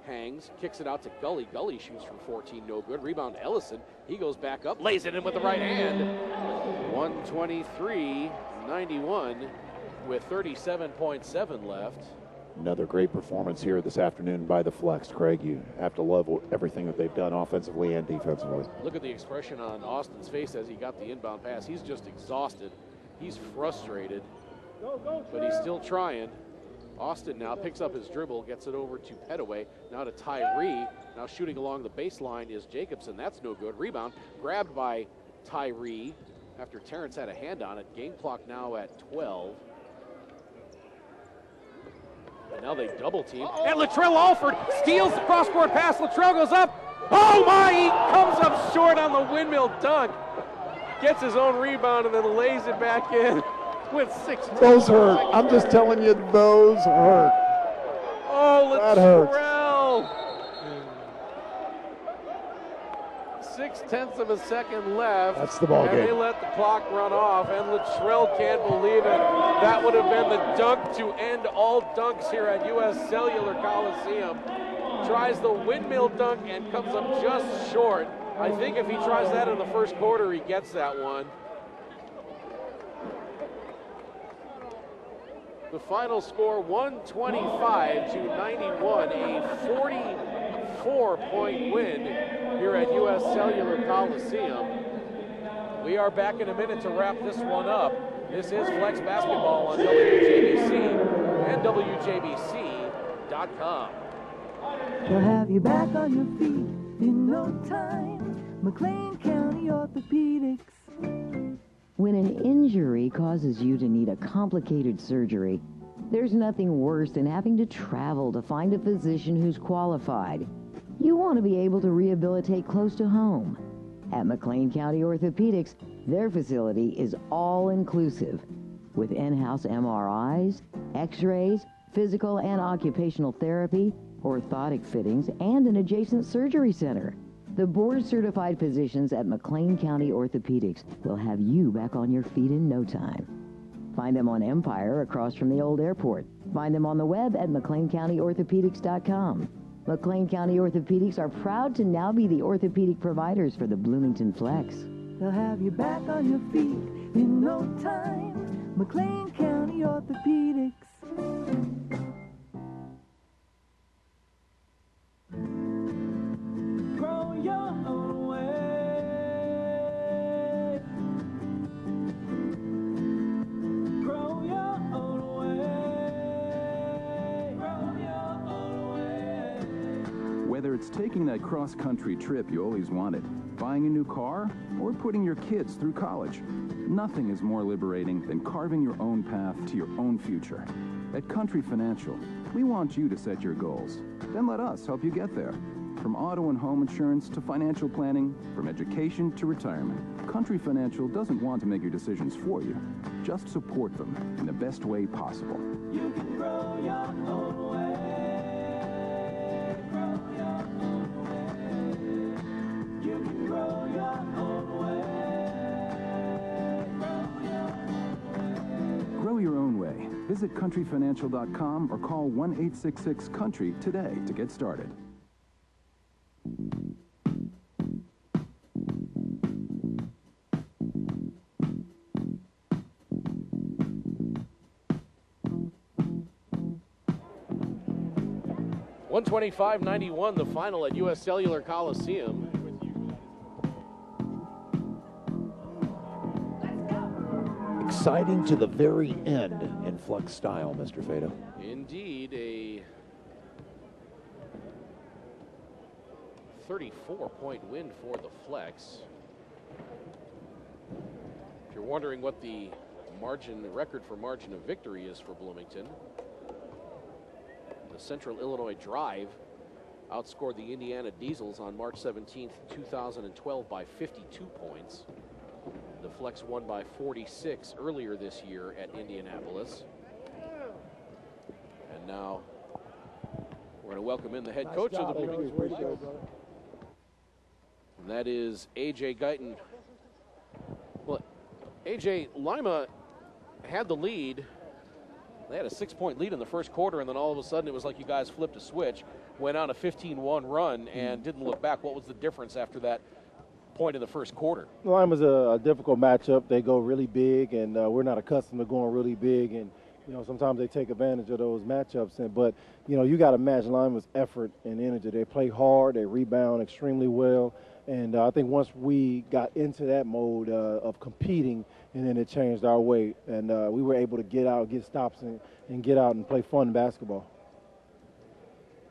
hangs, kicks it out to Gully. Gully shoots from 14, no good. Rebound Ellison. He goes back up, lays it in with the right hand. 123-91 with 37.7 left. Another great performance here this afternoon by the Flex. Craig, you have to love everything that they've done offensively and defensively. Look at the expression on Austin's face as he got the inbound pass. He's just exhausted. He's frustrated, but he's still trying. Austin now picks up his dribble, gets it over to Petaway, now to Tyree. Now shooting along the baseline is Jacobson. That's no good. Rebound grabbed by Tyree after Terrence had a hand on it. Game clock now at 12. And now they double team. And Latrell Alford steals the cross-court pass. Latrell goes up. Oh my, he comes up short on the windmill dunk. Gets his own rebound and then lays it back in with 6. Those hurt. I'm just telling you, those hurt. Oh, that hurts. Latrell. 0.6 of a second left. That's the ball and game. They let the clock run off, and Latrell can't believe it. That would have been the dunk to end all dunks here at U.S. Cellular Coliseum. Tries the windmill dunk and comes up just short. I think if he tries that in the first quarter, he gets that one. The final score, 125-91, a 44-point win here at U.S. Cellular Coliseum. We are back in a minute to wrap this one up. This is Flex Basketball on WJBC and WJBC.com. They'll have you back on your feet in no time. McLean County Orthopedics. When an injury causes you to need a complicated surgery, there's nothing worse than having to travel to find a physician who's qualified. You want to be able to rehabilitate close to home. At McLean County Orthopedics, their facility is all-inclusive, with in-house MRIs, x-rays, physical and occupational therapy, orthotic fittings, and an adjacent surgery center. The board-certified physicians at McLean County Orthopedics will have you back on your feet in no time. Find them on Empire across from the old airport. Find them on the web at McLeanCountyOrthopedics.com. McLean County Orthopedics are proud to now be the orthopedic providers for the Bloomington Flex. They'll have you back on your feet in no time. McLean County Orthopedics. Grow your own way. Grow your own way. Grow your own way. Whether it's taking that cross-country trip you always wanted, buying a new car, or putting your kids through college, nothing is more liberating than carving your own path to your own future. At Country Financial, we want you to set your goals. Then let us help you get there. From auto and home insurance to financial planning, from education to retirement, Country Financial doesn't want to make your decisions for you. Just support them in the best way possible. You can grow your own way. Grow your own way. You can grow your own way. Grow your own way. Visit countryfinancial.com or call 1-866-COUNTRY today to get started. $125-91, the final at U.S. Cellular Coliseum. Exciting to the very end in Flex style, Mr. Fado. Indeed, a 34-point win for the Flex. If you're wondering what the record for margin of victory is for Bloomington, the Central Illinois Drive outscored the Indiana Diesels on March 17th, 2012 by 52 points. The Flex won by 46 earlier this year at Indianapolis. And now we're going to welcome in the head coach of the Bloomington. And that is A.J. Guyton. Well, A.J., Lima had the lead. They had a 6-point lead in the first quarter, and then all of a sudden it was like you guys flipped a switch, went on a 15-1 run, and didn't look back. What was the difference after that point in the first quarter? Lima's a difficult matchup. They go really big, and we're not accustomed to going really big, and sometimes they take advantage of those matchups. But you got to match Lima's effort and energy. They play hard, they rebound extremely well, and I think once we got into that mode of competing, and then it changed our way, and we were able to get out, get stops, and get out and play fun basketball.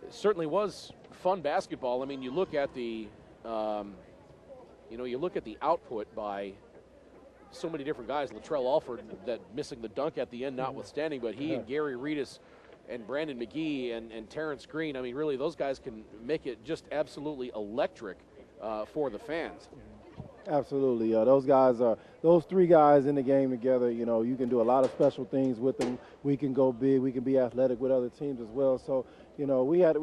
It certainly was fun basketball. I mean, you look at the, you look at the output by so many different guys. Latrell Alford, that missing the dunk at the end notwithstanding, but he and Gary Reedus and Brandon McGee and Terrence Green, I mean, really, those guys can make it just absolutely electric for the fans. Absolutely. Those guys are, those three guys in the game together, you can do a lot of special things with them. We can go big. We can be athletic with other teams as well. So, we have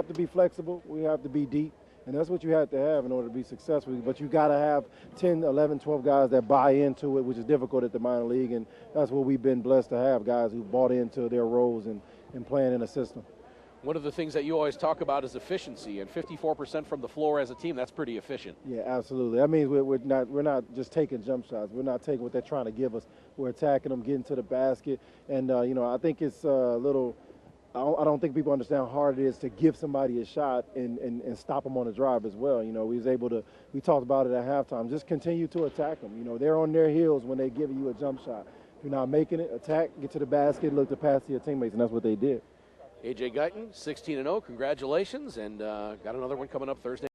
to be flexible. We have to be deep. And that's what you have to have in order to be successful. But you got to have 10, 11, 12 guys that buy into it, which is difficult at the minor league. And that's what we've been blessed to have, guys who bought into their roles and playing in a system. One of the things that you always talk about is efficiency, and 54% from the floor as a team, that's pretty efficient. Yeah, absolutely. That means we're not just taking jump shots. We're not taking what they're trying to give us. We're attacking them, getting to the basket. And, I think it's a little – I don't think people understand how hard it is to give somebody a shot and stop them on the drive as well. We was able to – we talked about it at halftime. Just continue to attack them. They're on their heels when they give you a jump shot. If you're not making it, attack, get to the basket, look to pass to your teammates, and that's what they did. A.J. Guyton, 16-0. Congratulations, and got another one coming up Thursday.